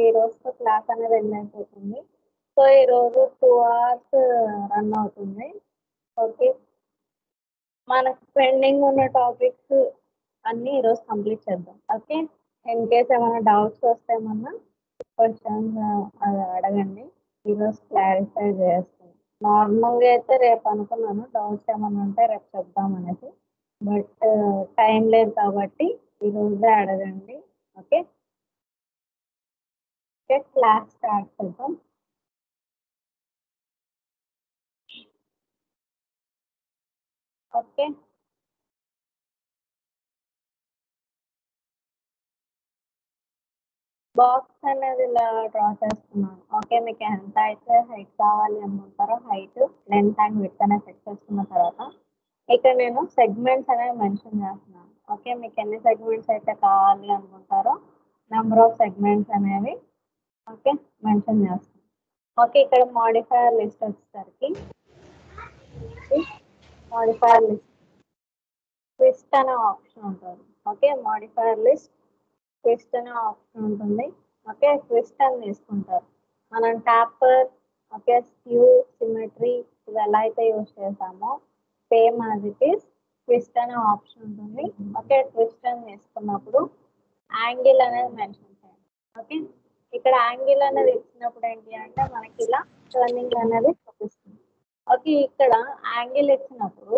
ఈ రోజుతో క్లాస్ అనేది ఎండ్ అయిపోతుంది. సో ఈరోజు 2 అవర్స్ రన్ అవుతుంది. ఓకే. మనకు పెండింగ్ ఉన్న టాపిక్స్ అన్నీ ఈరోజు కంప్లీట్ చేద్దాం. ఓకే. ఇన్ కేస్ ఏమైనా డౌట్స్ వస్తే ఏమన్నా క్వశ్చన్స్ అడగండి. ఈరోజు క్లారిఫై చేస్తాను. నార్మల్గా అయితే రేపు అనుకున్నాను డౌట్స్ ఏమైనా ఉంటే రేపు చెప్దామనేసి, బట్ టైం లేదు కాబట్టి ఈరోజే అడగండి. ఓకే. ఓకే, క్లాస్ స్టార్ట్ చేద్దాం. ఓకే. బాక్స్ అనేది ఇలా డ్రా చేస్తున్నాను. ఓకే, మీకు ఎంత అయితే హైట్ కావాలి అనుకుంటారో హైట్, లెంత్ అండ్ విడ్త్ అనేది సెట్ చేసుకున్న తర్వాత ఇక్కడ నేను సెగ్మెంట్స్ అనేవి మెన్షన్ చేస్తున్నాను. ఓకే, మీకు ఎన్ని సెగ్మెంట్స్ అయితే కావాలి అనుకుంటారో నెంబర్ ఆఫ్ సెగ్మెంట్స్ అనేవి ఓకే మెన్షన్ చేస్తాను. ఓకే, ఇక్కడ మాడిఫైయర్ లిస్ట్ వచ్చేసరికి మాడిఫైయర్ లిస్ట్ ట్విస్ట్ అనే ఆప్షన్ ఉంటుంది. ఓకే, మాడిఫైయర్ లిస్ట్ ట్విస్ట్ అనే ఆప్షన్ ఉంటుంది. ఓకే, ట్విస్ట్ అని తీసుకుంటారు. మనం టాపర్, ఓకే, స్క్యూ, సిమెట్రీ ఇవి ఎలా అయితే యూజ్ చేసామో same as it is twist అనే ఆప్షన్ ఉంటుంది. ఓకే, ట్విస్ట్ అని తీసుకున్నప్పుడు యాంగిల్ అనేది మెన్షన్ చేయండి. ఓకే, ఇక్కడ యాంగిల్ అనేది ఇచ్చినప్పుడు ఏంటి అంటే మనకి ఇలా టర్నింగ్ అనేది చూపిస్తుంది. ఓకే, ఇక్కడ యాంగిల్ ఇచ్చినప్పుడు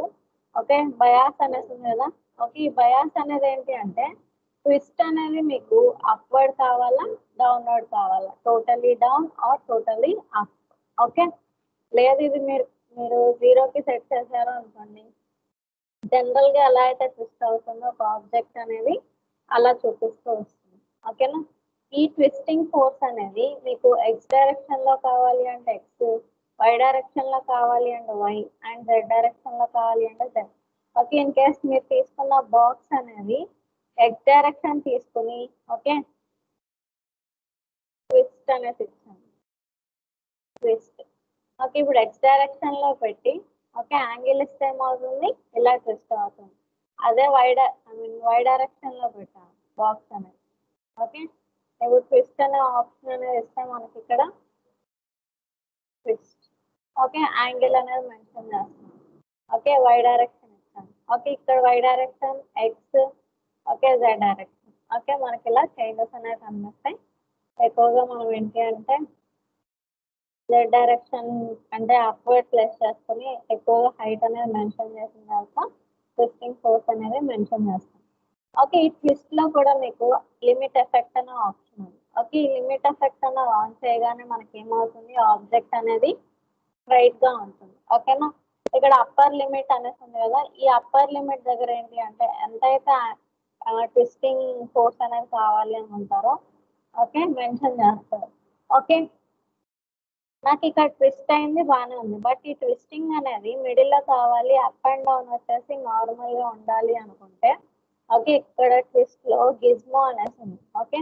ఓకే బయాస్ అనేసి ఉంది కదా. ఓకే, ఈ బయాస్ అనేది ఏంటి అంటే ట్విస్ట్ అనేది మీకు అప్వర్డ్ కావాలా డౌన్వర్డ్ కావాలా, totally down are totally up. Okay, లేదు ఇది మీరు మీరు 0కి సెట్ చేశారు అనుకోండి, జనరల్గా ఎలా అయితే ట్విస్ట్ అవుతుందో ఒక ఆబ్జెక్ట్ అనేది అలా చూపిస్తూ వస్తుంది. ఓకేనా, ఈ ట్విస్టింగ్ ఫోర్స్ అనేది మీకు ఎక్స్ డైరెక్షన్లో కావాలి అంటే ఎక్స్, వై డైరెక్షన్లో కావాలి అంటే వై, అండ్ జెడ్ డైరెక్షన్లో కావాలి అంటే జెడ్. ఓకే, ఇన్ కేస్ మీరు తీసుకున్న బాక్స్ అనేది ఎక్స్ డైరెక్షన్ తీసుకుని ఓకే ట్విస్ట్ అనేది ఇచ్చాను. ట్విస్ట్ ఓకే, ఇప్పుడు ఎక్స్ డైరెక్షన్లో పెట్టి ఓకే యాంగిల్ ఇస్తే ఏమవుతుంది, ఇలా ట్విస్ట్ అవుతుంది. అదే వై డైరెక్షన్లో పెట్టాను బాక్స్ అనేది. ఓకే, ఇప్పుడు ట్విస్ట్ అనే ఆప్షన్ అనేది ఇస్తే మనకి ఇక్కడ ట్విస్ట్ ఓకే యాంగిల్ అనేది మెన్షన్ చేస్తాం. ఓకే, వై డైరెక్షన్ ఇస్తాను. ఓకే, ఇక్కడ Y direction X, okay Z direction. Okay, మనకి ఇలా చేంజెస్ అనేవి కనిపిస్తాయి. ఎక్కువగా మనం ఏంటి అంటే జెడ్ డైరెక్షన్ అంటే అప్వర్డ్ ప్లేస్ చేసుకుని ఎక్కువగా హైట్ అనేది మెన్షన్ చేసిన తర్వాత ట్విస్టింగ్ ఫోర్స్ అనేది మెన్షన్ చేస్తాం. ఓకే, ఈ ట్విస్ట్ లో కూడా మీకు లిమిట్ ఎఫెక్ట్ అనే ఆప్షన్ ఉంది. ఓకే, ఈ లిమిట్ ఎఫెక్ట్ అన్న ఆన్ చేయగానే మనకి ఏమవుతుంది, ఆబ్జెక్ట్ అనేది స్ట్రైట్ గా ఉంటుంది. ఓకేనా, ఇక్కడ అప్పర్ లిమిట్ అనేసి ఉంది కదా, ఈ అప్పర్ లిమిట్ దగ్గర ఏంటి అంటే ఎంతైతే ట్విస్టింగ్ ఫోర్స్ అనేది కావాలి అనుకుంటారో ఓకే మెన్షన్ చేస్తారు. ఓకే, నాకు ఇక్కడ ట్విస్ట్ అయింది బాగానే ఉంది, బట్ ఈ ట్విస్టింగ్ అనేది మిడిల్లో కావాలి, అప్ అండ్ డౌన్ వచ్చేసి నార్మల్గా ఉండాలి అనుకుంటే ఓకే ఇక్కడ ట్విస్ట్లో గిజ్మో అనేసి ఉంది. ఓకే,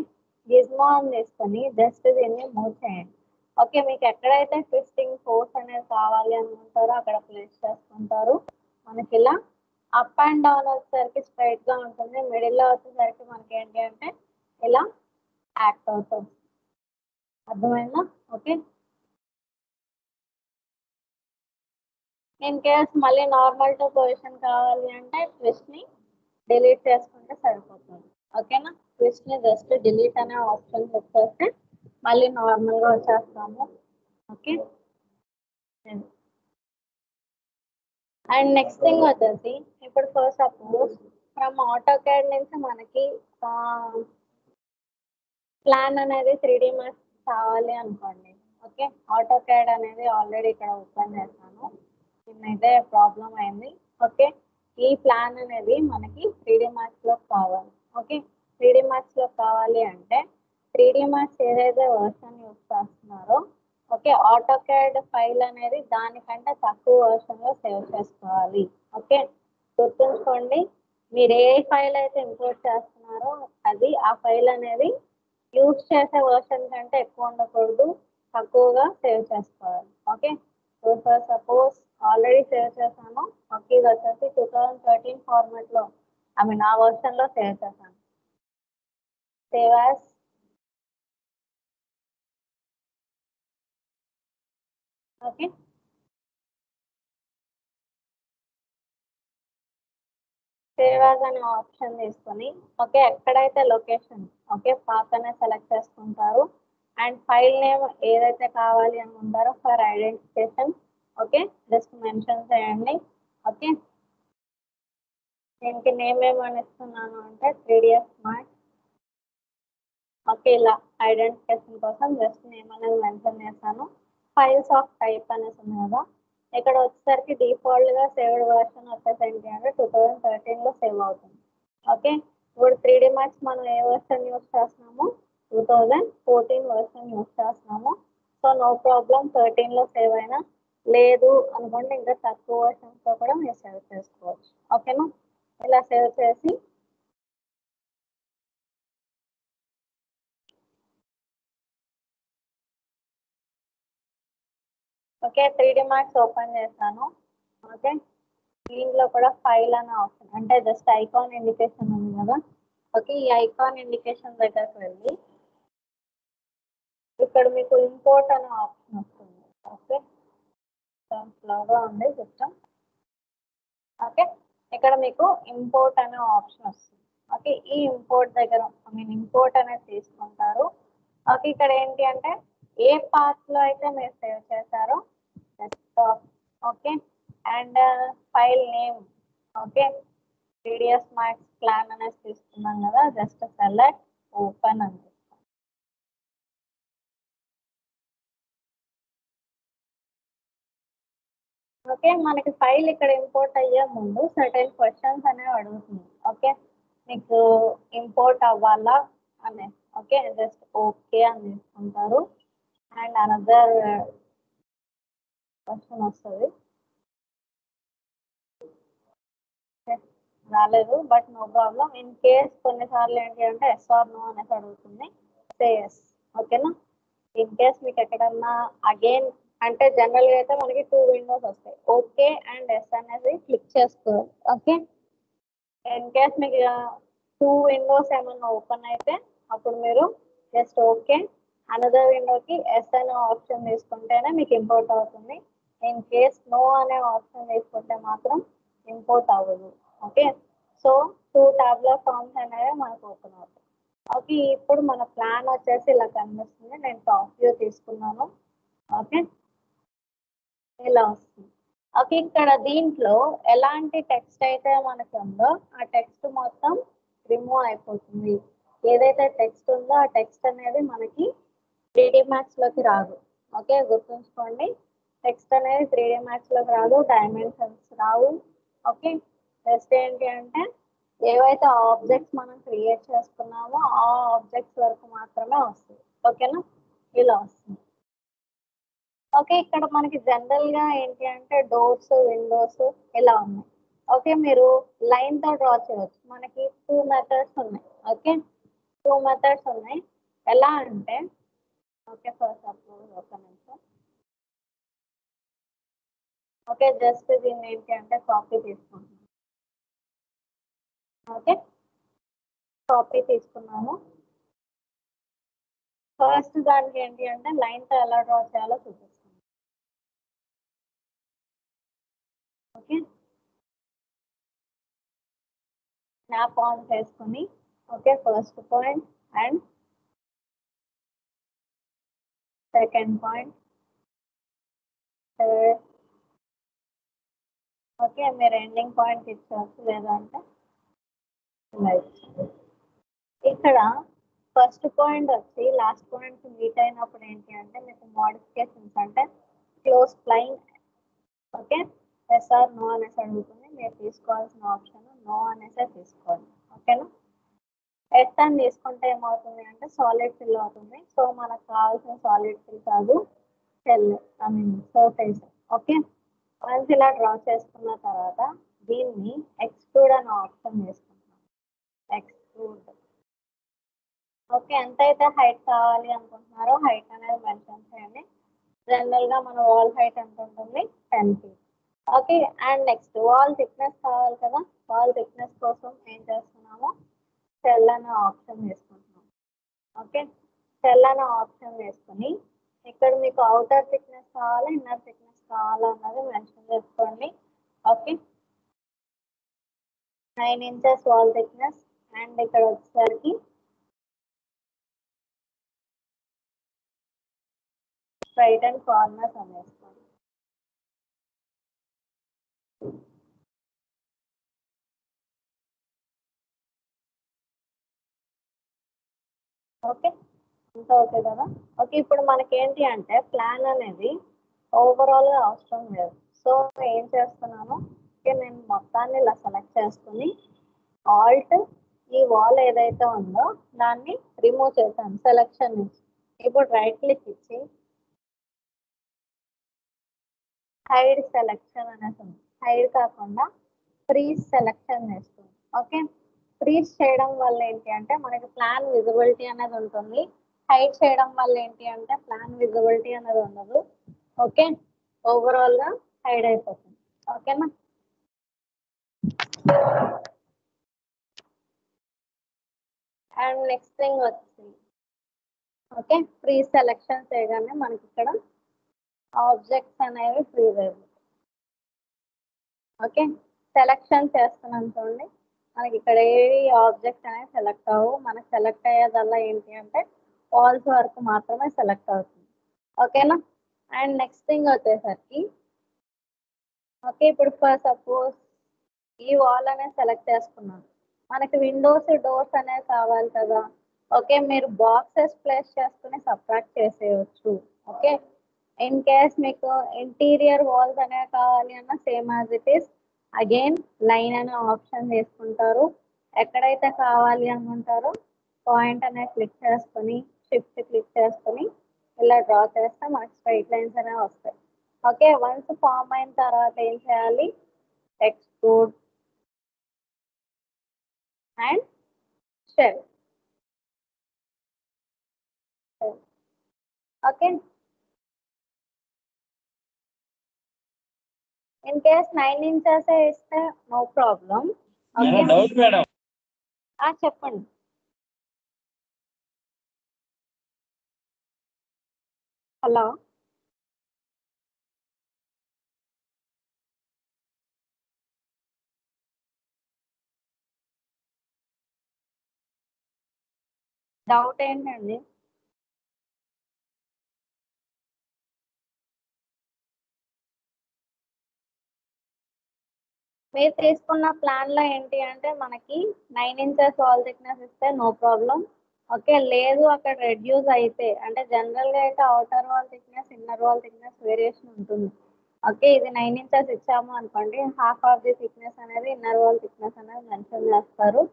గిజ్మో అని తీసుకొని జస్ట్ దీన్ని మూవ్ చేయండి. ఓకే, మీకు ఎక్కడైతే ట్విస్టింగ్ ఫోర్స్ అనేది కావాలి అనుకుంటారో అక్కడ ప్లేస్ చేసుకుంటారు. మనకి ఇలా అప్ అండ్ డౌన్ వచ్చేసరికి స్ట్రైట్గా ఉంటుంది, మిడిల్లో వచ్చేసరికి మనకి ఏంటి అంటే ఇలా యాక్ట్ అవుతుంది. అర్థమైందా? ఓకే, ఇన్ కేస్ మళ్ళీ నార్మల్ టు పొజిషన్ కావాలి అంటే ట్విస్ట్ని డిలీట్ చేసుకుంటే సరిపోతుంది. ఓకేనా, ట్విస్ట్ని జస్ట్ డిలీట్ అనే ఆప్షన్ సెట్ చేస్తే మళ్ళీ నార్మల్గా వచ్చేస్తాము. ఓకే, అండ్ నెక్స్ట్ థింగ్ వచ్చేసి ఇప్పుడు ఫస్ట్ సపోజ్ ఫ్రమ్ ఆటోకాడ్ నుంచి మనకి ప్లాన్ అనేది 3D మ్యాథ్స్ కావాలి అనుకోండి. ఓకే, ఆటోకాడ్ అనేది ఆల్రెడీ ఇక్కడ ఓపెన్ చేస్తాను, ఇదే ప్రాబ్లం అయింది. ఓకే, ఈ ప్లాన్ అనేది మనకి 3D మ్యాథ్స్ లో కావాలి. ఓకే, 3D మ్యాథ్స్ లో కావాలి అంటే 3D మ్యాథ్స్ ఏదైతే వర్షన్ యూజ్ చేస్తున్నారో ఓకే ఆటోకాడ్ ఫైల్ అనేది దానికంటే తక్కువ వర్షన్ లో సేవ్ చేసుకోవాలి. ఓకే, గుర్తుంచుకోండి, మీరు ఏ ఫైల్ అయితే ఇంపోర్ట్ చేస్తున్నారో అది ఆ ఫైల్ అనేది యూజ్ చేసే వర్షన్ కంటే ఎక్కువ ఉండకూడదు, తక్కువగా సేవ్ చేసుకోవాలి. Okay, for suppose already save చేశాను. ఓకే, ఇది వచ్చేసి 2013 ఫార్మాట్లో ఆ వర్షన్లో సేవ్ చేశాను. Save as okay save as అనే ఆప్షన్ తీసుకొని ఓకే ఎక్కడైతే లొకేషన్ ఓకే పాతనే సెలెక్ట్ చేసుకుంటారు అండ్ ఫైల్ నేమ్ ఏదైతే కావాలి అని ఉంటారో for identification okay just mention చేయండి ఓకే దీనికి నేమ్ ఏమని ఇస్తున్నాను అంటే 3ds స్మార్ట్ ఓకే ఇలా ఐడెంటిఫికేషన్ కోసం జస్ట్ నేమ్ అనేది మెన్షన్ చేస్తాను ఫైల్స్ ఆఫ్ టైప్ అనేసి ఉంది కదా ఇక్కడ వచ్చేసరికి డిఫాల్ట్గా సేవ్డ్ వర్షన్ వచ్చేసి ఏంటి అంటే 2013లో సేవ్ అవుతుంది ఓకే ఇప్పుడు 3D Max మనం ఏ వర్షన్ యూస్ చేస్తున్నాము 2014 వర్షన్ యూస్ చేస్తున్నాము సో నో ప్రాబ్లం 13లో సేవ్ అయినా లేదు అనుకోండి ఇంకా తక్కువ వర్షన్స్తో కూడా మీరు సేవ్ చేసుకోవచ్చు ఓకేనా ఇలా సేవ్ చేసి ఓకే 3D Max ఓపెన్ చేస్తాను ఓకే దీంట్లో కూడా ఫైల్ అనే ఆప్షన్ అంటే జస్ట్ ఐకాన్ ఇండికేషన్ ఉంది కదా ఓకే ఈ ఐకాన్ ఇండికేషన్ దగ్గరకు వెళ్ళి ఇక్కడ మీకు ఇంపోర్ట్ అనే ఆప్షన్ వస్తుంది ఓకే స్లోగా ఉంది సిస్టమ్ ఓకే ఇక్కడ మీకు ఇంపోర్ట్ అనే ఆప్షన్ వస్తుంది ఓకే ఈ ఇంపోర్ట్ దగ్గర ఇంపోర్ట్ అనేది తీసుకుంటారు ఓకే ఇక్కడ ఏంటి అంటే ఏ పాత్లో అయితే మీరు సేవ్ చేశారో desktop okay and file name okay 3ds Max plan అనేది తీసుకున్నాం కదా జస్ట్ సెలెక్ట్ ఓపెన్ అని ఓకే మనకి ఫైల్ ఇక్కడ ఇంపోర్ట్ అయ్యే ముందు సర్టెన్ క్వశ్చన్స్ అనేవి అడుగుతుంది ఓకే మీకు ఇంపోర్ట్ అవ్వాలా అనే ఓకే జస్ట్ ఓకే అని తీసుకుంటారు అండ్ అనదర్ క్వశ్చన్ వస్తుంది రాలేదు but no problem in case కొన్నిసార్లు ఏంటి అంటే ఎస్ ఆర్ నో అనేసి అడుగుతుంది సే ఎస్ ఓకేనా ఇన్ కేస్ మీకు ఎక్కడన్నా అగైన్ అంటే జనరల్గా అయితే మనకి 2 విండోస్ వస్తాయి ఓకే అండ్ ఎస్ అనేది క్లిక్ చేసుకోవాలి ఓకే ఇన్ కేస్ మీకు 2 విండోస్ ఏమన్నా ఓపెన్ అయితే అప్పుడు మీరు జస్ట్ ఓకే అనదర్ విండోకి ఎస్ అనే ఆప్షన్ తీసుకుంటేనే మీకు ఇంపోర్ట్ అవుతుంది ఇన్ కేస్ నో అనే ఆప్షన్ తీసుకుంటే మాత్రం ఇంపోర్ట్ అవ్వదు ఓకే సో 2 టాబ్లర్ ఫామ్స్ అనేవి మనకు ఓపెన్ అవుతాయి ఓకే ఇప్పుడు మన ప్లాన్ వచ్చేసి ఇలా కనిపిస్తుంది నేను టాప్ వ్యూ తీసుకున్నాను ఓకే ఇలా వస్తుంది ఓకే ఇక్కడ దీంట్లో ఎలాంటి టెక్స్ట్ అయితే మనకు ఉందో ఆ టెక్స్ట్ మొత్తం రిమూవ్ అయిపోతుంది ఏదైతే టెక్స్ట్ ఉందో ఆ టెక్స్ట్ అనేది మనకి 3D Max లోకి రాదు ఓకే గుర్తుంచుకోండి టెక్స్ట్ అనేది 3D Max లోకి రాదు డైమెన్షన్స్ రావు ఓకే జస్ట్ ఏంటి అంటే ఏవైతే ఆబ్జెక్ట్స్ మనం క్రియేట్ చేసుకున్నామో ఆ ఆబ్జెక్ట్స్ వరకు మాత్రమే వస్తుంది ఓకేనా ఇలా వస్తుంది ఓకే ఇక్కడ మనకి జనరల్ గా ఏంటి అంటే డోర్స్ విండోస్ ఇలా ఉన్నాయి ఓకే మీరు లైన్ తో డ్రా చేయవచ్చు మనకి 2 మెథడ్స్ ఉన్నాయి ఓకే 2 మెథడ్స్ ఉన్నాయి ఎలా అంటే ఓకే ఫస్ట్ సపోజ్ ఒక నిమిషం ఓకే జస్ట్ దీన్ని ఏంటి అంటే కాపీ తీసుకుంటున్నాను ఓకే కాపీ తీసుకున్నాను ఫస్ట్ దానికి ఏంటి అంటే లైన్తో ఎలా డ్రా చేయాలో చూపిస్తాను ఓకే స్నాప్ ఆన్ చేసుకుని okay first point and second point third okay మీరు ఎండింగ్ పాయింట్ ఇచ్చవచ్చు లేదంటే ఇక్కడ ఫస్ట్ పాయింట్ వచ్చి లాస్ట్ పాయింట్ మీట్ అయినప్పుడు ఏంటి అంటే మీకు మోడిఫికేషన్స్ అంటే close spline okay yes or no అనేసి అడుగుతుంది మీరు తీసుకోవాల్సిన ఆప్షన్ నో అనేసే తీసుకోవాలి ఓకేనా ఎస్ అని తీసుకుంటే ఏమవుతుంది అంటే సాలిడ్ ఫిల్ అవుతుంది సో మనకు కావాల్సిన సాలిడ్ ఫిల్ కాదు సెల్ సర్ఫేస్ ఓకే వన్స్ ఇలా డ్రా చేసుకున్న తర్వాత దీన్ని ఎక్స్ట్రూడ్ అనే ఆప్షన్ తీసుకుంటాం ఎక్స్ట్రూడ్ ఓకే ఎంతైతే హైట్ కావాలి అనుకుంటున్నారో హైట్ అనేది మెన్షన్ చేయండి జనరల్గా మన వాల్ హైట్ ఎంత ఉంటుంది 10 feet okay and next wall thickness కావాలి కదా వాల్ థిక్నెస్ కోసం ఏం చేస్తున్నాము సెల్ అనే ఆప్షన్ వేసుకుంటున్నాం ఓకే సెల్ అనే ఆప్షన్ వేసుకొని ఇక్కడ మీకు అవుటర్ థిక్నెస్ కావాలా ఇన్నర్ థిక్నెస్ కావాలా అన్నది మెన్షన్ చేసుకోండి. Okay, 9 inches wall thickness and ఇక్కడ వచ్చేసరికి స్ట్రైట్ అండ్ కార్నర్స్ అనేసుకోండి. ఓకే, అంతా ఓకే కదా. ఓకే, ఇప్పుడు మనకి ఏంటి అంటే ప్లాన్ అనేది ఓవరాల్గా అవసరం లేదు. సో ఏం చేస్తున్నాను, ఓకే నేను మొత్తాన్ని ఇలా సెలెక్ట్ చేసుకుని ఆల్ట్ ఈ వాల్ ఏదైతే ఉందో దాన్ని రిమూవ్ చేశాను సెలెక్షన్ నుంచి. ఇప్పుడు రైట్ క్లిక్ ఇచ్చి హైడ్ సెలెక్షన్ అనేసి ఉంది. హైడ్ కాకుండా ఫ్రీజ్ సెలెక్షన్ చేస్తుంది. ఓకే, ఫ్రీజ్ చేయడం వల్ల ఏంటి అంటే మనకి ప్లాన్ విజిబిలిటీ అనేది ఉంటుంది. హైడ్ చేయడం వల్ల ఏంటి అంటే ప్లాన్ విజిబిలిటీ అనేది ఉండదు. ఓకే, ఓవరాల్గా హైడ్ అయిపోతుంది. ఓకేనా. అండ్ నెక్స్ట్ థింగ్ వచ్చింది, ఓకే ఫ్రీ సెలెక్షన్ చేయగానే మనకి ఇక్కడ ఆబ్జెక్ట్స్ అనేవి ఫ్రీజ్ అయిపోతాయి. ఓకే, సెలెక్షన్ చేస్తున్నాం చూడండి, మనకి ఇక్కడ ఏవి ఆబ్జెక్ట్స్ అనేవి సెలెక్ట్ అవ్వవు. మనకి సెలెక్ట్ అయ్యేదల్లా ఏంటి అంటే వాల్స్ వరకు మాత్రమే సెలెక్ట్ అవుతుంది. ఓకేనా. అండ్ నెక్స్ట్ థింగ్ వచ్చేసరికి ఓకే ఇప్పుడు ఫర్ సపోజ్ ఈ వాల్ అనేది సెలెక్ట్ చేసుకున్నాను, మనకి విండోస్ డోర్స్ అనేవి కావాలి కదా. ఓకే, మీరు బాక్సెస్ ప్లేస్ చేసుకుని సబ్ట్రాక్ట్ చేసేయచ్చు. ఓకే, ఇన్ కేస్ మీకు ఇంటీరియర్ వాల్స్ అనేవి కావాలి అన్న same as it is again line అనే ఆప్షన్ తీసుకుంటారు. ఎక్కడైతే కావాలి అనుకుంటారో పాయింట్ అనేది క్లిక్ చేసుకొని షిఫ్ట్ క్లిక్ చేసుకొని ఇలా డ్రా చేస్తే మనకి స్ట్రైట్ లైన్స్ అనేవి వస్తాయి. ఓకే, వన్స్ ఫామ్ అయిన తర్వాత ఏం చేయాలి, extrude and shell. Okay, in case 9 inches ఇస్తే no problem. Okay, doubt madam. చెప్పండి. హలో, డౌట్ ఏంటండి. మీరు తీసుకున్న ప్లాన్ లో ఏంటి అంటే మనకి 9 ఇంచెస్ వాల్ థిక్నెస్ ఇస్తే నో ప్రాబ్లం. ఓకే, లేదు అక్కడ రెడ్యూస్ అయితే అంటే జనరల్ గా అయితే outer wall thickness inner wall thickness variation ఉంటుంది. ఓకే, ఇది 9 ఇంచెస్ ఇచ్చాము అనుకోండి, హాఫ్ ఆఫ్ ది థిక్నెస్ అనేది ఇన్నర్ వాల్ థిక్నెస్ అనేది మెన్షన్ చేస్తారు.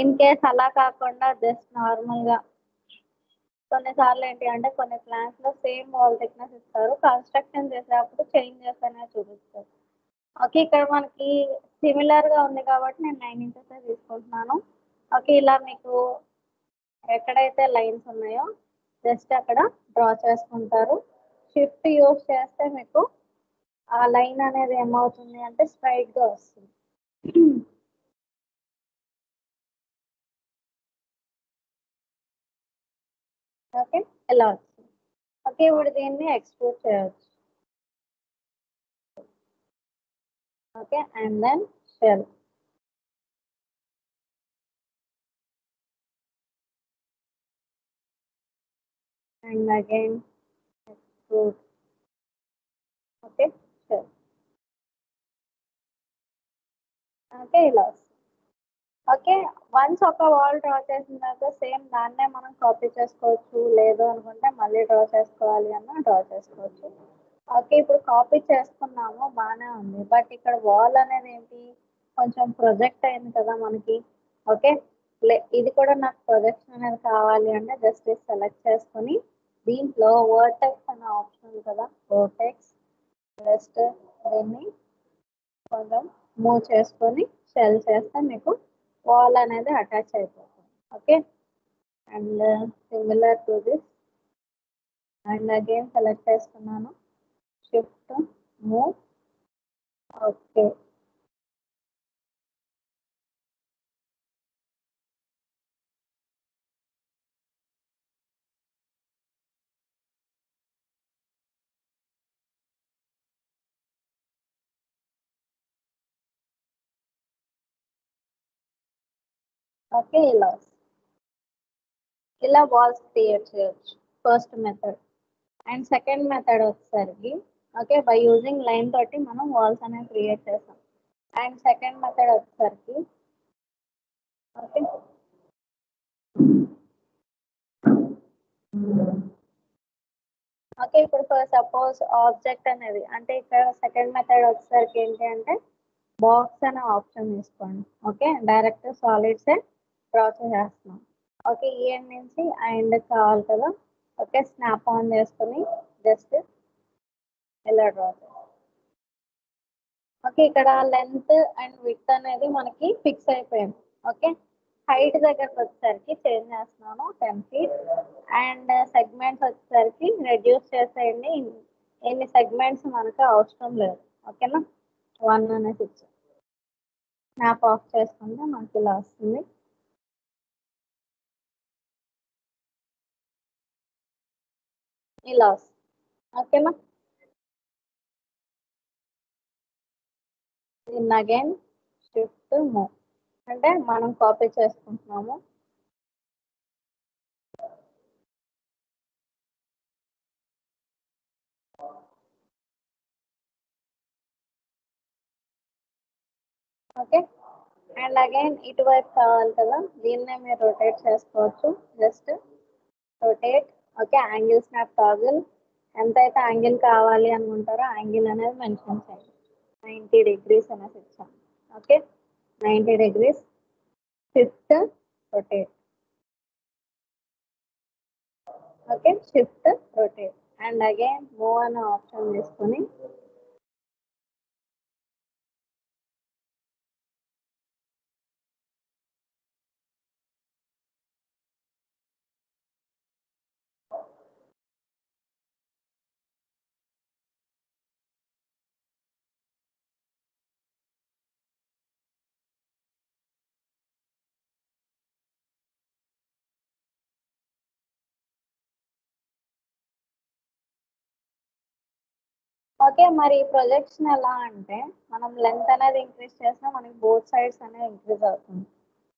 ఇన్ కేస్ అలా కాకుండా జస్ట్ నార్మల్ గా కొన్నిసార్లు ఏంటి అంటే కొన్ని ప్లాన్స్ లో సేమ్ వాల్ థిక్నెస్ ఇస్తారు, కన్స్ట్రక్షన్ చేసేటప్పుడు చేంజెస్ అనేవి చూపిస్తారు. ఓకే, ఇక్కడ మనకి సిమిలర్ గా ఉంది కాబట్టి నేను 9 ఇంచెస్ తీసుకుంటున్నాను. ఓకే, ఇలా మీకు ఎక్కడైతే లైన్స్ ఉన్నాయో జస్ట్ అక్కడ డ్రా చేసుకుంటారు. షిఫ్ట్ యూస్ చేస్తే మీకు ఆ లైన్ అనేది ఏమవుతుంది అంటే స్ట్రైట్ గా వస్తుంది. ఓకే, ఇలా వచ్చింది. ఓకే, ఇప్పుడు దీన్ని ఎక్స్పోర్ట్ చేయవచ్చు. Okay, and then shell. And again export. Okay, shell. Okay, ఇలా వస్తుంది. ఓకే, వన్స్ ఒక వాల్ డ్రా చేసిన తర్వాత సేమ్ దాన్నే మనం కాపీ చేసుకోవచ్చు, లేదు అనుకుంటే మళ్ళీ డ్రా చేసుకోవాలి అన్న డ్రా చేసుకోవచ్చు. ఓకే, ఇప్పుడు కాపీ చేసుకున్నాము బాగానే ఉంది, బట్ ఇక్కడ వాల్ అనేది ఏంటి కొంచెం ప్రొజెక్ట్ అయింది కదా మనకి. ఓకే, ఇది కూడా నాకు ప్రొజెక్షన్ అనేది కావాలి అంటే జస్ట్ సెలెక్ట్ చేసుకొని దీంట్లో వర్టెక్స్ అనే ఆప్షన్ ఉంది కదా, వర్టెక్స్ జస్ట్ దీన్ని కొంచెం మూవ్ చేసుకొని షెల్ చేస్తే మీకు వాల్ అనేది అటాచ్ అయిపోతుంది. Okay, and similar to this and again select చేసుకున్నాను, షిఫ్ట్ మూవ్. ఓకే, ఓకే, ఇలా వాల్స్ క్రియేట్ చేయొచ్చు first method. And second method వచ్చేసరికి ఓకే బై యూజింగ్ లైన్ తోటి మనం వాల్స్ అనేవి క్రియేట్ చేస్తాం. అండ్ సెకండ్ మెథడ్ వచ్చేసరికి ఓకే ఓకే ఇప్పుడు ఫర్ సపోజ్ ఆబ్జెక్ట్ అనేది అంటే ఇక్కడ సెకండ్ మెథడ్ వచ్చేసరికి ఏంటి అంటే బాక్స్ అనే ఆప్షన్ తీసుకోండి. ఓకే డైరెక్ట్ సాలిడ్స్ డ్రా చేసేస్తున్నాం. ఓకే ఈ ఎండ్ నుంచి ఆ ఎండ్ కావాలి కదా. ఓకే స్నాప్ ఆన్ చేసుకుని జస్ట్ ఇలా డ్రా చేస్తాం. ఓకే ఇక్కడ లెంత్ అండ్ విడ్త్ అనేది మనకి ఫిక్స్ అయిపోయింది. ఓకే హైట్ దగ్గరకు వచ్చేసరికి చేంజ్ చేస్తున్నాను 10 feet. అండ్ సెగ్మెంట్స్ వచ్చేసరికి రెడ్యూస్ చేసేయండి. ఎన్ని సెగ్మెంట్స్ మనకు అవసరం లేదు. ఓకేనా 1 అనేసి ఇచ్చి స్నాప్ ఆఫ్ చేసుకుంటే మనకి ఇలా వస్తుంది. ఇలా వస్తుంది. ఓకేనా దీన్ని అగైన్ షిఫ్ట్ మూవ్ అంటే మనం కాపీ చేసుకుంటున్నాము. ఓకే అండ్ అగైన్ ఇటువైపు కావాలి కదా దీన్నే మీరు రొటేట్ చేసుకోవచ్చు. Just rotate. Okay angle snap toggle ఎంతైతే యాంగిల్ కావాలి అనుకుంటారో యాంగిల్ అనేది మెన్షన్ చేయండి. 90 degrees అనేసి ఇచ్చాం. Okay 90 degrees shift rotate. Okay shift rotate and again move అనే ఆప్షన్ తీసుకొని ఓకే మరి ప్రొజెక్షన్ ఎలా అంటే మనం లెంత్ అనేది ఇంక్రీజ్ చేసినా మనకి బోత్ సైడ్స్ అనేది ఇంక్రీజ్ అవుతుంది.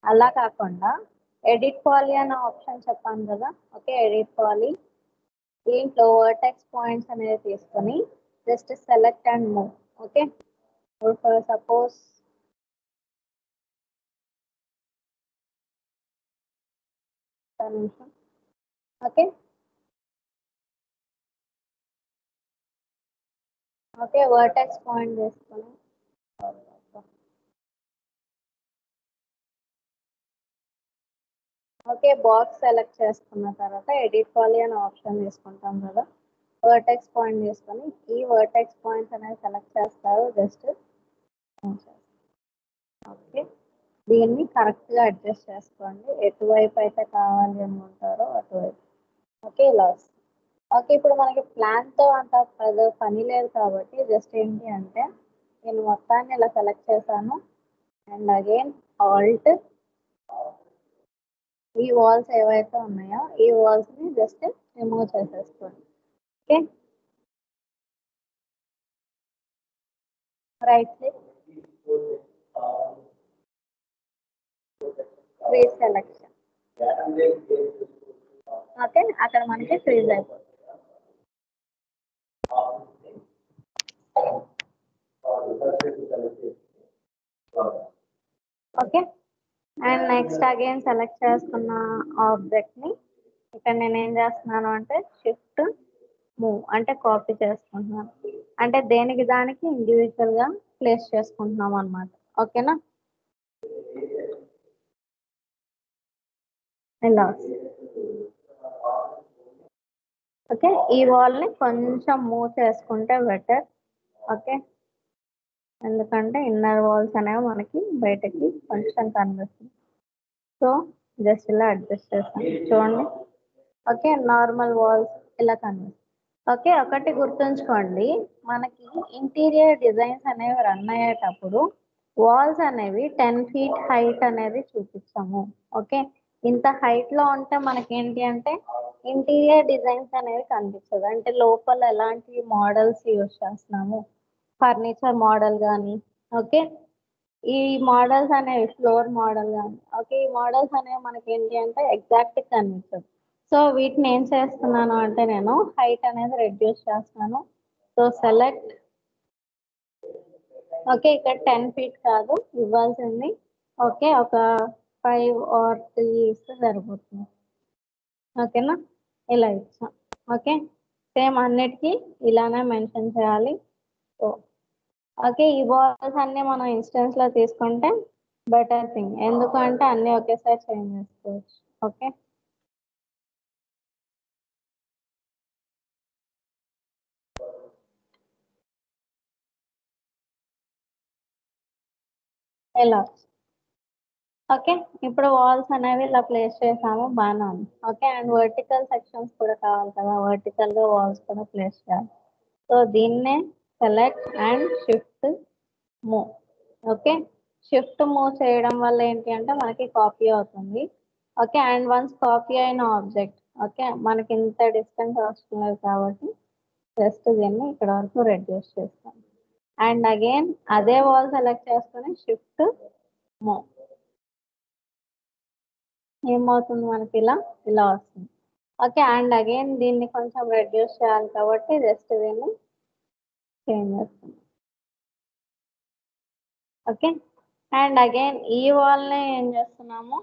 అలా కాకుండా ఎడిట్ పాలీ అనే ఆప్షన్ చెప్పాను కదా. ఓకే ఎడిట్ పాలీ దీంట్లో వర్టెక్స్ పాయింట్స్ అనేది తీసుకొని just select and move. Okay for suppose okay okay vertex point తీసుకొని ఓకే బాక్స్ సెలెక్ట్ చేసుకున్న తర్వాత ఎడిట్ పాలీ అనే ఆప్షన్ తీసుకుంటాం కదా. వర్టెక్స్ పాయింట్ తీసుకొని ఈ వర్టెక్స్ పాయింట్స్ అనేది సెలెక్ట్ చేస్తారు. జస్ట్ ఓకే దీన్ని కరెక్ట్గా అడ్జస్ట్ చేసుకోండి. ఎటువైపు అయితే కావాలి అనుకుంటారో అటువైపు. ఓకే ఇలా వస్తుంది. ఓకే ఇప్పుడు మనకి ప్లాన్తో అంత పని లేదు కాబట్టి జస్ట్ ఏంటి అంటే నేను మొత్తాన్ని ఇలా సెలెక్ట్ చేశాను. అండ్ అగైన్ ఆల్ట్ ఈ వాల్స్ ఏవైతే ఉన్నాయో ఈ వాల్స్ని జస్ట్ రిమూవ్ చేసేసుకోండి. Okay right click freeze selection. Okay అక్కడ మనకి ఫ్రీజ్ అయిపోతుంది. Okay and next again select చేసుకున్న ఆబ్జెక్ట్ని ఇక్కడ నేను ఏం చేస్తున్నాను అంటే షిఫ్ట్ మూవ్ అంటే కాపీ చేసుకుంటున్నాను. అంటే దేనికి దానికి ఇండివిజువల్గా ప్లేస్ చేసుకుంటున్నాం అనమాట. ఓకేనా ఇలా ఓకే ఈ వాల్ని కొంచెం మూవ్ చేసుకుంటే బెటర్. ఓకే ఎందుకంటే ఇన్నర్ వాల్స్ అనేవి మనకి బయటకి కొంచెం కనిపిస్తుంది. సో జస్ట్ ఇలా అడ్జస్ట్ చేస్తాను చూడండి. ఓకే నార్మల్ వాల్స్ ఇలా కనిపిస్తుంది. ఓకే ఒకటి గుర్తుంచుకోండి మనకి ఇంటీరియర్ డిజైన్స్ అనేవి రన్ అయ్యేటప్పుడు వాల్స్ అనేవి 10 feet హైట్ అనేది చూపించాము. ఓకే ఇంత హైట్లో ఉంటే మనకి ఏంటి అంటే ఇంటీరియర్ డిజైన్స్ అనేవి కనిపించదు. అంటే లోపల ఎలాంటి మోడల్స్ యూజ్ చేస్తున్నాము ఫర్నిచర్ మోడల్ కానీ ఓకే ఈ మోడల్స్ అనేవి ఫ్లోర్ మోడల్ కానీ ఓకే, ఈ మోడల్స్ అనేవి మనకి ఏంటి అంటే ఎగ్జాక్ట్ కనిపించదు. సో వీటిని ఏం చేస్తున్నాను అంటే నేను హైట్ అనేది రెడ్యూస్ చేస్తున్నాను. సో సెలెక్ట్, ఓకే ఇక్కడ 10 ఫీట్ కాదు ఇవ్వాల్సింది, ఓకే ఒక 5 ఆర్ 3 ఇస్తే సరిపోతుంది. ఓకేనా, ఇలా ఇచ్చాం. ఓకే, సేమ్ అన్నిటికీ ఇలానే మెన్షన్ చేయాలి. సో ఓకే, ఈ బాల్స్ అన్ని మనం ఇన్స్టెన్స్ లో తీసుకుంటే బెటర్ థింగ్, ఎందుకంటే అన్ని ఒకేసారి చేంజ్ చేసుకోవచ్చు. ఓకే, ఇలా ఓకే. ఇప్పుడు వాల్స్ అనేవి ఇలా ప్లేస్ చేసాము, బాగానే ఉంది. ఓకే, అండ్ వర్టికల్ సెక్షన్స్ కూడా కావాలి కదా, వర్టికల్ గా వాల్స్ కూడా ప్లేస్ చేయాలి. సో దీన్నే select and shift move. Okay, shift move చేయడం వల్ల ఏంటి అంటే మనకి కాపీ అవుతుంది. ఓకే, అండ్ వన్స్ కాపీ అయిన ఆబ్జెక్ట్, ఓకే మనకి ఇంత డిస్టెన్స్ అవసరం లేదు కాబట్టి జస్ట్ దీన్ని ఇక్కడ వరకు రెడ్యూస్ చేస్తాం. అండ్ అగైన్ అదే వాల్ సెలెక్ట్ చేసుకొని షిఫ్ట్ మూవ్, ఏమవుతుంది మనకి ఇలా ఇలా వస్తుంది. ఓకే, అండ్ అగైన్ దీన్ని కొంచెం రెడ్యూస్ చేయాలి కాబట్టి జస్ట్ దీన్ని చేంజ్ చేస్తాం. ఓకే, అండ్ అగైన్ ఈ వాల్ని ఏం చేస్తున్నాము,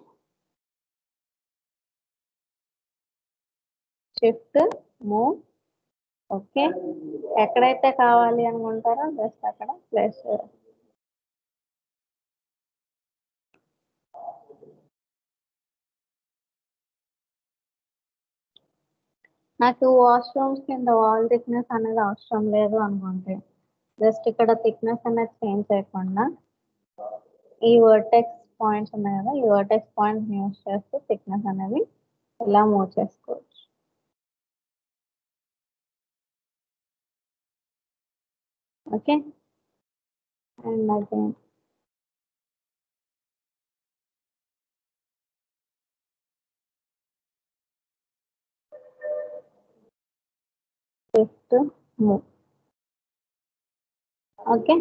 షిఫ్ట్ మూవ్. ఓకే, ఎక్కడైతే కావాలి అనుకుంటారో జస్ట్ అక్కడ ప్లేస్ చేయాలి. నాకు వాష్రూమ్స్ కింద వాల్ థిక్నెస్ అనేది అవసరం లేదు అనుకుంటే జస్ట్ ఇక్కడ థిక్నెస్ అనేది చేంజ్ చేయకుండా ఈ వర్టెక్స్ పాయింట్స్ ఉన్నాయి కదా, ఈ వర్టెక్స్ పాయింట్స్ యూస్ చేస్తూ థిక్నెస్ అనేది ఇలా మూవ్ చేసుకోవచ్చు. Okay, and again shift move. Okay,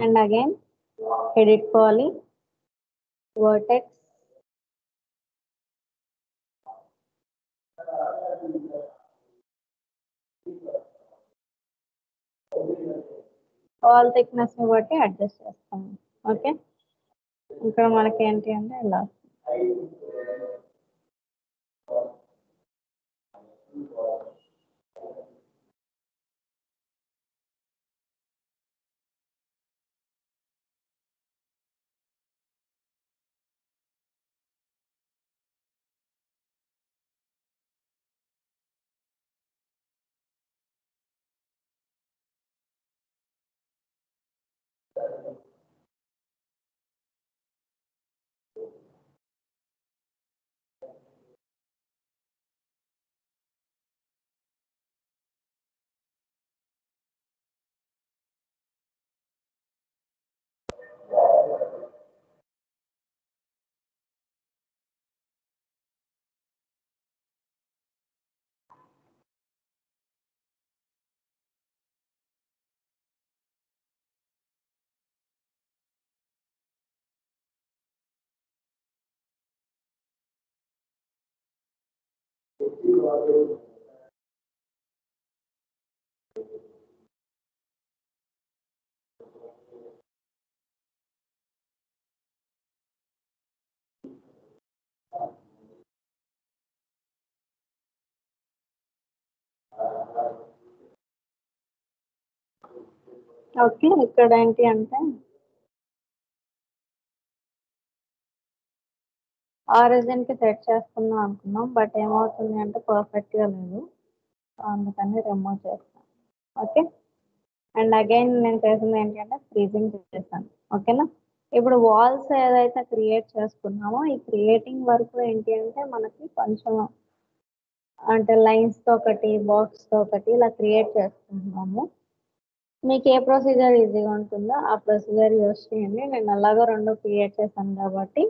and again edit poly, vertex, wall thickness ని బట్టి అడ్జస్ట్ చేస్తాము. ఓకే, ఇక్కడ మనకి ఏంటి అంటే ఇలా. ఓకే, ఇక్కడ ఏంటి అంటే ఆరిజిన్ కి సెట్ చేసుకుందాం అనుకున్నాం, బట్ ఏమవుతుంది అంటే పర్ఫెక్ట్ గా లేదు, సో అందుకని రిమూవ్ చేస్తాం. ఓకే, అండ్ అగైన్ నేను చేసింది ఏంటి అంటే ఫ్రీజింగ్ చేశాను. ఓకేనా, ఇప్పుడు వాల్స్ ఏదైతే క్రియేట్ చేసుకున్నామో ఈ క్రియేటింగ్ వరకు ఏంటి అంటే మనకి కొంచెం అంటే లైన్స్ తో ఒకటి, బాక్స్ తో ఒకటి ఇలా క్రియేట్ చేసుకుంటున్నాము. మీకు ఏ ప్రొసీజర్ ఈజీగా ఉంటుందో ఆ ప్రొసీజర్ యూస్ చేయండి. నేను అలాగా రెండు క్రియేట్ చేశాను కాబట్టి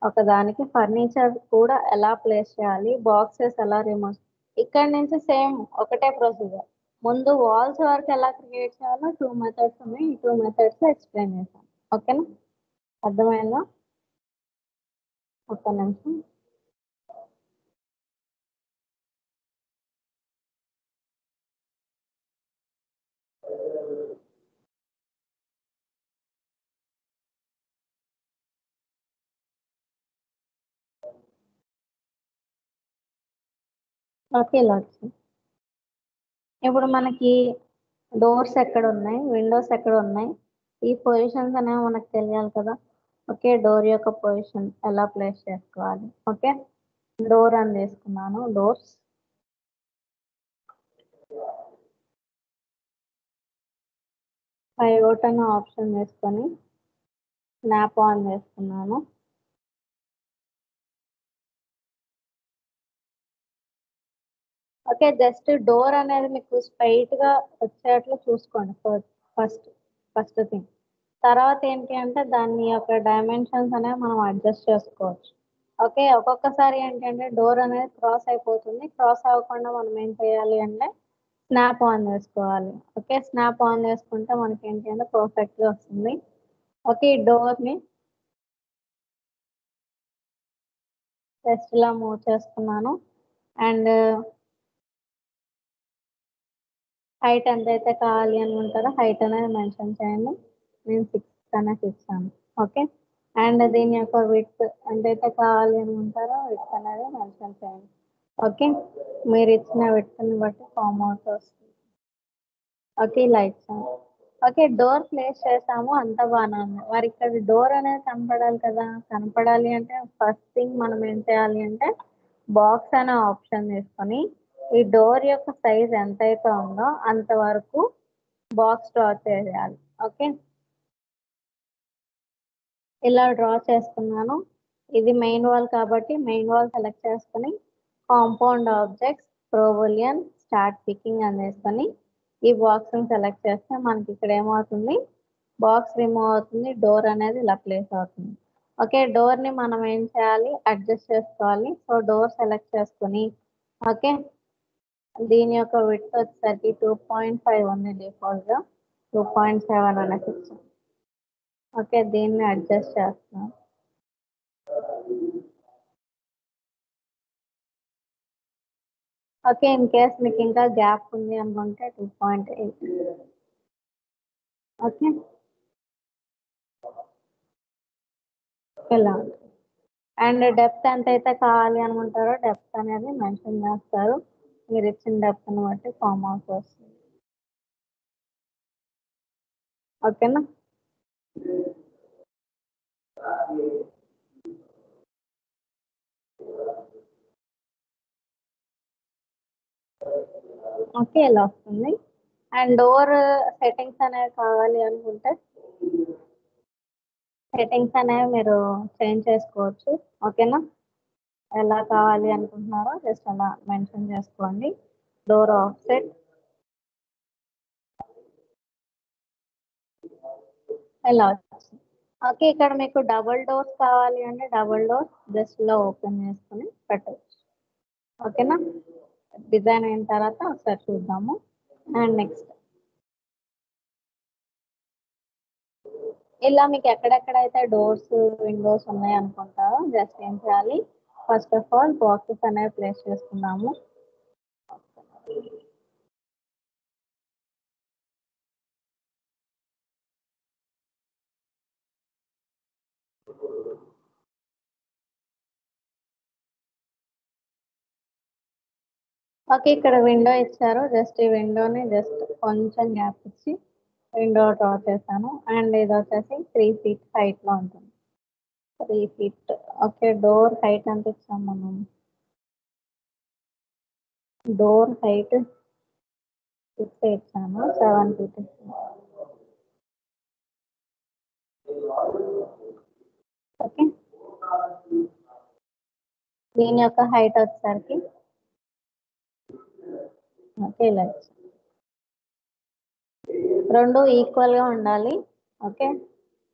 ఒకదానికి ఫర్నిచర్ కూడా ఎలా ప్లేస్ చేయాలి, బాక్సెస్ ఎలా రిమూవ్, ఇక్కడ నుంచి సేమ్ ఒకటే ప్రొసీజర్. ముందు వాల్స్ వరకు ఎలా క్రియేట్ చేయాలో 2 మెథడ్స్ ఉన్నాయి, ఈ 2 మెథడ్స్ ఎక్స్ప్లెయిన్ చేశాను. ఓకేనా. అర్థమైందా? ఒక్క నిమిషం. ఓకే, ఇలా వచ్చింది. ఇప్పుడు మనకి డోర్స్ ఎక్కడ ఉన్నాయి, విండోస్ ఎక్కడ ఉన్నాయి, ఈ పొజిషన్స్ అనేవి మనకు తెలియాలి కదా. ఓకే, డోర్ యొక్క పొజిషన్ ఎలా ప్లేస్ చేసుకోవాలి. ఓకే, డోర్ అని తీసుకున్నాను. డోర్స్, పైవోట్ అనే ఆప్షన్ తీసుకొని స్నాప్ ఆన్ చేసుకున్నాను. ఓకే, జస్ట్ డోర్ అనేది మీకు స్ట్రైట్ గా వచ్చేట్లు చూసుకోండి. First first thing. తర్వాత ఏంటి అంటే దాని యొక్క డైమెన్షన్స్ అనేవి మనం అడ్జస్ట్ చేసుకోవచ్చు. ఓకే, ఒక్కొక్కసారి ఏంటంటే డోర్ అనేది క్రాస్ అయిపోతుంది. క్రాస్ అవ్వకుండా మనం ఏం చేయాలి అంటే స్నాప్ ఆన్ చేసుకోవాలి. ఓకే, స్నాప్ ఆన్ చేసుకుంటే మనకి ఏంటి అంటే పర్ఫెక్ట్గా వస్తుంది. ఓకే, ఈ డోర్ని జస్ట్ ఇలా మూవ్ చేసుకున్నాను. అండ్ హైట్ ఎంతైతే కావాలి అనుకుంటారో హైట్ అనేది మెన్షన్ చేయండి. నేను 6 అనేది ఇచ్చాను. ఓకే, అండ్ దీని యొక్క విడ్త్ ఎంతైతే కావాలి అనుకుంటారో విడ్త్ అనేది మెన్షన్ చేయండి. ఓకే, మీరు ఇచ్చిన విడ్త్ని బట్టి ఫామ్ అవుట్ వస్తుంది. ఓకే, ఇలా ఇచ్చాము. ఓకే, డోర్ ప్లేస్ చేసాము, అంత బాగానే ఉంది. మరి ఇక్కడ డోర్ అనేది కనపడాలి కదా. కనపడాలి అంటే ఫస్ట్ థింగ్ మనం ఏం చేయాలి అంటే బాక్స్ అనే ఆప్షన్ తీసుకొని ఈ డోర్ యొక్క సైజ్ ఎంతైతే ఉందో అంతవరకు బాక్స్ డ్రా చేయాలి. ఓకే, ఇలా డ్రా చేసుకున్నాను. ఇది మెయిన్ వాల్ కాబట్టి మెయిన్ వాల్ సెలెక్ట్ చేసుకొని కాంపౌండ్ ఆబ్జెక్ట్స్ ప్రోబులియన్ స్టార్ట్ పికింగ్ అని వేసుకొని ఈ బాక్స్ని సెలెక్ట్ చేస్తే మనకి ఇక్కడ ఏమవుతుంది, బాక్స్ రిమూవ్ అవుతుంది, డోర్ అనేది ఇలా ప్లేస్ అవుతుంది. ఓకే, డోర్ని మనం ఏం చేయాలి, అడ్జస్ట్ చేసుకోవాలి. సో డోర్ సెలెక్ట్ చేసుకొని ఓకే, దీని యొక్క విడ్త్ వచ్చేసరికి 2.5 ఉంది డిఫాల్ట్గా. 2.7 అనేది ఇచ్చాం. ఓకే, దీన్ని అడ్జస్ట్ చేస్తున్నాం. ఓకే, ఇన్ కేస్ మీకు ఇంకా గ్యాప్ ఉంది అనుకుంటే 2.8. ఓకే, ఇలా ఉంటుంది. అండ్ డెప్త్ ఎంత అయితే కావాలి అనుకుంటారో డెప్త్ అనేది మెన్షన్ చేస్తారు. మీరు ఇచ్చిన డెప్త్ని బట్టి ఫామ్ అవుట్ వస్తుంది. ఓకేనా? ఓకే, ఇలా వస్తుంది. అండ్ డోర్ సెట్టింగ్స్ అనేవి కావాలి అనుకుంటే సెట్టింగ్స్ అనేవి మీరు చేంజ్ చేసుకోవచ్చు. ఓకేనా? ఎలా కావాలి అనుకుంటున్నారో జస్ట్ అలా మెన్షన్ చేసుకోండి. డోర్ ఆఫ్సెట్ ఇలా వచ్చింది. ఓకే, ఇక్కడ మీకు డబుల్ డోర్స్ కావాలి అంటే డబుల్ డోర్ జస్ట్ ఇలా ఓపెన్ చేసుకొని పెట్టవచ్చు. ఓకేనా? డిజైన్ అయిన తర్వాత ఒకసారి చూద్దాము. అండ్ నెక్స్ట్ ఇలా మీకు ఎక్కడెక్కడైతే డోర్స్ విండోస్ ఉన్నాయి అనుకుంటారో జస్ట్ ఏం చేయాలి, ఫస్ట్ ఆఫ్ ఆల్ బాక్సెస్ అనేవి ప్లేస్ చేసుకున్నాము. ఓకే, ఇక్కడ విండో ఇచ్చారు. జస్ట్ ఈ విండోని జస్ట్ కొంచెం గ్యాప్ ఇచ్చి విండో డ్రా చేశాను. అండ్ ఇది వచ్చేసి 3 feet హైట్లో ఉంటుంది. 3 feet. ఓకే, డోర్ హైట్ ఎంత ఇచ్చాం మనం, డోర్ హైట్ 6 ఇచ్చాను, 7 feet ఇచ్చాను. ఓకే, దీని యొక్క హైట్ వచ్చేసరికి ఓకే ఇలా ఇచ్చాను. రెండు ఈక్వల్గా ఉండాలి. ఓకే,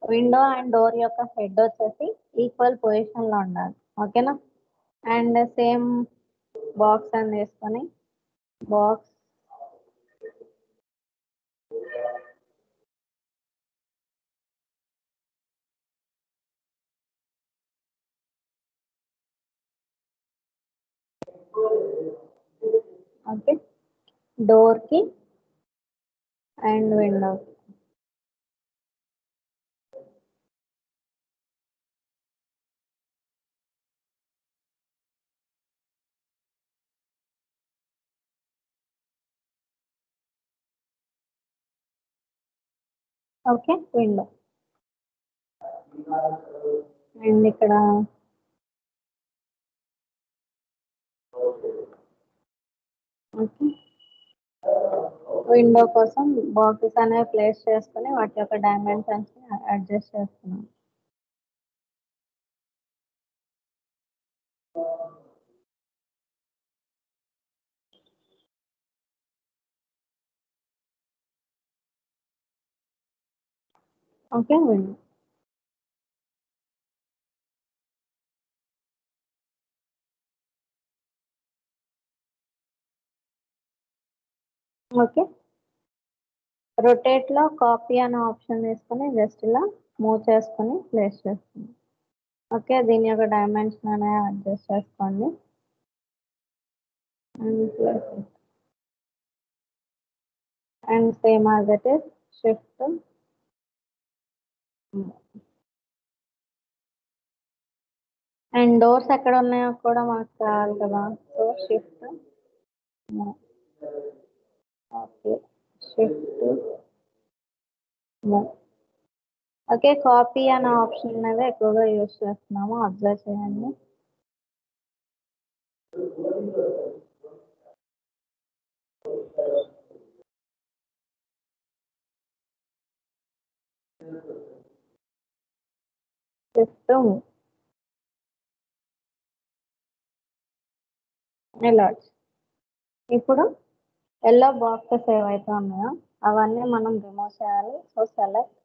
విండో అండ్ డోర్ యొక్క హెడ్ వచ్చేసి ఈక్వల్ పొజిషన్లో ఉండాలి. ఓకేనా? అండ్ సేమ్ బాక్స్ అని వేసుకొని బాక్స్ ఓకే, డోర్కి and window. Okay, window. And ఇక్కడ ఓకే, విండో కోసం బాక్సెస్ అనేవి ప్లేస్ చేసుకుని వాటి యొక్క డైమెన్షన్స్ అడ్జస్ట్ చేస్తున్నాం. Okay, window. ఓకే, రొటేట్లో కాపీ అనే ఆప్షన్ తీసుకొని జస్ట్ ఇలా మూవ్ చేసుకొని ప్లేస్ చేస్తుంది. ఓకే, దీని యొక్క డైమెన్షన్ అనేది అడ్జస్ట్ చేసుకోండి and place and same as it is shift. And doors ఎక్కడ ఉన్నాయో కూడా మనకు కావాలి కదా, so shift. Okay, shift. Okay, copy అనే ఆప్షన్ అనేది ఎక్కువగా యూజ్ చేస్తున్నాము, అబ్జర్వ్ చేయండి. Shift allot. ఇప్పుడు ఎల్లో బాక్సెస్ ఏవైతే ఉన్నాయో అవన్నీ మనం రిమూవ్ చేయాలి. So select,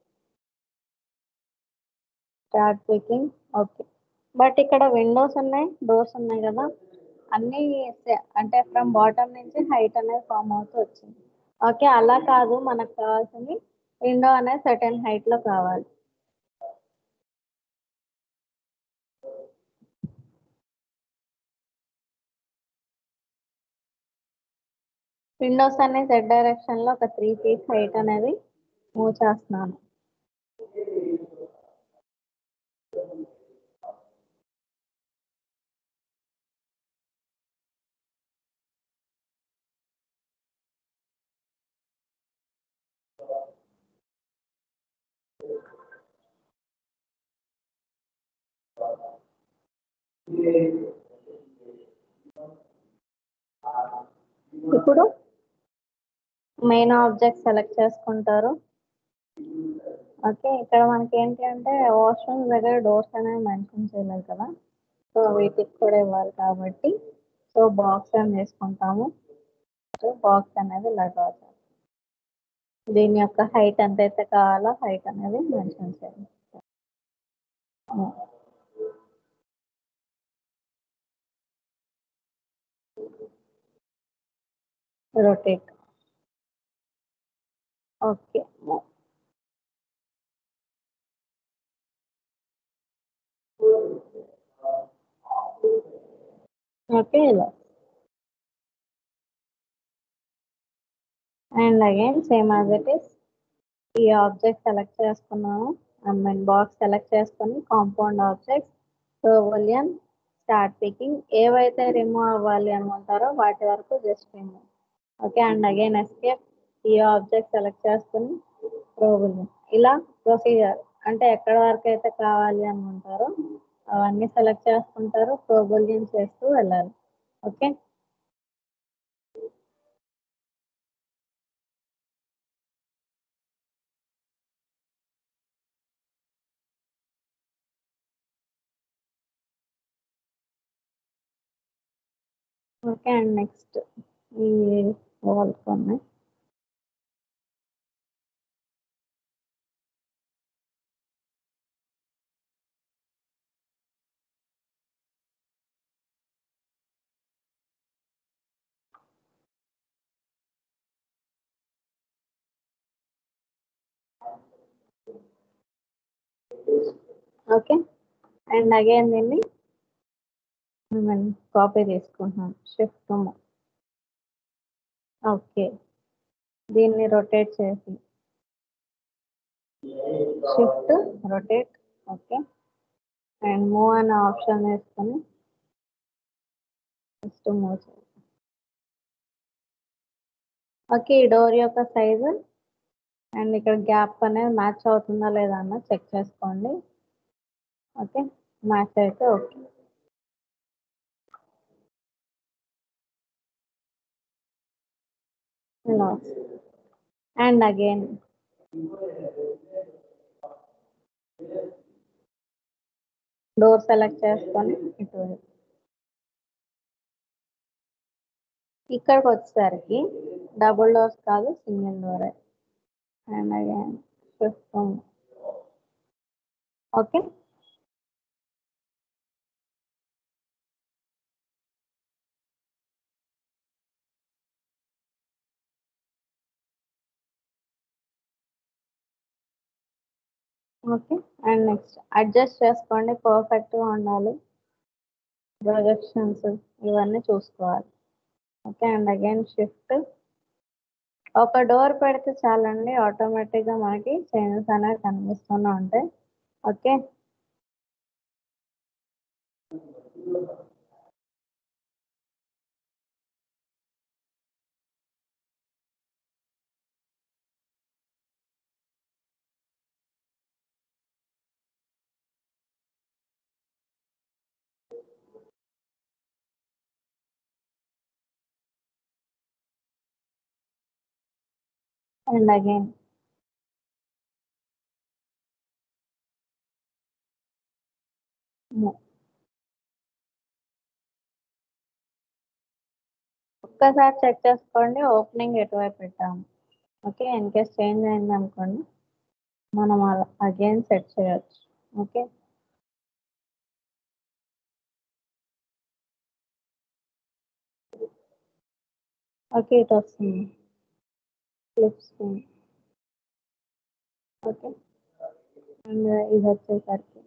start picking. Okay, but ఇక్కడ విండోస్ ఉన్నాయి, డోర్స్ ఉన్నాయి కదా, అన్నీ అంటే ఫ్రమ్ బాటమ్ నుంచి హైట్ అనేది ఫామ్ అవుతూ వచ్చింది. ఓకే, అలా కాదు, మనకు కావాల్సింది విండో అనేది సర్టెన్ హైట్లో కావాలి. విండోస్ అనే Z డైరెక్షన్లో ఒక 3 feet హైట్ అనేది మూవ్ చేస్తున్నాను. ఇప్పుడు మెయిన్ ఆబ్జెక్ట్ సెలెక్ట్ చేసుకుంటారు. ఓకే, ఇక్కడ మనకి ఏంటి అంటే వాష్రూమ్ దగ్గర డోర్స్ అనేవి మెన్షన్ చేయలేదు కదా, సో వీటికి కూడా ఇవ్వాలి కాబట్టి సో బాక్స్ అని వేసుకుంటాము. సో బాక్స్ అనేది ఇలా డ్రా చేస్తాం. దీని యొక్క హైట్ ఎంతైతే కావాలో హైట్ అనేది మెన్షన్ చేయాలి. రొటేట్. ఓకే, ఓకే ఇలా. And again same as it is ఈ ఆబ్జెక్ట్ సెలెక్ట్ చేసుకున్నాము. మీన్ బాక్స్ సెలెక్ట్ చేసుకొని compound objects Boolean start picking ఏవైతే రిమూవ్ అవ్వాలి అనుకుంటారో వాటి వరకు just remove. Okay, and again escape. ఈ ఆబ్జెక్ట్ సెలెక్ట్ చేసుకుని బోలియన్ ఇలా ప్రొసీజర్ అంటే ఎక్కడ వరకు అయితే కావాలి అనుకుంటారో అవన్నీ సెలెక్ట్ చేసుకుంటారు, బోలియన్ చేస్తూ వెళ్ళాలి. Okay, okay. అండ్ నెక్స్ట్ ఈ వాల్ ఉన్నాయి. ఓకే, అండ్ అగైన్ దీన్ని నేను కాపీ తీసుకుంటున్నాను. Shift okay. దీన్ని రొటేట్ చేసి shift rotate okay. And move అనే ఆప్షన్ వేసుకొని జస్ట్ మూవ్ చేయాలి. ఓకే. ఈ డోర్ యొక్క సైజు అండ్ ఇక్కడ గ్యాప్ అనేది మ్యాచ్ అవుతుందా లేదా అన్నది చెక్ చేసుకోండి. ఓకే. మ్యాచ్ అయితే ఓకే. ఇలా అండ్ అగైన్ డోర్ సెలెక్ట్ చేసుకొని ఇటు ఇక్కడికి వచ్చేసరికి డబుల్ డోర్స్ కాదు సింగిల్ డోరే. And again shift okay. Okay. And next adjust చేసుకోండి, పర్ఫెక్ట్గా ఉండాలి. ప్రొజెక్షన్స్ ఇవన్నీ చూసుకోవాలి. ఓకే. అండ్ అగైన్ షిఫ్ట్ ఒక డోర్ పెడితే చాలండి, ఆటోమేటిక్గా మనకి చేంజెస్ అనేవి కనిపిస్తూనే ఉంటాయి. ఓకే. అండ్ అగైన్ ఒక్కసారి చెక్ చేసుకోండి ఓపెనింగ్ ఎటువైపు పెట్టాము. ఓకే. ఇన్ కేస్ చేంజ్ అయింది అనుకోండి, మనం అలా అగైన్ సెట్ చేయొచ్చు. ఓకే. ఓకే. ఇటు వస్తుంది ఫ్లిప్ స్క్రీన్. ఓకే. అండ్ ఇది వచ్చేసరికి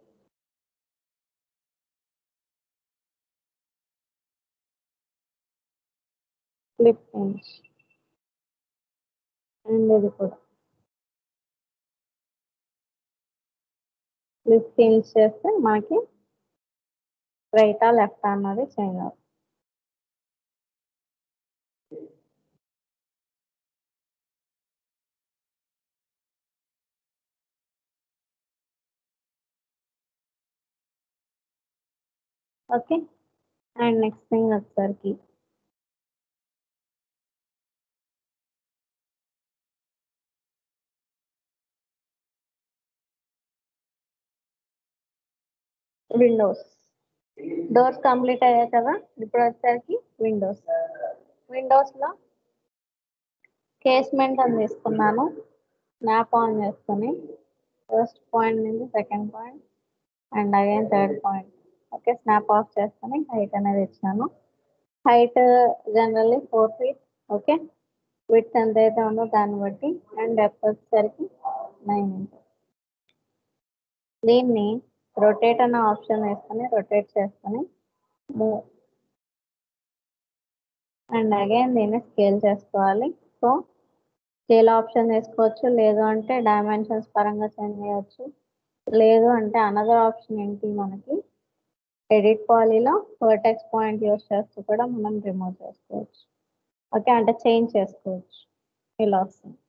ఫ్లిప్ ఇంచ్ అండ్ ఇది కూడా ఫ్లిప్ ఇంచ్ చేస్తే మనకి రైటా లెఫ్ట్ అన్నది చేంజ్ అవుతుంది. ఓకే. అండ్ నెక్స్ట్ థింగ్ వచ్చేసరికి విండోస్. డోర్స్ కంప్లీట్ అయ్యాయి కదా, ఇప్పుడు వచ్చేసరికి విండోస్. విండోస్లో కేస్మెంట్ అని తీసుకున్నాను. స్నాప్ ఆన్ చేసుకొని ఫస్ట్ పాయింట్ నుంచి second point and again third point. Okay. Snap of చేసుకొని హైట్ అనేది ఇచ్చాను. Height generally 4 feet. Okay. Width ఎంత అయితే ఉందో దాన్ని బట్టి అండ్ డెప్త్ వచ్చేసరికి 9 inches. దీన్ని రొటేట్ అనే ఆప్షన్ వేసుకొని రొటేట్ చేసుకొని మూవ్ అండ్ అగైన్ దీన్ని స్కేల్ చేసుకోవాలి. సో స్కేల్ ఆప్షన్ వేసుకోవచ్చు, లేదు అంటే డైమెన్షన్స్ పరంగా చేంజ్ చేయవచ్చు, లేదు అంటే అనదర్ ఆప్షన్ ఏంటి మనకి ఎడిట్ పాలీలో వర్టెక్స్ పాయింట్ యూస్ చేస్తూ కూడా మనం రిమూవ్ చేసుకోవచ్చు. ఓకే. అంటే చేంజ్ చేసుకోవచ్చు. ఇలా వస్తుంది.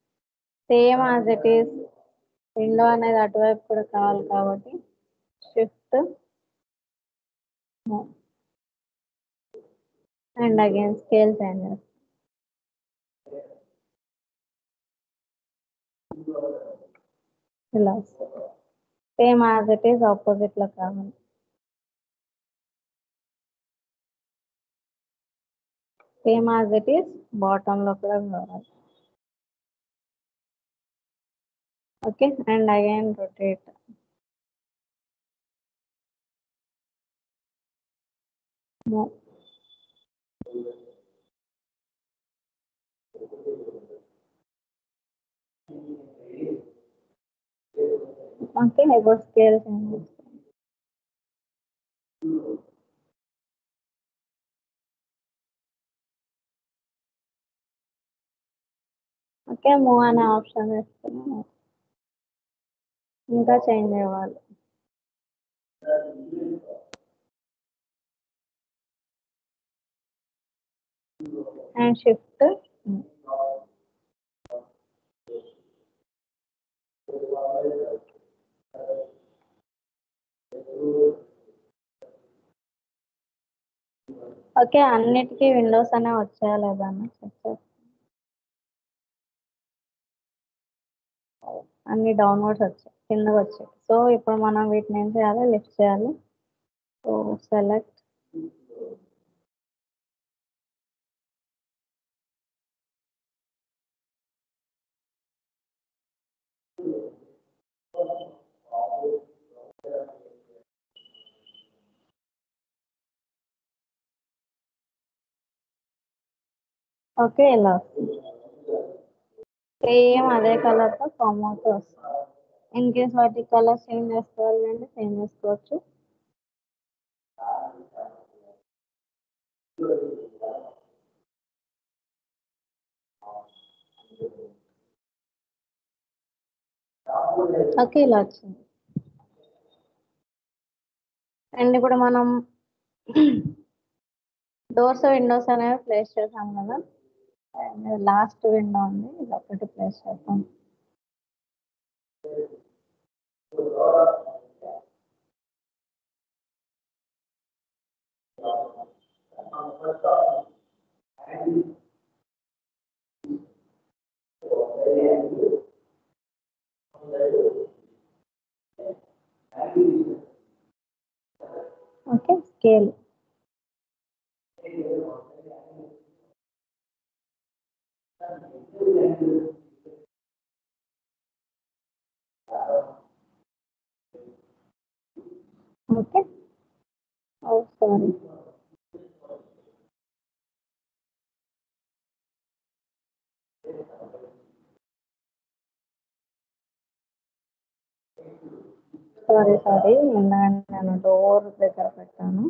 Same as it is window అనేది అటువైపు కూడా కావాలి కాబట్టి shift and again scale change చేస్తాం. ఇలా వస్తుంది. సేమ్ యాజ్ ఇట్ ఈస్ ఆపోజిట్లో కావాలి. సేమ్ యాజ్ ఇట్ ఈస్ బాటంలో కూడా కావాలి. Okay. And again rotate move okay. ఇప్పుడు స్కేల్ చేంజ్ ఓకే, మూవ్ అనే ఆప్షన్ ఇస్తున్నాను. ఇంకా చేంజ్ అవ్వాలి. And shift. ఓకే, అన్నిటికీ విండోస్ అనే వచ్చాయా లేదా అని చెక్ చేస్తాను. అన్ని డౌన్వర్డ్స్ వచ్చాయి, కిందకి వచ్చాయి. సో ఇప్పుడు మనం వీటిని ఏం చేయాలి, లిఫ్ట్ చేయాలి. So select. ఓకే, ఇలా సేమ్ అదే కలర్తో ఫామ్ అవుతూ వస్తుంది. ఇన్ కేస్ వాటి కలర్ చేంజ్ చేసుకోవాలి అంటే చేంజ్ చేసుకోవచ్చు. ఓకే, ఇలా వచ్చింది. అండ్ ఇప్పుడు మనం డోర్స్ విండోస్ అనేవి ప్లేస్ చేసాం కదా. అండ్ లాస్ట్ విండో ఉంది, ఇది ఒకటి ప్లేస్ చేస్తాం. Okay, scale. ఓకే, ఓ సారీ. సారీ, ఎందుకంటే నేను డోర్ దగ్గర పెట్టాను.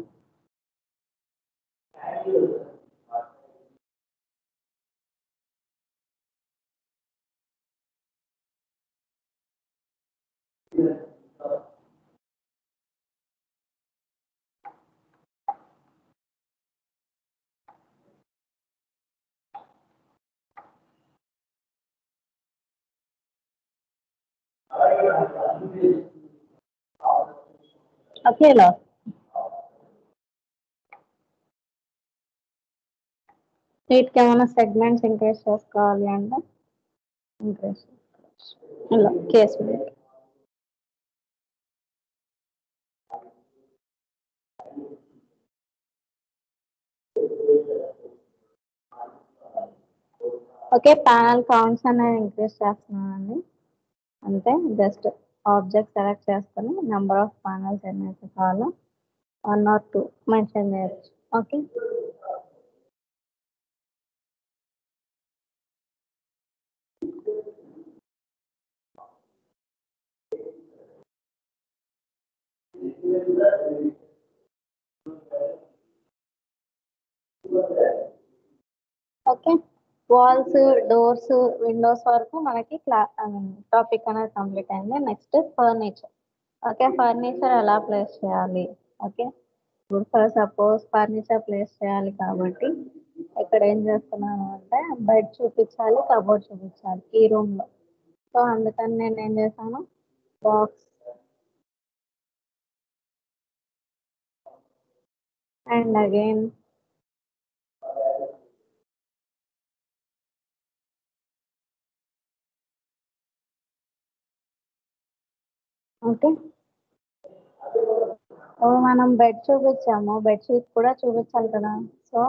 ఓకే, ఇలా వీటికి ఏమైనా సెగ్మెంట్స్ ఇంక్రీజ్ చేసుకోవాలి అంటే ఇంక్రీజ్ చేసుకోవచ్చు. ఇలా కేస్ పెట్టి. ఓకే, ప్యానల్ కౌంట్స్ అనేవి ఇంక్రీజ్ చేస్తున్నానండి. అంతే, జస్ట్ ఆబ్జెక్ట్ సెలెక్ట్ చేసుకొని నెంబర్ ఆఫ్ ప్యానల్స్ ఎన్నైతే కావాలో 1 or 2 మెన్షన్ చేయొచ్చు. Okay, okay. Walls, doors, windows వరకు మనకి టాపిక్ అనేది కంప్లీట్ అయింది. Next furniture. ఓకే, ఫర్నిచర్ ఎలా ప్లేస్ చేయాలి. ఓకే, ఇప్పుడు ఫర్ సపోజ్ ఫర్నిచర్ ప్లేస్ చేయాలి కాబట్టి ఇక్కడ ఏం చేస్తున్నాను అంటే బెడ్ చూపించాలి, కబోర్డ్ చూపించాలి ఈ రూమ్లో. సో అందుకని నేను ఏం చేశాను, బాక్స్ అండ్ అగైన్ ఓకే. ఓ మనం బెడ్ చూపించాము, బెడ్షీట్ కూడా చూపించాలి కదా. So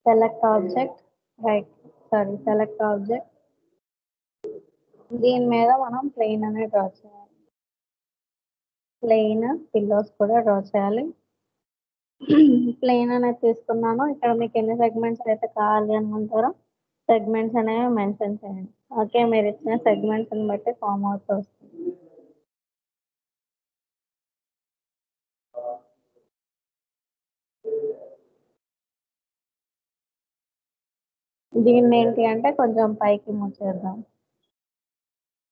select object, right, select object. దీని మీద మనం ప్లెయిన్ అనేది డ్రా చేయాలి. ప్లెయిన్ పిల్లోస్ కూడా డ్రా చేయాలి. ప్లెయిన్ అనేది తీసుకున్నాను. ఇక్కడ మీకు ఎన్ని సెగ్మెంట్స్ అయితే కావాలి అనుకుంటారో సెగ్మెంట్స్ అనేవి మెన్షన్ చేయండి. ఓకే, మీరు ఇచ్చిన సెగ్మెంట్స్ని బట్టి ఫామ్ అవుతూ వస్తుంది. దీన్ని ఏంటి అంటే కొంచెం పైకి మూవ్ చేద్దాం.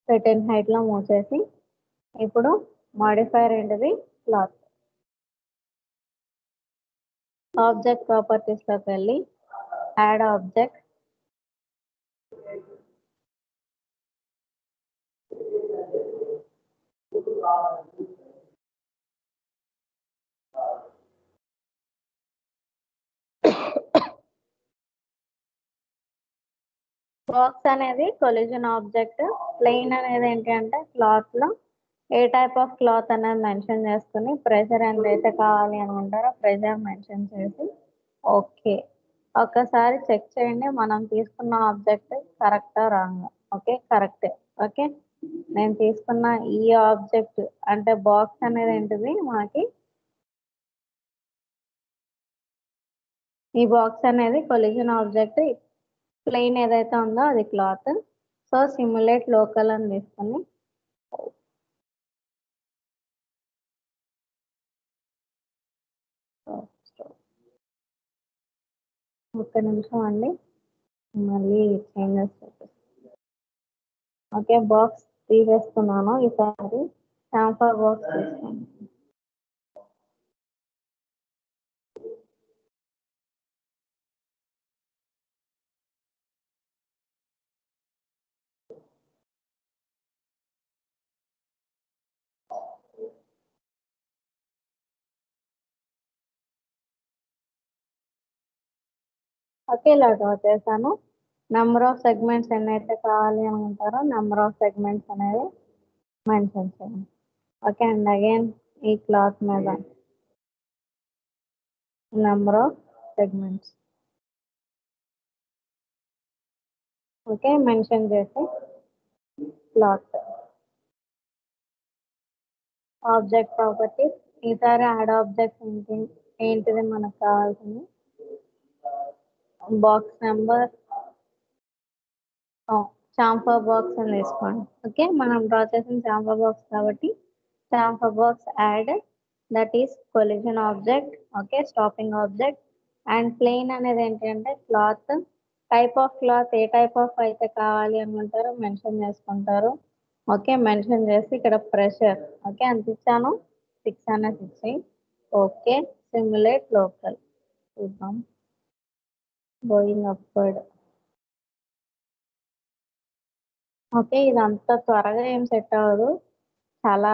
సర్టెన్ హైట్లో మూవ్ చేసి ఇప్పుడు మాడిఫైర్ ఏంటిది క్లాత్. ఆబ్జెక్ట్ ప్రాపర్టీస్లోకి వెళ్ళి యాడ్ ఆబ్జెక్ట్, బాక్స్ అనేది కొలిజన్ ఆబ్జెక్ట్. ప్లెయిన్ అనేది ఏంటి అంటే క్లాత్లో ఏ టైప్ ఆఫ్ క్లాత్ అనేది మెన్షన్ చేసుకుని ప్రెషర్ ఎంతైతే కావాలి అనుకుంటారో ప్రెషర్ మెన్షన్ చేసి ఓకే. ఒక్కసారి చెక్ చేయండి మనం తీసుకున్న ఆబ్జెక్ట్ కరెక్టా రాంగ్. ఓకే కరెక్టే. ఓకే నేను తీసుకున్న ఈ ఆబ్జెక్ట్ అంటే బాక్స్ అనేది ఏంటిది మనకి, ఈ బాక్స్ అనేది కొలిజన్ ఆబ్జెక్ట్. ప్లెయిన్ ఏదైతే ఉందో అది క్లాత్. సో సిమ్యులేట్ లోకల్ అని తీసుకొని ఒక్క నిమిషం అండి, మళ్ళీ చేంజెస్ చూపిస్తాను. ఓకే బాక్స్ తీసేస్తున్నాను. ఈసారి శాంపర్ బాక్స్ తీసుకోండి. ఓకే ఇలా డ్రా చేశాను. నెంబర్ ఆఫ్ సెగ్మెంట్స్ ఎన్నైతే కావాలి అనుకుంటారో నెంబర్ ఆఫ్ సెగ్మెంట్స్ అనేది మెన్షన్ చేయండి. ఓకే అండ్ అగైన్ ఈ క్లాత్ మీద number of segments okay mention చేసి క్లాత్ ఆబ్జెక్ట్ ప్రాపర్టీస్. ఈసారి యాడ్ ఆబ్జెక్ట్ ఏంటిది మనకు కావాల్సింది బాక్స్ నెంబర్ చాంఫర్ బాక్స్ అని తీసుకోండి. ఓకే మనం డ్రా చేసిన చాంఫర్ బాక్స్ కాబట్టి chamfer box add that is collision object. Okay stopping object and plain అనేది ఏంటంటే cloth. Type of cloth A type of అయితే కావాలి అనుకుంటారో మెన్షన్ చేసుకుంటారు. ఓకే మెన్షన్ చేసి ఇక్కడ ప్రెషర్ ఓకే అంత ఇచ్చాను 6 అనేది ఇచ్చి ఓకే సిమ్యులేట్ లోకల్ చూద్దాం. Going upward. ఓకే ఇదంతా త్వరగా ఏం సెట్ అవ్వదు, చాలా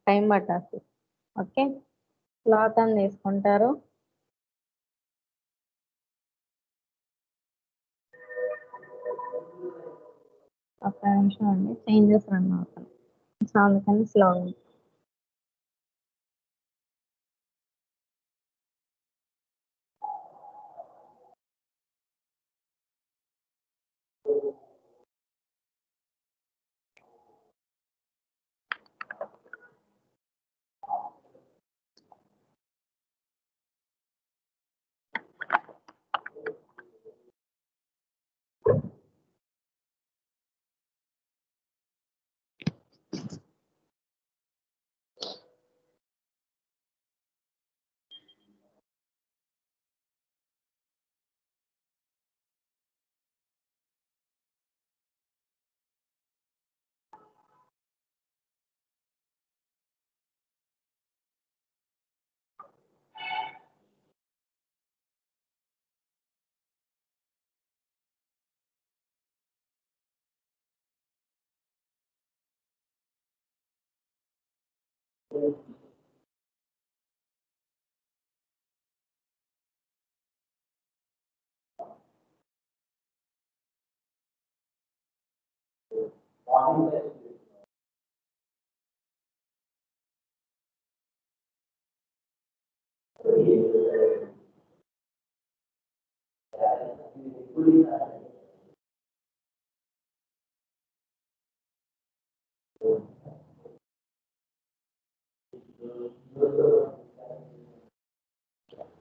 టైం పట్టేస్తుంది. ఓకే క్లాత్ అని తీసుకుంటారు. ఒక్క నిమిషం అండి చేంజెస్ రన్ అవుతాయి సో అందుకని స్లో.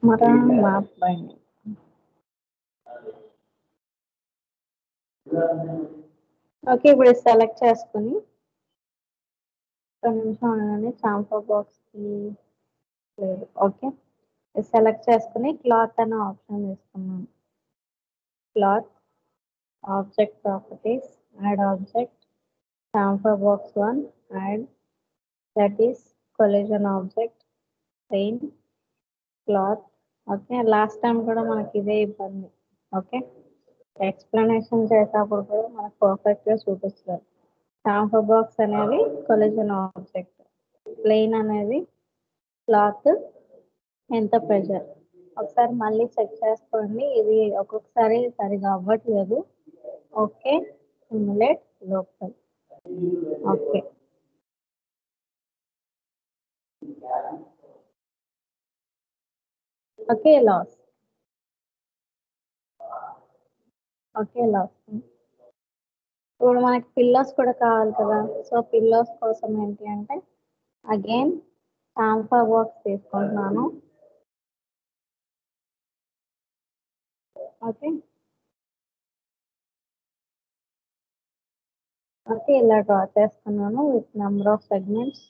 మరా మ్యాప్ బైండింగ్. ఓకే ఇప్పుడు సెలెక్ట్ చేసుకుని ఒక నిమిషం అనగానే చాంఫర్ బాక్స్కి లేదు. ఓకే సెలెక్ట్ చేసుకుని క్లాత్ అనే ఆప్షన్ తీసుకున్నాను. Cloth object properties, add object, chamfer box 1, add, that is collision object, paint, cloth. Okay, last time కూడా మనకి ఇదే ఇబ్బంది. ఓకే, ఎక్స్ప్లెనేషన్ చేసేటప్పుడు కూడా మనకు పర్ఫెక్ట్గా చూపిస్తారు. చాంఫర్ బాక్స్ అనేది కొలిజన్ ఆబ్జెక్ట్, ప్లెయిన్ అనేది క్లాత్, ఎంత ప్రెషర్. ఒకసారి మళ్ళీ చెక్ చేసుకోండి, ఇది ఒక్కొక్కసారి సరిగా అవ్వట్లేదు. Okay, simulate local. Okay, okay లాస్. ఓకే లాస్. ఇప్పుడు మనకి పిల్లోస్ కూడా కావాలి కదా, సో పిల్లోస్ కోసం ఏంటి అంటే అగైన్ చాంఫర్ బాక్స్ తీసుకుంటున్నాను. ఓకే, ఓకే ఇలా డ్రా చేస్తున్నాను with number of segments.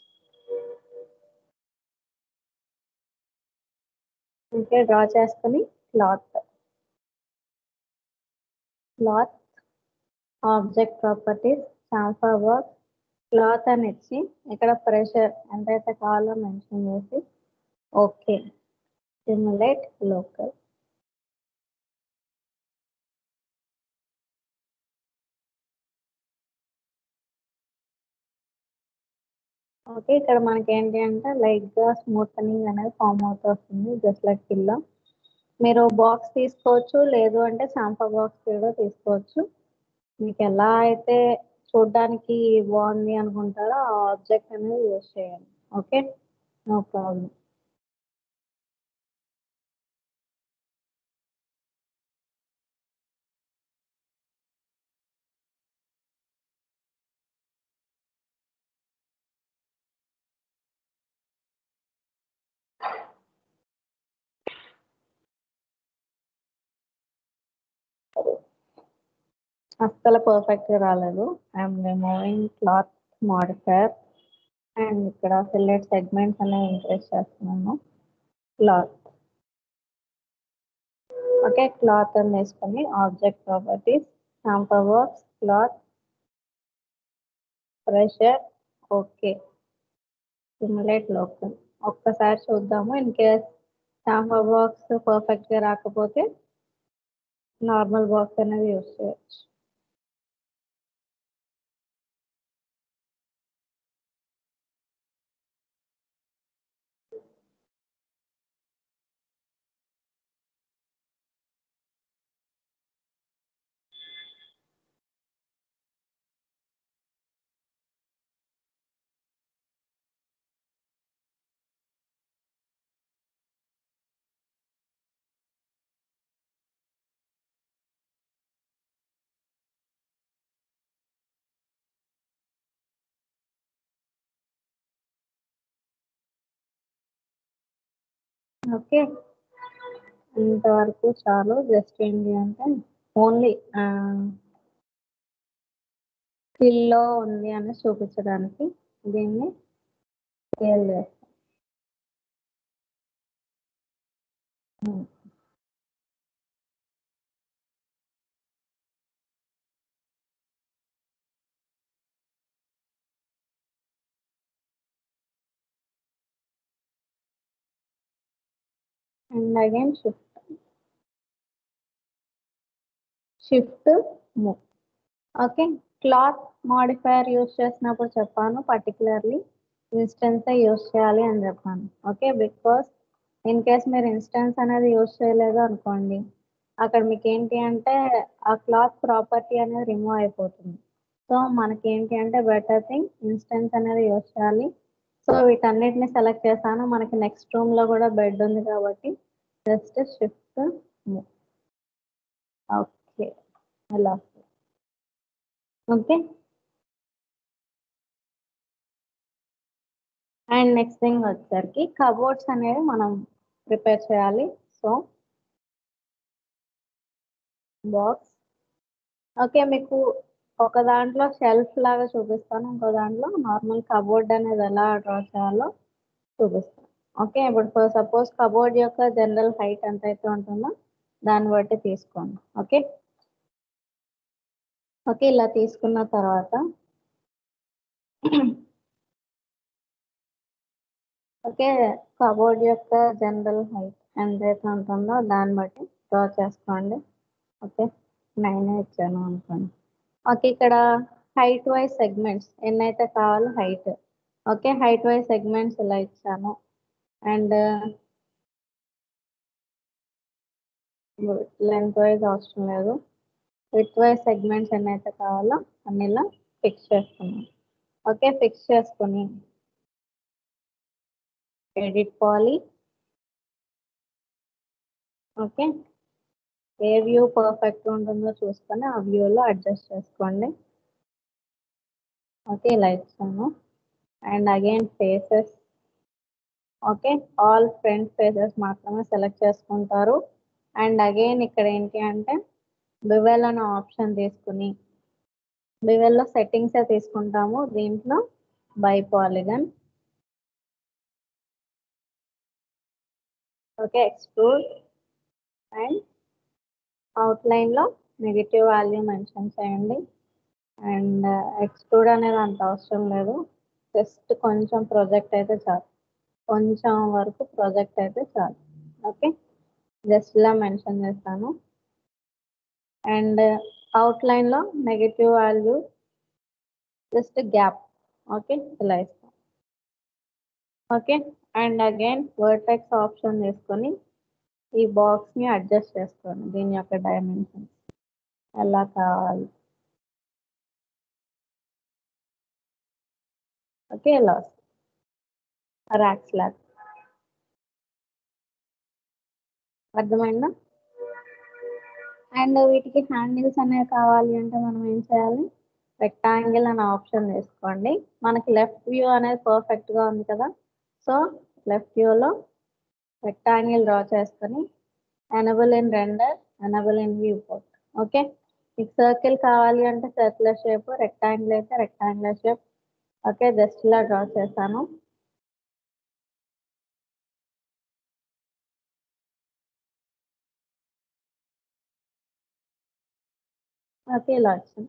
Okay, draw చేసుకుని cloth, cloth object properties, chamfer box, cloth అని ఇచ్చి ఇక్కడ ప్రెషర్ ఎంతైతే కావాలో మెన్షన్ చేసి ఓకే, సిమ్యులేట్ లోకల్. ఓకే, ఇక్కడ మనకి ఏంటి అంటే లైట్గా స్మూత్నింగ్ అనేది ఫామ్ అవుతూ వస్తుంది, జస్ట్ లైక్ పిల్లో. మీరు బాక్స్ తీసుకోవచ్చు, లేదు అంటే చాంఫర్ బాక్స్ కూడా తీసుకోవచ్చు. మీకు ఎలా అయితే చూడడానికి బాగుంది అనుకుంటారో ఆ ఆబ్జెక్ట్ అనేది యూజ్ చేయండి. Okay, no problem. అస్సలు పర్ఫెక్ట్గా రాలేదు. I'm removing cloth modifier and ఇక్కడ ఫిల్లెట్ సెగ్మెంట్స్ అనేవి ఇంక్రీజ్ చేస్తున్నాను. క్లాత్, ఓకే క్లాత్ అని వేసుకొని object properties, chamfer box, cloth, pressure, okay, simulate local. ఒక్కసారి చూద్దాము, ఇన్ కేస్ చాంఫర్ బాక్స్ పర్ఫెక్ట్గా రాకపోతే నార్మల్ బాక్స్ అనేది యూజ్ చేయొచ్చు. ఓకే, ఇంతవరకు చాలు. జస్ట్ ఏంటి అంటే ఓన్లీ ఫిల్లో ఉంది అని చూపించడానికి దీన్ని స్కేల్ చేస్తాం. And again shift move. Okay, cloth modifier use చేసినప్పుడు చెప్పాను పర్టికులర్లీ ఇన్స్టెన్స్ యూస్ చేయాలి అని చెప్పాను. ఓకే, బికాస్ ఇన్ కేస్ మీరు ఇన్స్టెన్స్ అనేది యూస్ చేయలేదు అనుకోండి, అక్కడ మీకు ఏంటి అంటే ఆ క్లాత్ ప్రాపర్టీ అనేది రిమూవ్ అయిపోతుంది. సో మనకి ఏంటి అంటే బెటర్ థింగ్ ఇన్స్టెన్స్ అనేది యూస్ చేయాలి. సో వీటన్నిటిని సెలెక్ట్ చేశాను, మనకి నెక్స్ట్ రూమ్ లో కూడా బెడ్ ఉంది కాబట్టి జస్ట్ షిఫ్ట్ మూవ్. ఓకే, అలా. ఓకే, అండ్ నెక్స్ట్ థింగ్ వచ్చేసరికి కబోర్డ్స్ అనేవి మనం ప్రిపేర్ చేయాలి. సో బాక్స్, ఓకే మీకు ఒక దాంట్లో షెల్ఫ్ లాగా చూపిస్తాను, ఇంకో దాంట్లో నార్మల్ కబోర్డ్ అనేది ఎలా డ్రా చేయాలో చూపిస్తాను. ఓకే, ఇప్పుడు సపోజ్ కబోర్డ్ యొక్క జనరల్ హైట్ ఎంత అయితే ఉంటుందో దాన్ని బట్టి తీసుకోండి. ఓకే, ఓకే, ఇలా తీసుకున్న తర్వాత ఓకే, కబోర్డ్ యొక్క జనరల్ హైట్ ఎంతైతే ఉంటుందో దాన్ని బట్టి డ్రా చేసుకోండి. ఓకే, 9 ఇచ్చాను అనుకోండి. ఓకే, ఇక్కడ హైట్ వైజ్ సెగ్మెంట్స్ ఎన్నైతే కావాలో height. Okay, height wise segments ఇలా ఇచ్చాను. అండ్ లెంత్ వైజ్ అవసరం లేదు. విత్ వైజ్ సెగ్మెంట్స్ ఎన్నైతే కావాలో అన్ని ఇలా ఫిక్స్ చేసుకున్నాను. ఓకే, ఫిక్స్ చేసుకుని ఎడిట్ పాలీ. ఓకే, ఏ వ్యూ పర్ఫెక్ట్ ఉంటుందో చూసుకొని ఆ వ్యూలో అడ్జస్ట్ చేసుకోండి. ఓకే, ఇలా ఇచ్చాను. And again faces. Okay, all front faces మాత్రమే సెలెక్ట్ చేసుకుంటారు. అండ్ అగైన్ ఇక్కడ ఏంటి అంటే బివెల్ అనే ఆప్షన్ తీసుకుని బివెల్లో సెట్టింగ్స్ తీసుకుంటాము. దీంట్లో by polygon. Okay, extrude and అవుట్లైన్లో నెగిటివ్ వాల్యూ మెన్షన్ చేయండి. అండ్ ఎక్స్ట్రూడ్ అనేది అంత అవసరం లేదు, జస్ట్ కొంచెం ప్రొజెక్ట్ అయితే చాలు, కొంచెం వరకు ప్రొజెక్ట్ అయితే చాలు. ఓకే, జస్ట్ ఇలా మెన్షన్ చేస్తాను. అండ్ అవుట్లైన్లో negative value just gap. Okay, ఇలా ఇస్తాం. Okay, and again vertex option తీసుకొని ఈ బాక్స్ని అడ్జస్ట్ చేసుకోండి, దీని యొక్క డైమెన్షన్ ఎలా కావాలి. ఓకే, ఇలా వస్తుంది ర్యాక్స్ లాగా. అర్థమైందా? అండ్ వీటికి హ్యాండిల్స్ అనేవి కావాలి అంటే మనం ఏం చేయాలి, రెక్టాంగిల్ అనే ఆప్షన్ తీసుకోండి. మనకి లెఫ్ట్ వ్యూ అనేది పర్ఫెక్ట్గా ఉంది కదా, సో లెఫ్ట్ వ్యూలో రెక్టాంగిల్ డ్రా చేసుకొని enable in render, enable in view port. Okay, మీకు సర్కిల్ కావాలి అంటే సర్క్యులర్ షేప్, రెక్టాంగిల్ అయితే రెక్టాంగులర్ షేప్. ఓకే, జస్ట్ ఇలా డ్రా చేశాను. ఓకే, ఇలా వచ్చింది.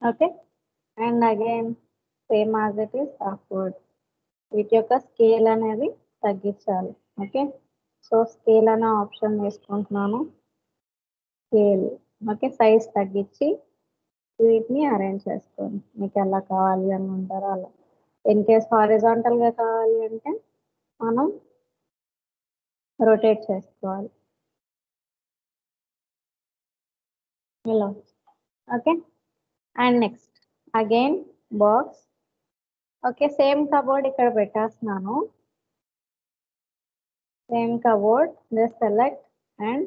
Okay, and again same as it is upward. వీటి యొక్క స్కేల్ అనేది తగ్గించాలి. ఓకే, సో స్కేల్ అనే ఆప్షన్ తీసుకుంటున్నాను. స్కేల్. ఓకే, సైజ్ తగ్గించి వీటిని అరేంజ్ చేసుకోండి, మీకు ఎలా కావాలి అని ఉంటారో అలా. ఇన్ కేస్ హారిజాంటల్గా కావాలి అంటే మనం రొటేట్ చేసుకోవాలి ఇలా. Okay, and next again box. Okay, same cupboard ఇక్కడ పెట్టేస్తున్నాను. Same cupboard just select and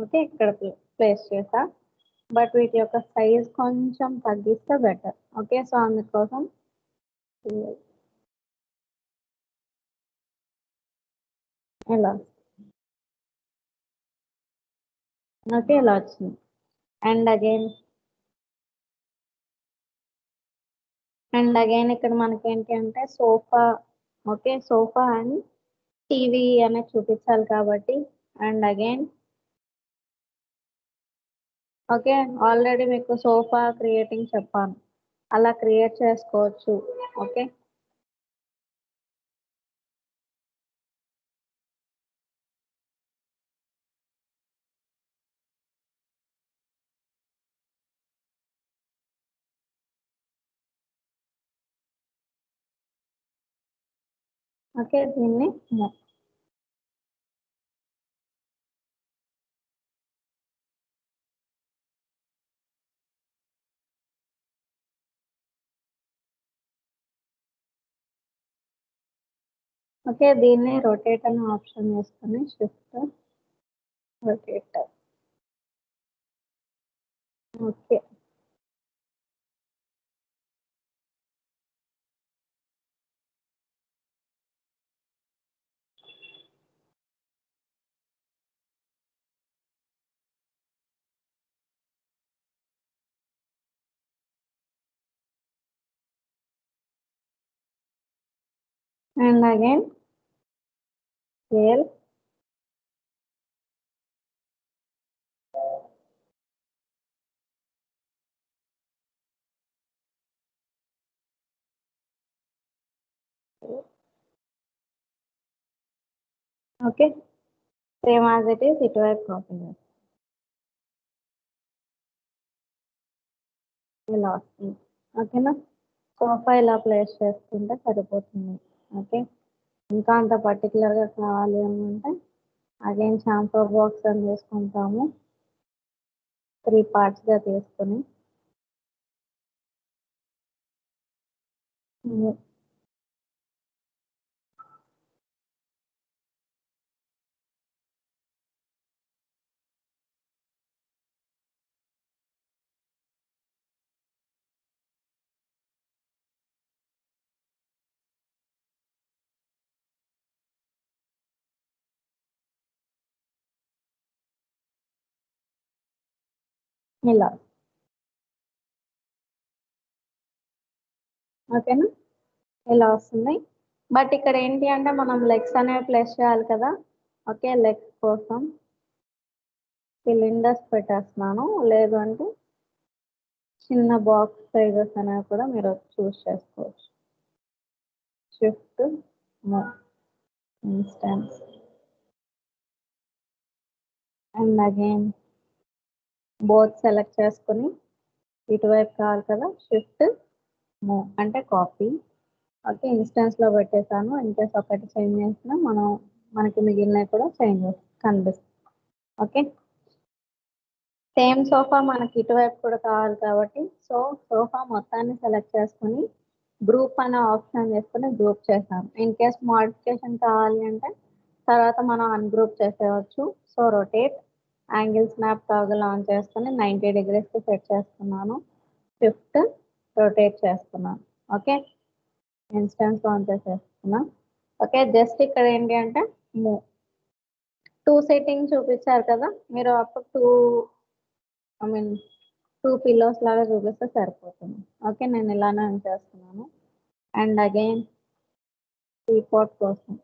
okay ఇక్కడ ప్లేస్ చేసా. బట్ వీటి యొక్క సైజ్ కొంచెం తగ్గిస్తే బెటర్. ఓకే, సో అందుకోసం ఇలా. ఓకే, ఇలా వచ్చింది. అండ్ అగైన్ ఇక్కడ మనకి ఏంటి అంటే sofa. Okay, sofa and TV అనేది చూపించాలి కాబట్టి అండ్ అగైన్ ఓకే, ఆల్రెడీ మీకు సోఫా క్రియేటింగ్ చెప్పాను, అలా క్రియేట్ చేసుకోవచ్చు. ఓకే, ఓకే దీన్ని ఓకే దీన్ని రొటేట్ అనే ఆప్షన్ వేసుకొని shift rotate. Okay, and again scale. Okay, same as it is ఇటువైపు కాపీ చేస్తాం. ఇలా వస్తుంది. ఓకేనా, సోఫా ఇలా ప్లేస్ చేసుకుంటే సరిపోతుంది. ఓకే, ఇంకా అంత పర్టికులర్గా కావాలి అంటే అగైన్ షాంపూ బాక్స్ అని తీసుకుంటాము. 3 పార్ట్స్గా తీసుకొని ఇలా. ఓకేనా, ఇలా వస్తుంది. బట్ ఇక్కడ ఏంటి అంటే మనం లెగ్స్ అనేవి ప్లేస్ చేయాలి కదా. ఓకే, లెగ్స్ కోసం సిలిండర్స్ పెట్టేస్తున్నాను. లేదు అంటే చిన్న బాక్స్ సైజెస్ అనేవి కూడా మీరు చూస్ చేసుకోవచ్చు. Shift instance and again both select చేసుకుని ఇటువైపు కావాలి కదా, షిఫ్ట్ మూవ్ అంటే కాపీ. ఓకే, ఇన్స్టెన్స్లో పెట్టేశాను. ఇన్కేస్ ఒకటి చేంజ్ చేసినా మనకి మిగిలినవి కూడా చేంజ్ కనిపిస్తుంది. ఓకే, సేమ్ సోఫా మనకి ఇటువైపు కూడా కావాలి కాబట్టి సోఫా మొత్తాన్ని సెలెక్ట్ చేసుకుని గ్రూప్ అనే ఆప్షన్ చేసుకుని గ్రూప్ చేసాం. ఇన్ కేస్ మోడిఫికేషన్ కావాలి అంటే తర్వాత మనం అన్గ్రూప్ చేసేయచ్చు. So rotate angle snap toggle on చేసుకుని 90 degreesకి సెట్ చేస్తున్నాను. షిఫ్ట్ రొటేట్ చేస్తున్నాను. ఓకే, ఇన్స్టెన్స్ ఆన్ చేసేస్తున్నాం. ఓకే, జస్ట్ ఇక్కడ ఏంటి అంటే మూవ్ 2 సెట్టింగ్ చూపించారు కదా మీరు, అప్పుడు ఐ మీన్ 2 పిల్లోస్ లాగా చూపిస్తే సరిపోతుంది. ఓకే, నేను ఇలానే చేస్తున్నాను. అండ్ అగైన్ టీపాట్ కోసం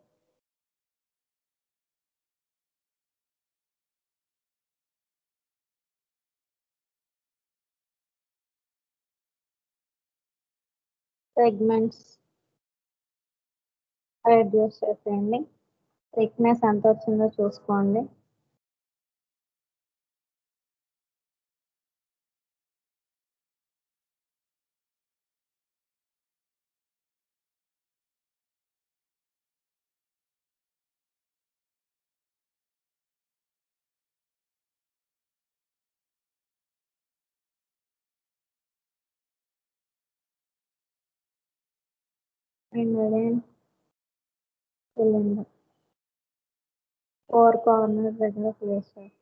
సెగ్మెంట్స్ రెడ్యూస్ చేసేయండి. థిక్నెస్ ఎంత వచ్చిందో చూసుకోండి. అండ్ అగైన్ సిలిండర్ 4 కార్నర్ దగ్గర ప్లేస్ చేస్తాం.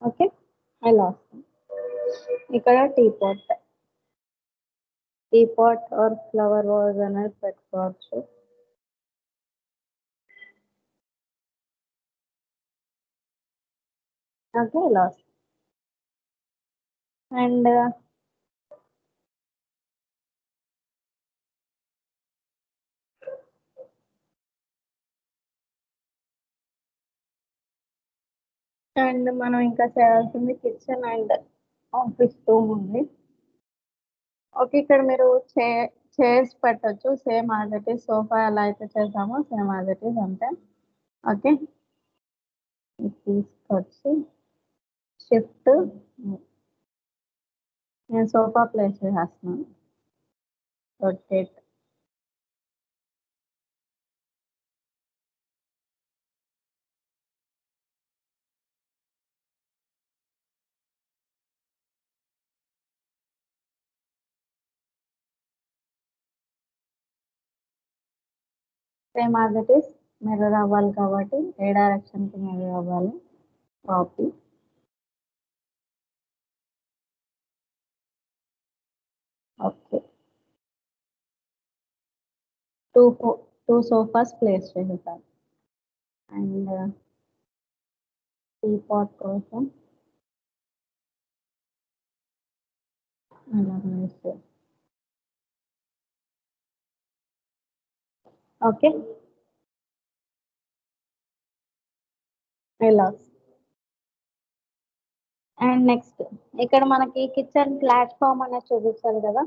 ఓకే, ఇలా వస్తుంది. ఇక్కడ టీపాట్ ఆర్ ఫ్లవర్ వాజ్ అనేది పెట్టుకోవచ్చు. ఓకే, ఇలా వస్తుంది. అండ్ అండ్ మనం ఇంకా చేయాల్సింది కిచెన్ అండ్ ఆఫీస్ రూమ్ ఉంది. ఓకే, ఇక్కడ మీరు చైర్స్ పెట్టచ్చు. Same as it is sofa ఎలా అయితే చేసామో సేమ్ యాజ్ ఇట్ ఈస్ అంతే. ఓకే, ఇది తీసుకొచ్చి షిఫ్ట్ నేను సోఫా ప్లేస్ చేసేస్తున్నాను. Rotate same as it is mirror అవ్వాలి కాబట్టి ఏ డైరెక్షన్కి మిర్రర్ అవ్వాలి copy. Okay, two two sofas place చేసేసాను. అండ్ టీ పాట్ కోసం అలా వేస్తే ఓకే ఇలా. అండ్ నెక్స్ట్ ఇక్కడ మనకి కిచెన్ ప్లాట్ఫామ్ అనేది చూపిస్తారు కదా.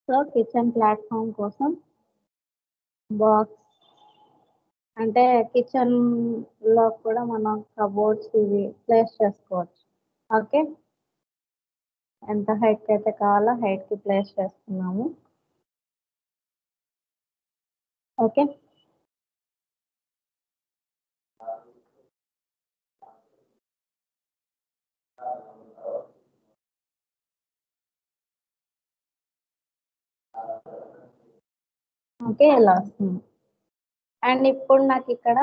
సో కిచెన్ ప్లాట్ఫామ్ కోసం బాక్స్, అంటే కిచెన్ లో కూడా మనం కబోర్డ్స్ ఇవి ప్లేస్ చేసుకోవచ్చు. ఓకే, ఎంత హైట్ అయితే కావాలో హైట్ కి ప్లేస్ చేస్తున్నాము. ఓకే, ఓకే ఇలా వస్తుంది. అండ్ ఇప్పుడు నాకు ఇక్కడ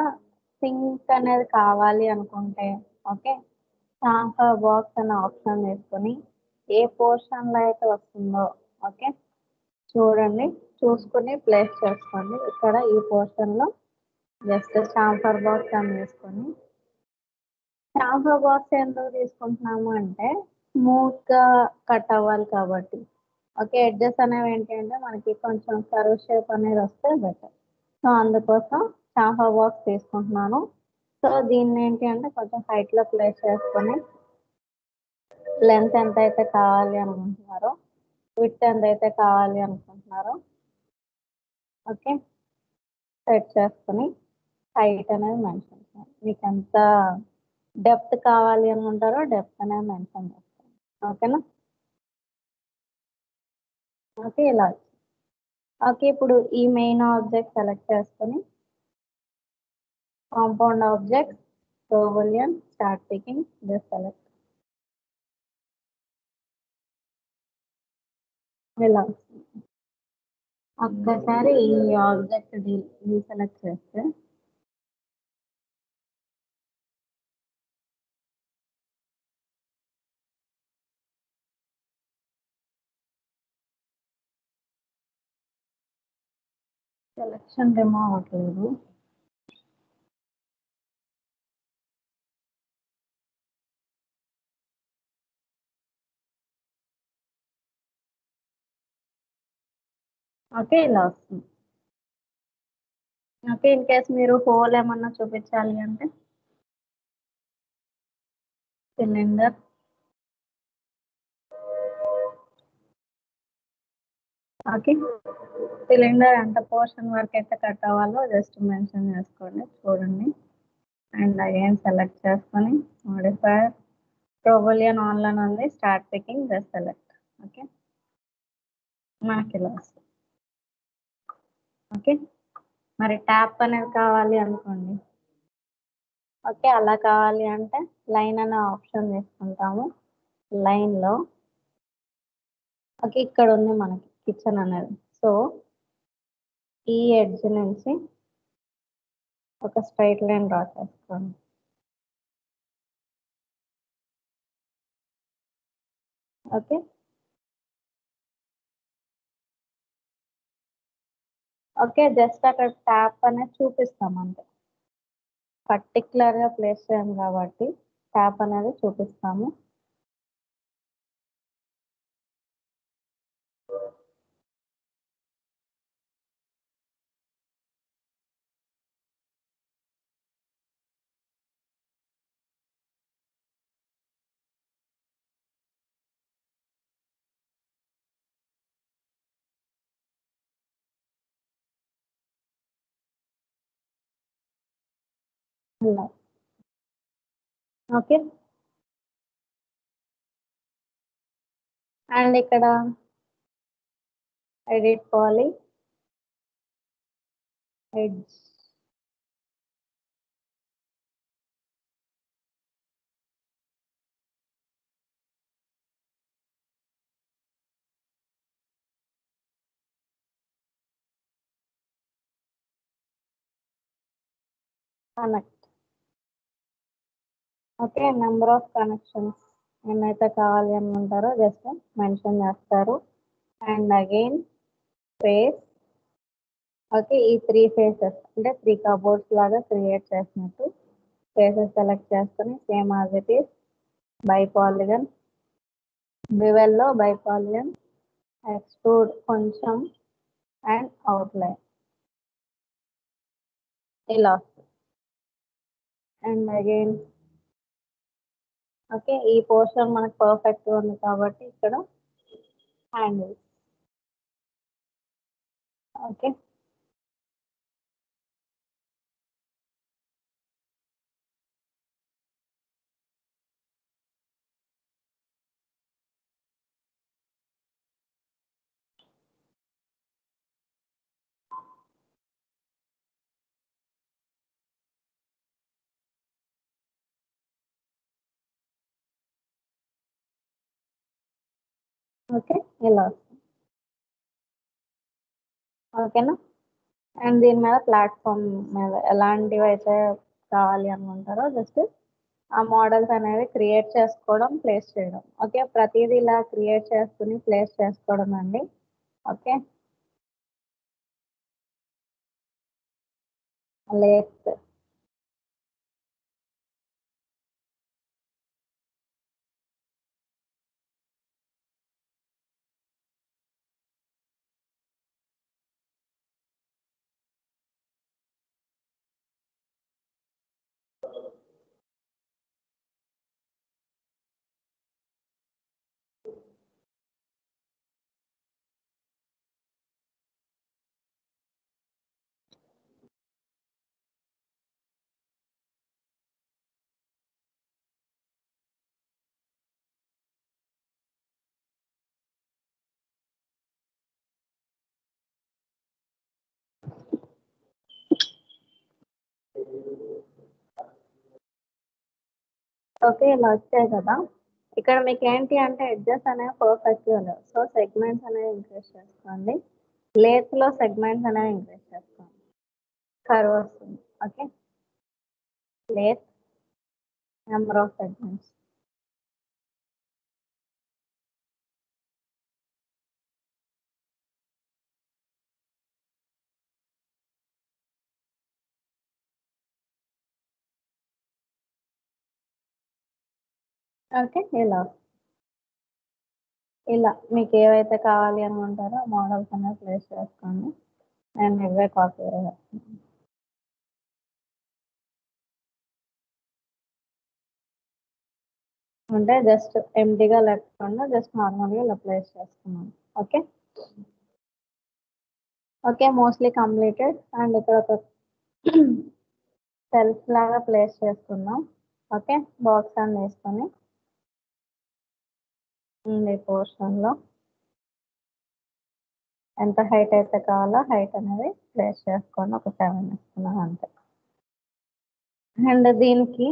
సింక్ అనేది కావాలి అనుకుంటే ఓకే, ట్రాన్స్ఫర్ బాక్స్ అనే ఆప్షన్ తీసుకొని ఏ పోర్షన్ లో అయితే వస్తుందో ఓకే చూడండి, చూసుకుని ప్లేస్ చేసుకోండి. ఇక్కడ ఈ పోర్షన్ లో జస్ట్ ట్రాన్స్ఫర్ బాక్స్ అని తీసుకొని, ట్రాన్స్ఫర్ బాక్స్ ఎందుకు తీసుకుంటున్నాము అంటే స్మూత్ గా కట్ అవ్వాలి కాబట్టి. ఓకే, ఎడ్జెస్ అనేవి ఏంటి అంటే మనకి కొంచెం కర్వ్ షేప్ అనేది వస్తే బెటర్. సో అందుకోసం ట్రాన్స్ఫర్ బాక్స్ తీసుకుంటున్నాను. సో దీన్ని ఏంటి అంటే కొంచెం హైట్ లో ప్లేస్ చేసుకొని లెంత్ ఎంత అయితే కావాలి అనుకుంటున్నారో, విడ్త్ ఎంత అయితే కావాలి అనుకుంటున్నారో ఓకే సెట్ చేసుకొని హైట్ అనేది మెన్షన్ చేయాలి. మీకు ఎంత డెప్త్ కావాలి అనుకుంటారో డెప్త్ అనేది మెన్షన్ చేస్తాను. ఓకేనా. ఓకే ఇలా. ఓకే, ఇప్పుడు ఈ మెయిన్ ఆబ్జెక్ట్ సెలెక్ట్ చేసుకొని compound object Boolean start picking just select ఇలా. ఒక్కసారి ఈ ఆబ్జెక్ట్ డీసెలెక్ట్ చేస్తే సెలెక్షన్ రిమూవ్ అవ్వట్లేదు. ఓకే ఇలా వస్తుంది. ఓకే, ఇన్ కేస్ మీరు హోల్ ఏమన్నా చూపించాలి అంటే సిలిండర్ ఓకే, సిలిండర్ ఎంత పోర్షన్ వరకు అయితే కట్ అవ్వాలో జస్ట్ మెన్షన్ చేసుకోండి చూడండి. అండ్ అగైన్ సెలెక్ట్ చేసుకొని మోడిఫైర్ ప్రోబోలియన్ ఆన్లైన్ ఉంది, start picking just select. Okay, మనకి ఇలా వస్తుంది. ఓకే, మరి ట్యాప్ అనేది కావాలి అనుకోండి. ఓకే, అలా కావాలి అంటే లైన్ అనే ఆప్షన్ తీసుకుంటాము. లైన్లో ఓకే ఇక్కడ ఉంది మనకి కిచెన్ అనేది. సో ఈ ఎడ్జ్ నుంచి ఒక స్ట్రైట్ లైన్ డ్రా చేసుకోండి. ఓకే, ఓకే జస్ట్ అక్కడ ట్యాప్ అనేది చూపిస్తాం అంతే, పర్టికులర్గా ప్లేస్ చేయం కాబట్టి ట్యాప్ అనేది చూపిస్తాము. ఇలా. ఓకే, అండ్ ఇక్కడ edit poly edge connect. Okay, number of connections ఎన్నైతే కావాలి అనుకుంటారో జస్ట్ మెన్షన్ చేస్తారు. And again face. ఓకే, ఈ 3 ఫేసెస్ అంటే 3 కబోర్డ్స్ లాగా క్రియేట్ చేసినట్టు ఫేసెస్ సెలెక్ట్ చేసుకుని same as it is by polygon, బివెల్లో బైపాలిగన్, ఎక్స్ట్రూడ్ కొంచెం అండ్ అవుట్లైన్ ఇలా. అండ్ అగైన్ ఓకే, ఈ పోర్షన్ మనకు పర్ఫెక్ట్ ఉంది కాబట్టి ఇక్కడ హ్యాండిల్. ఓకే, ఓకే ఇలా వస్తుంది. ఓకేనా. అండ్ దీని మీద ప్లాట్ఫామ్ మీద ఎలాంటివి అయితే కావాలి అనుకుంటారో జస్ట్ ఆ మోడల్స్ అనేవి క్రియేట్ చేసుకోవడం, ప్లేస్ చేయడం. ఓకే, ప్రతిదీ ఇలా క్రియేట్ చేసుకుని ప్లేస్ చేసుకోవడం అండి. Okay, lathe. ఓకే, ఇలా వచ్చాయి కదా. ఇక్కడ మీకు ఏంటి అంటే ఎడ్జెస్ అనేవి పర్ఫెక్ట్గా లేవు, సో సెగ్మెంట్స్ అనేవి ఇంక్రీజ్ చేసుకోండి. లేత్లో సెగ్మెంట్స్ అనేవి ఇంక్రీజ్ చేసుకోండి. కర్వ్ వస్తుంది. Okay, lathe number of segments. Okay, ఇలా ఇలా మీకు ఏవైతే కావాలి అనుకుంటారో మోడల్స్ అనేవి ప్లేస్ చేసుకోండి. నేను ఇవే కాపీ చేస్తాను. అంటే జస్ట్ ఎంటీగా లేకుండా జస్ట్ నార్మల్గా ఇలా ప్లేస్ చేసుకున్నాను. Okay, okay mostly completed. And ఇక్కడ ఒక సెల్ఫ్ లాగా ప్లేస్ చేసుకుందాం. ఓకే, బాక్స్ అని వేసుకొని ఈ పోర్షన్లో ఎంత హైట్ అయితే కావాలో హైట్ అనేది ప్లేస్ చేసుకొని ఒక 7 ఇస్తున్నాం అంతే. అండ్ దీనికి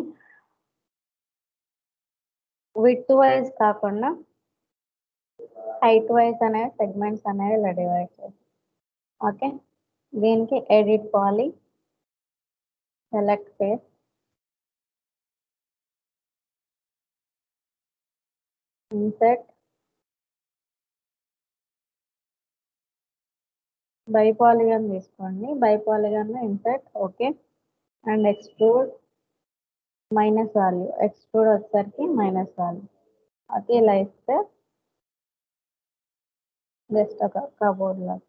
విత్ వైజ్ కాకుండా హైట్ వైజ్ అనేవి సెగ్మెంట్స్ అనేవి ఇలా డివైడ్ చేస్తాం. ఓకే, దీనికి edit poly, select face, insert, by polygon తీసుకోండి, by polygon insert. Okay, and extrude minus value, extrude వచ్చేసరికి మైనస్ వాల్యూ. ఓకే, ఇలా ఇస్తే జస్ట్ ఒక కబోర్డ్ లాగా.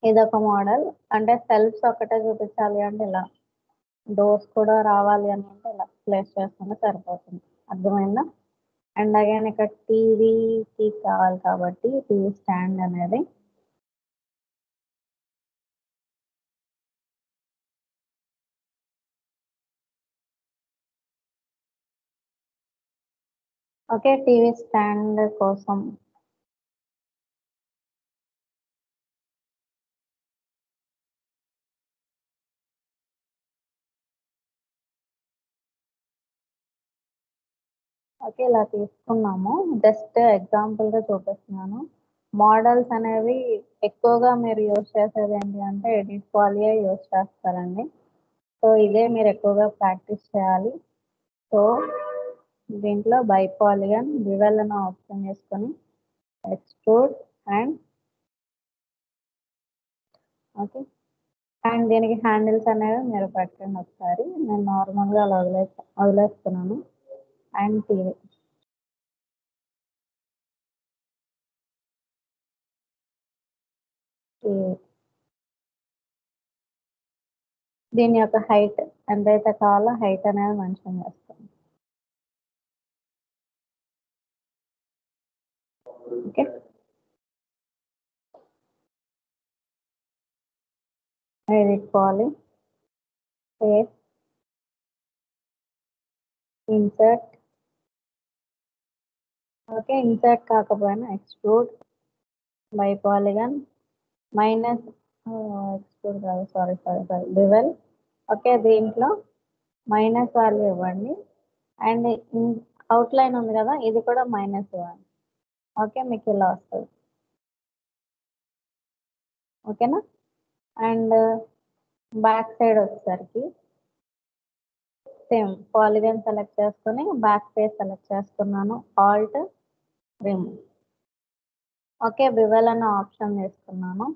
ఇదొక మోడల్. అంటే సెల్ఫ్స్ ఒక్కటే చూపించాలి అంటే ఇలా, డోర్స్ కూడా రావాలి అని అంటే ఇలా ప్లేస్ చేసుకుంటే సరిపోతుంది. అర్థమైందా. అండ్ అగైన్ ఇక్కడ టీవీకి కావాలి కాబట్టి టీవీ స్టాండ్ అనేది ఓకే, టీవీ స్టాండ్ కోసం ఓకే ఇలా తీసుకున్నాము. జస్ట్ ఎగ్జాంపుల్గా చూపిస్తున్నాను. మోడల్స్ అనేవి ఎక్కువగా మీరు యూజ్ చేసేది ఏంటి అంటే ఎడిట్ పాలియే యూజ్ చేస్తారండి. సో ఇదే మీరు ఎక్కువగా ప్రాక్టీస్ చేయాలి. సో దీంట్లో బైపాలిగన్ డ్యూయల్ అనే ఆప్షన్ చేసుకొని ఎక్స్ట్రూడ్ అండ్ ఓకే. అండ్ దీనికి హ్యాండిల్స్ అనేవి మీరు పెట్టండి ఒకసారి. నేను నార్మల్గా అలా వదిలేస్తున్నాను. అండ్ టీవీ దీని యొక్క హైట్ ఎంతైతే కావాలో హైట్ అనేది మెన్షన్ చేస్తాను. ఓకే. ఎడిట్ పాలి, సేవ్, ఇన్సర్ట్. ఓకే. ఇన్సర్ట్ కాకపోయినా extrude by polygon minus extrude కాదు, సారీ డ్యూయల్. ఓకే. దీంట్లో మైనస్ వాల్యూ ఇవ్వండి. అండ్ అవుట్లైన్ ఉంది కదా, ఇది కూడా మైనస్ ఇవ్వండి. ఓకే. మీకు ఇలా వస్తుంది. ఓకేనా. అండ్ బ్యాక్ సైడ్ వచ్చేసరికి సేమ్ పాలిగన్ సెలెక్ట్ చేసుకొని బ్యాక్ ఫేస్ సెలెక్ట్ చేసుకున్నాను. Alt remove. ఓకే. బివెల్ అనే ఆప్షన్ తీసుకున్నాను.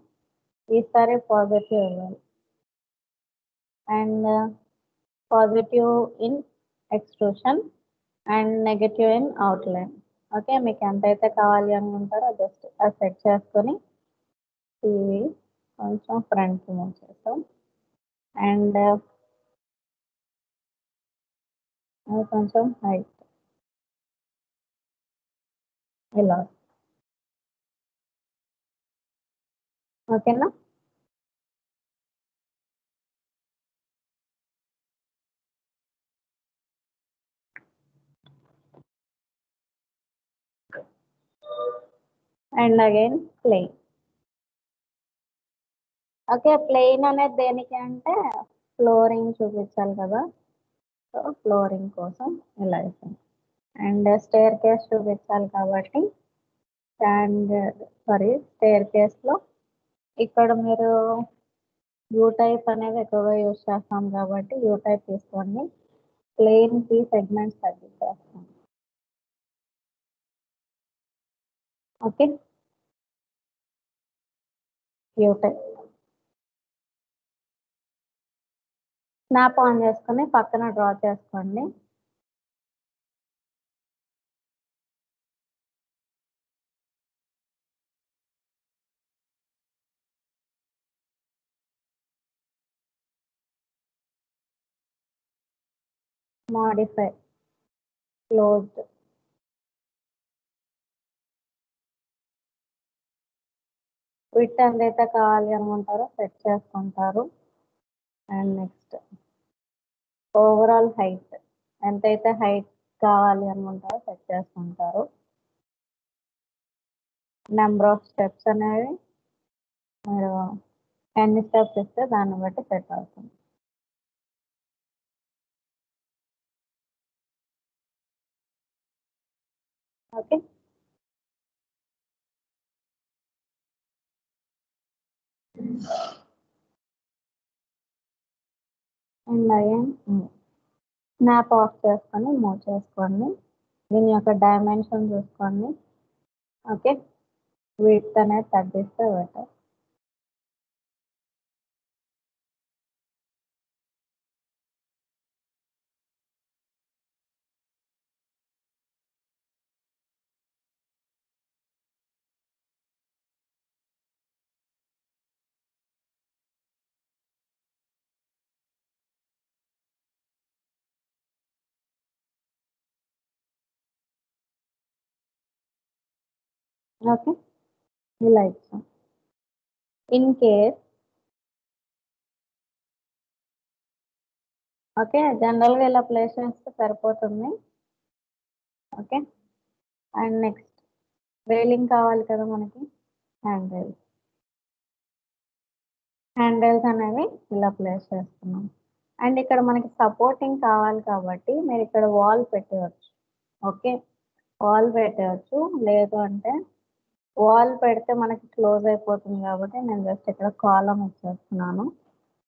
ఈసారి పాజిటివ్ ఇవ్వాలి. And positive in extrusion and negative in outline. Okay. మీకు ఎంతైతే కావాలి అనుకుంటారో జస్ట్ అది సెట్ చేసుకొని టీవీ కొంచెం ఫ్రంట్ మూవ్ చేస్తాం. అండ్ అది కొంచెం హైట్ ఇలా. ఓకేనా. And again plain. Okay. Plain అనేది దేనికి అంటే ఫ్లోరింగ్ చూపించాలి కదా, సో ఫ్లోరింగ్ కోసం ఇలా ఇస్తాం. అండ్ స్టేర్ కేస్ చూపించాలి కాబట్టి స్టేర్ కేస్లో ఇక్కడ మీరు యూ టైప్ అనేది ఎక్కువగా యూజ్ చేస్తాం కాబట్టి యూ టైప్ తీసుకోండి. ప్లెయిన్కి సెగ్మెంట్స్ తగ్గించేస్తాం. Okay. U type snap on చేసుకొని పక్కన డ్రా చేసుకోండి. Modify closed. విడ్త్ ఎంతైతే కావాలి అనుకుంటారో సెట్ చేసుకుంటారు. అండ్ నెక్స్ట్ ఓవరాల్ హైట్ ఎంతైతే హైట్ కావాలి అనుకుంటారో సెట్ చేసుకుంటారు. నెంబర్ ఆఫ్ స్టెప్స్ అనేవి మీరు ఎన్ని స్టెప్స్ ఇస్తే దాన్ని బట్టి సెట్ అవుతుంది. Okay. And again snap of చేసుకొని మూవ్ చేసుకోండి. దీని యొక్క డైమెన్షన్ చూసుకోండి. ఓకే. విడ్త్ అనేది తగ్గిస్తే బెటర్. ఓకే. ఇలా ఇచ్చాం. ఇన్ కేస్ ఓకే జనరల్గా ఇలా ప్లేస్ చేస్తే సరిపోతుంది. ఓకే. అండ్ నెక్స్ట్ రైలింగ్ కావాలి కదా మనకి, హ్యాండిల్స్ అనేవి ఇలా ప్లేస్ చేస్తున్నాం. అండ్ ఇక్కడ మనకి సపోర్టింగ్ కావాలి కాబట్టి మీరు ఇక్కడ వాల్ పెట్టవచ్చు. ఓకే. వాల్ పెట్టవచ్చు. లేదు అంటే వాల్ పెడితే మనకి క్లోజ్ అయిపోతుంది కాబట్టి నేను జస్ట్ ఇక్కడ కాలం ఇచ్చేస్తున్నాను.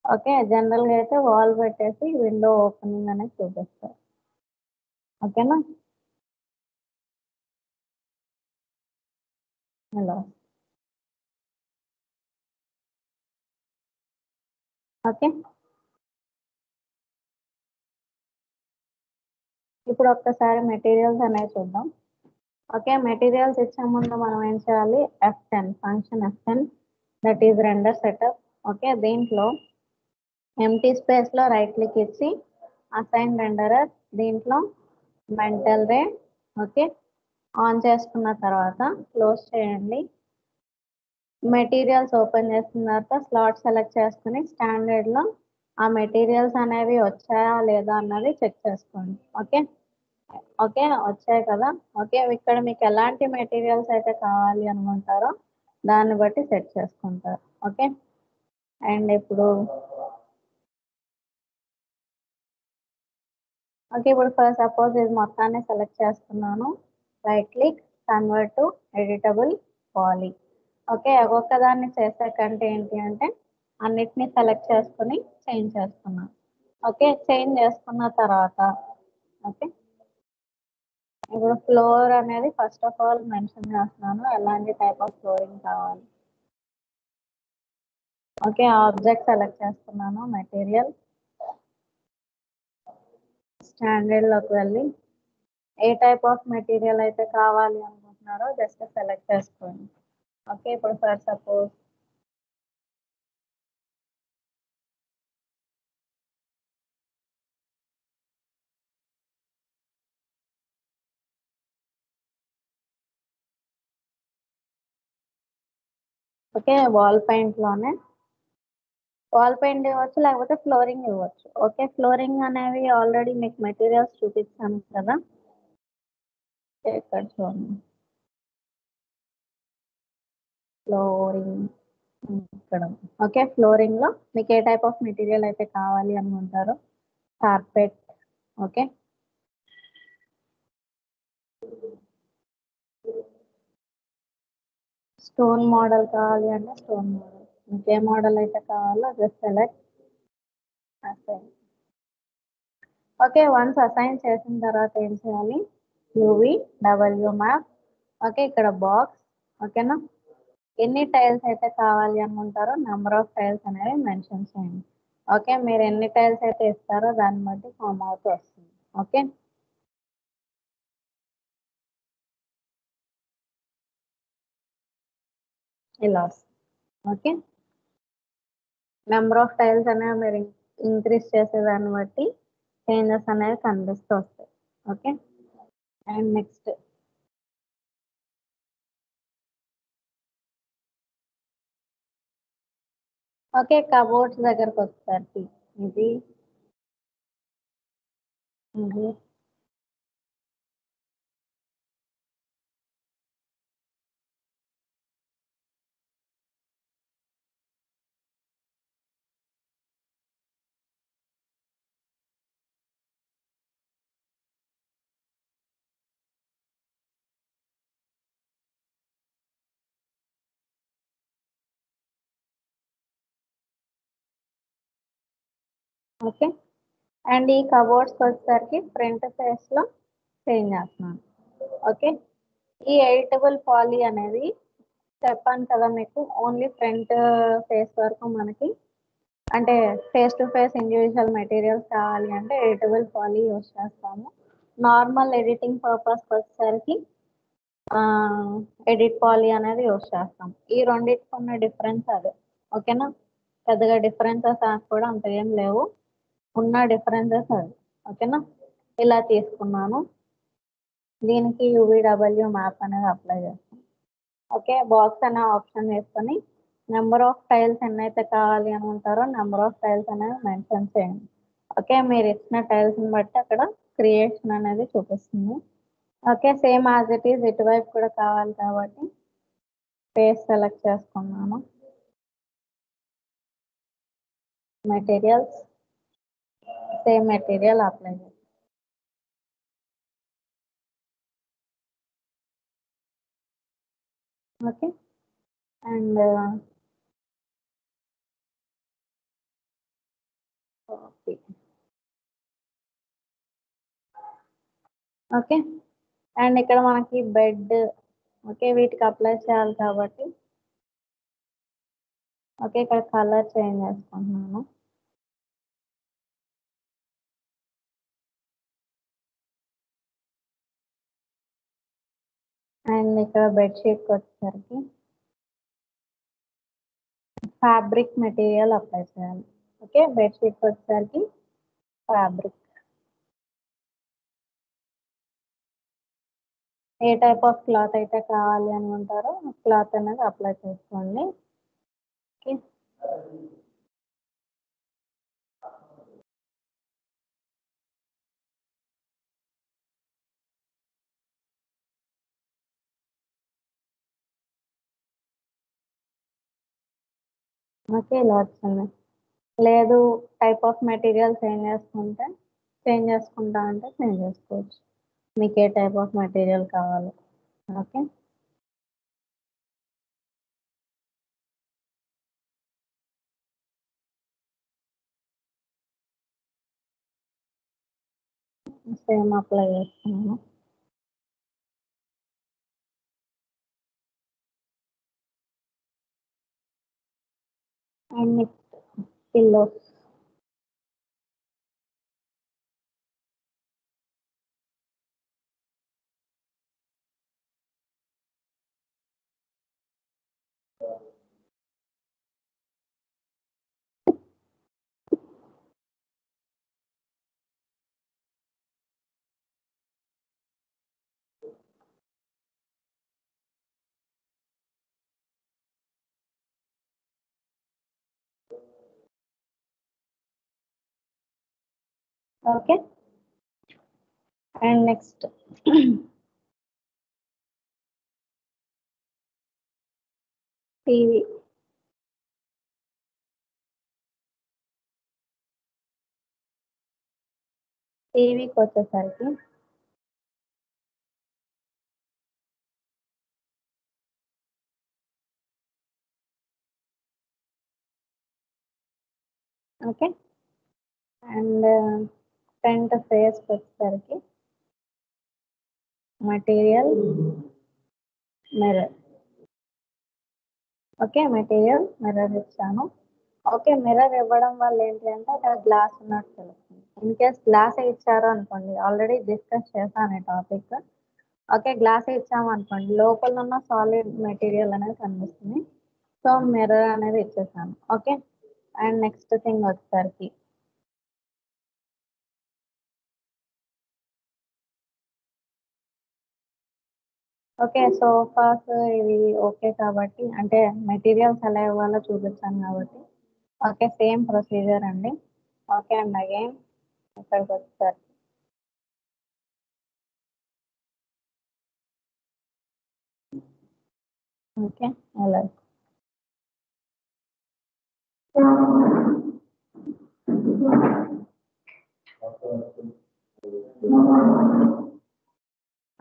ఓకే, జనరల్గా అయితే వాల్ పెట్టేసి విండో ఓపెనింగ్ అనేది చూపిస్తారు. ఓకేనా? ఇలా. ఓకే, ఇప్పుడు ఒక్కసారి మెటీరియల్స్ అనేవి చూద్దాం. ఓకే, మెటీరియల్స్ ఇచ్చే ముందు మనం ఏం చేయాలి? F10 function F10, that is render setup. Okay, దీంట్లో ఎంటీ స్పేస్ లో రైట్ క్లిక్ ఇచ్చి అసైన్ రెండరర్, దీంట్లో మెంటల్ రే. ఓకే, ఆన్ చేసుకున్న తర్వాత క్లోజ్ చేయండి. మెటీరియల్స్ ఓపెన్ చేసిన తర్వాత స్లాట్ సెలెక్ట్ చేసుకుని స్టాండర్డ్ లో ఆ మెటీరియల్స్ అనేవి వచ్చాయా లేదా అన్నది చెక్ చేసుకోండి. ఓకే, ఓకే వచ్చాయి కదా. ఓకే, ఇక్కడ మీకు ఎలాంటి మెటీరియల్స్ అయితే కావాలి అనుకుంటారో దాన్ని బట్టి సెట్ చేసుకుంటారు. ఓకే, అండ్ ఇప్పుడు ఓకే, ఇప్పుడు ఫర్ సపోజ్ ఇది మొత్తాన్ని సెలెక్ట్ చేస్తున్నాను. Right click, convert to editable poly. Okay, ఒక్కొక్క దాన్ని చేసే కంటే ఏంటి అంటే అన్నిటినీ సెలెక్ట్ చేసుకుని చేంజ్ చేసుకున్నాను. ఓకే, చేంజ్ చేసుకున్న తర్వాత ఓకే, ఇప్పుడు ఫ్లోర్ అనేది ఫస్ట్ ఆఫ్ ఆల్ మెన్షన్ చేస్తున్నాను ఎలాంటి టైప్ ఆఫ్ ఫ్లోరింగ్ కావాలి. ఓకే, ఆబ్జెక్ట్ సెలెక్ట్ చేస్తున్నాను. మెటీరియల్ స్టాండర్డ్ లోకి వెళ్ళి ఏ టైప్ ఆఫ్ మెటీరియల్ అయితే కావాలి అనుకుంటున్నారో జస్ట్ సెలెక్ట్ చేసుకోండి. ఓకే, ఇప్పుడు for suppose okay, wall paint లోనే వాల్ పెయింట్ ఇవ్వచ్చు, లేకపోతే ఫ్లోరింగ్ ఇవ్వచ్చు. ఓకే, ఫ్లోరింగ్ అనేవి ఆల్రెడీ మీకు మెటీరియల్స్ చూపించాను కదా. ఇక్కడ చూడండి, ఫ్లోరింగ్ ఇక్కడ. ఓకే, ఫ్లోరింగ్ లో మీకు ఏ టైప్ ఆఫ్ మెటీరియల్ అయితే కావాలి అనుకుంటారో కార్పెట్. ఓకే, స్టోన్ మోడల్ కావాలి అంటే స్టోన్ మోడల్, ఇంకే మోడల్ అయితే కావాలో just select assign. Okay, once assign చేసిన తర్వాత ఏం చేయాలి? UV W map. ఓకే, ఇక్కడ బాక్స్. ఓకేనా, ఎన్ని టైల్స్ అయితే కావాలి అనుకుంటారో నెంబర్ ఆఫ్ టైల్స్ అనేవి మెన్షన్ చేయండి. ఓకే, మీరు ఎన్ని టైల్స్ అయితే ఇస్తారో దాన్ని బట్టి ఫామ్ అవుతూ వస్తుంది. ఓకే, ఇలా వస్తుంది. ఓకే, నెంబర్ ఆఫ్ టైల్స్ అనేవి మీరు ఇంక్రీజ్ చేసే దాన్ని బట్టి చేంజెస్ అనేవి కనిపిస్తూ వస్తాయి. Okay, and next okay, cupboards దగ్గరకు వచ్చేసరికి ఇది ఇది ఓకే, అండ్ ఈ కబోర్డ్స్ వచ్చేసరికి ఫ్రంట్ ఫేస్ లో చేంజ్ చేస్తున్నాను. ఓకే, ఈ ఎడిటబుల్ పాలీ అనేది చెప్పాను కదా మీకు, ఓన్లీ ఫ్రంట్ ఫేస్ వరకు మనకి అంటే face to face individual materials కావాలి అంటే ఎడిటబుల్ పాలీ యూస్ చేస్తాము. నార్మల్ ఎడిటింగ్ పర్పస్ వచ్చేసరికి ఎడిట్ పాలీ అనేది యూస్ చేస్తాం. ఈ రెండింటికి ఉన్న డిఫరెన్స్ అదే. ఓకేనా, పెద్దగా డిఫరెన్సెస్ కూడా అంత ఏం లేవు, ఉన్న డిఫరెన్సెస్ అది. ఓకేనా, ఇలా తీసుకున్నాను. దీనికి యూవీడబ్ల్యూ మ్యాప్ అనేది అప్లై చేస్తాం. ఓకే, బాక్స్ అనే ఆప్షన్ వేసుకొని నెంబర్ ఆఫ్ టైల్స్ ఎన్నైతే కావాలి అని ఉంటారో నెంబర్ ఆఫ్ టైల్స్ అనేవి మెన్షన్ చేయండి. ఓకే, మీరు ఇచ్చిన టైల్స్ని బట్టి అక్కడ క్రియేషన్ అనేది చూపిస్తుంది. Okay, same as it is ఇటువైపు కూడా కావాలి కాబట్టి పేజ్ సెలెక్ట్ చేసుకున్నాను. మెటీరియల్స్, సేమ్ మెటీరియల్ అప్లై చేస్తాను. Okay, and copy. Okay. And ఇక్కడ మనకి బెడ్, ఓకే, వీటికి అప్లై చేయాలి కాబట్టి ఓకే ఇక్కడ కలర్ చేంజ్ చేసుకుంటున్నాను. అండ్ ఇక్కడ బెడ్షీట్కి వచ్చేసరికి ఫ్యాబ్రిక్ మెటీరియల్ అప్లై చేయాలి. ఓకే, బెడ్షీట్కి వచ్చేసరికి fabric. A type of cloth అయితే కావాలి అనుకుంటారో క్లాత్ అనేది అప్లై చేసుకోండి. ఓకే, ఓకే ఇలా వచ్చింది. లేదు టైప్ ఆఫ్ మెటీరియల్ చేంజ్ చేసుకుంటా అంటే చేంజ్ చేసుకోవచ్చు, మీకు ఏ టైప్ ఆఫ్ మెటీరియల్ కావాలి. ఓకే, సేమ్ అప్లై చేస్తున్నాను. And next pillows. Okay, and next TV. టీవీకి వచ్చేసరికి ఓకే, అండ్ ఫ్రంట్ ఫేస్కి వచ్చేసరికి material mirror. Okay, material mirror ఇచ్చాను. ఓకే, మిర్రర్ ఇవ్వడం వల్ల ఏంటి అంటే అక్కడ గ్లాస్ ఉన్నట్టు తెలుస్తుంది. ఇన్ కేస్ గ్లాస్ ఇచ్చారు అనుకోండి, ఆల్రెడీ డిస్కస్ చేశాను ఈ టాపిక్. ఓకే, గ్లాస్ ఇచ్చాము అనుకోండి, లోపల ఉన్న సాలిడ్ మెటీరియల్ అనేది కనిపిస్తుంది. సో మిర్రర్ అనేది ఇచ్చేసాను. ఓకే, అండ్ నెక్స్ట్ థింగ్ వచ్చేసరికి ఓకే సోఫాస్ ఇవి ఓకే కాబట్టి, అంటే మెటీరియల్స్ ఎలా ఇవ్వాలో చూపించాను కాబట్టి ఓకే సేమ్ ప్రొసీజర్ అండి. ఓకే అండ్ అగైన్ ఇక్కడికి వచ్చేసరికి ఓకే ఎలా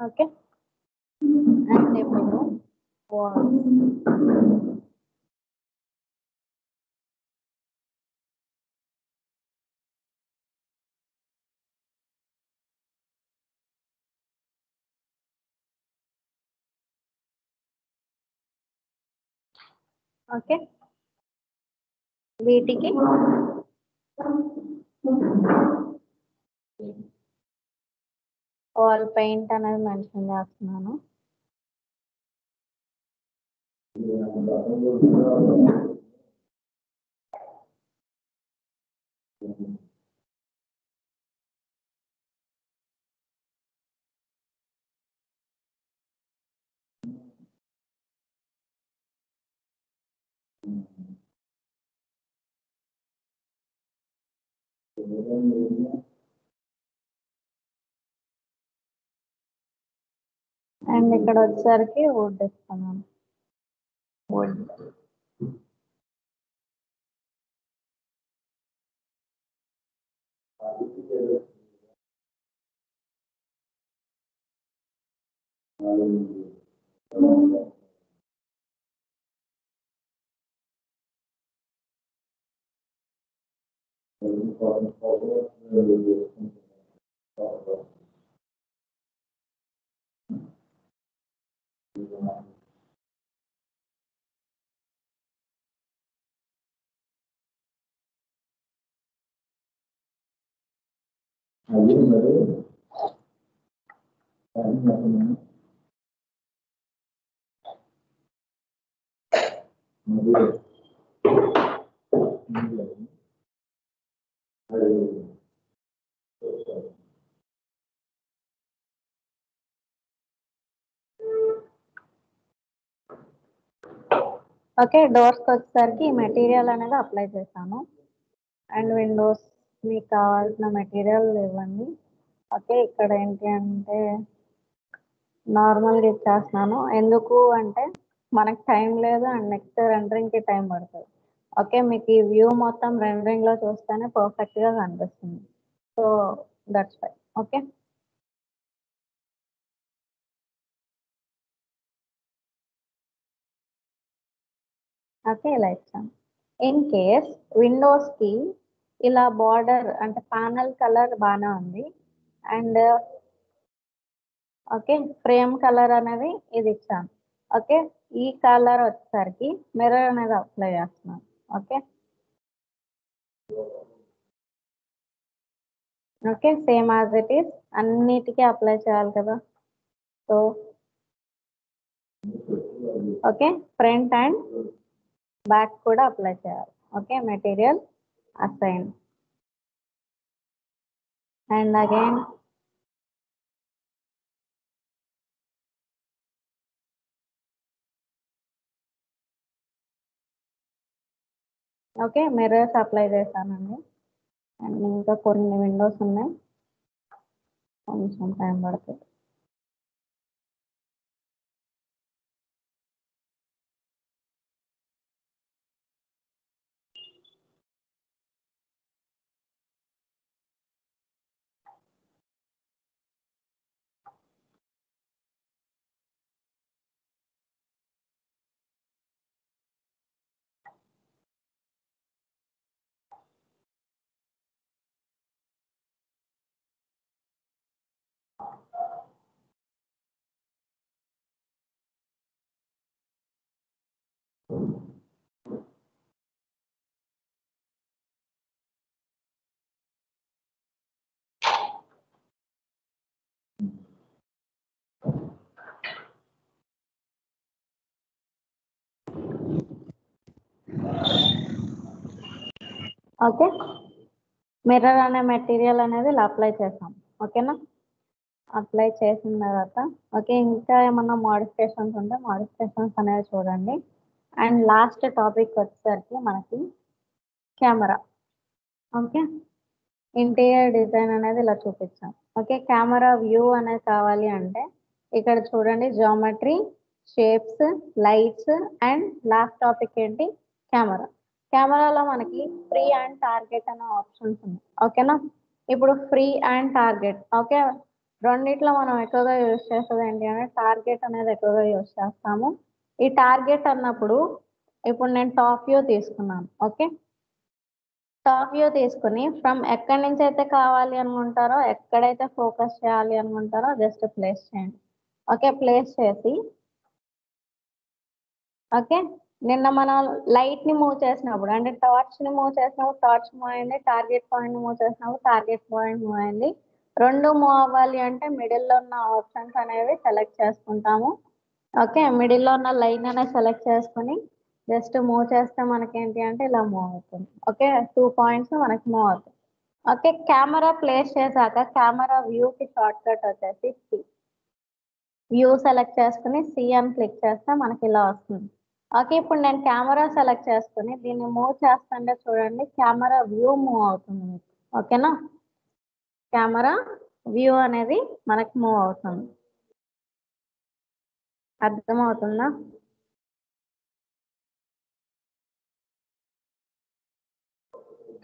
ఓకే, అండ్ ఇప్పుడు ఓకే వీటికి వాల్ పెయింట్ అనేది మెన్షన్ చేస్తున్నాను. అండ్ ఇక్కడ వచ్చేసరికి వుడ్ ఇస్తున్నాను. వుడ్ ఓకే, డోర్స్కి వచ్చేసరికి ఈ మెటీరియల్ అనేది అప్లై చేశాను. అండ్ విండోస్ మీకు కావాల్సిన మెటీరియల్ ఇవ్వండి. ఓకే, ఇక్కడ ఏంటి అంటే నార్మల్గా ఇచ్చేస్తున్నాను. ఎందుకు అంటే మనకు టైం లేదు అండ్ నెక్స్ట్ రెండరింగ్కి టైం పడుతుంది. ఓకే, మీకు ఈ వ్యూ మొత్తం రెండరింగ్లో చూస్తేనే పర్ఫెక్ట్గా కనిపిస్తుంది. So that's why. Okay, okay ఇలా ఇచ్చాను. ఇన్ కేస్ విండోస్కి ఇలా బార్డర్ అంటే ప్యానల్ కలర్ బాగానే ఉంది. అండ్ ఓకే, ఫ్రేమ్ కలర్ అనేది ఇది ఇచ్చాను. ఓకే, ఈ కలర్ వచ్చేసరికి మిర్రర్ అనేది అప్లై చేస్తున్నాను. Okay, okay same as it is అన్నిటికీ అప్లై చేయాలి కదా. So okay, front and back కూడా అప్లై చేయాలి. Okay, material assign and again okay mirrors apply చేశానండి. అండ్ ఇంకా కొన్ని విండోస్ ఉన్నాయి, కొంచెం టైం పడుతుంది. ఓకే, మిర్రర్ అనే మెటీరియల్ అనేది ఇలా అప్లై చేసాం. ఓకేనా, అప్లై చేసిన తర్వాత ఓకే ఇంకా ఏమన్నా మోడిఫికేషన్స్ ఉంటే మోడిఫికేషన్స్ అనేవి చూడండి. అండ్ లాస్ట్ టాపిక్ వచ్చేసరికి మనకి కెమెరా. ఓకే, ఇంటీరియర్ డిజైన్ అనేది ఇలా చూపించాం. ఓకే, కెమెరా వ్యూ అనేది కావాలి అంటే ఇక్కడ చూడండి, geometry, shapes, lights and last topic ఏంటి, కెమెరా. కెమెరాలో మనకి ఫ్రీ అండ్ టార్గెట్ అనే ఆప్షన్స్ ఉన్నాయి. ఓకేనా, ఇప్పుడు ఫ్రీ అండ్ టార్గెట్. ఓకే, రెండిట్లో మనం ఎక్కువగా యూజ్ చేసేది ఏంటి అంటే టార్గెట్ అనేది ఎక్కువగా యూజ్ చేస్తాము. ఈ టార్గెట్ అన్నప్పుడు ఇప్పుడు నేను టాప్ వ్యూ తీసుకున్నాను. ఓకే, టాప్ వ్యూ తీసుకుని ఫ్రమ్ ఎక్కడి నుంచి అయితే కావాలి అనుకుంటారో, ఎక్కడైతే ఫోకస్ చేయాలి అనుకుంటారో జస్ట్ ప్లేస్ చేయండి. ఓకే, ప్లేస్ చేసి ఓకే నిన్న మనం లైట్ని మూవ్ చేసినప్పుడు అంటే టార్చ్ని మూవ్ చేసినప్పుడు టార్చ్ మూవ్ అయింది, టార్గెట్ పాయింట్ మూవ్ చేసినప్పుడు టార్గెట్ పాయింట్ మూవ్ అయింది. రెండు మూవ్ అవ్వాలి అంటే మిడిల్లో ఉన్న ఆప్షన్స్ అనేవి సెలెక్ట్ చేసుకుంటాము. ఓకే, మిడిల్లో ఉన్న లైన్ అనేది సెలెక్ట్ చేసుకుని జస్ట్ మూవ్ చేస్తే మనకి ఏంటి అంటే ఇలా మూవ్ అవుతుంది. ఓకే, 2 పాయింట్స్ మనకి మూవ్ అవుతుంది. ఓకే, కెమెరా ప్లేస్ చేశాక కెమెరా వ్యూకి షార్ట్ కట్ వచ్చేసి సి. వ్యూ సెలెక్ట్ చేసుకుని సి అని క్లిక్ చేస్తే మనకి ఇలా వస్తుంది. ఓకే, ఇప్పుడు నేను కెమెరా సెలెక్ట్ చేసుకుని దీన్ని మూవ్ చేస్తుంటే చూడండి, కెమెరా వ్యూ మూవ్ అవుతుంది మీకు. ఓకేనా, కెమెరా వ్యూ అనేది మనకి మూవ్ అవుతుంది. అర్థమవుతుందా?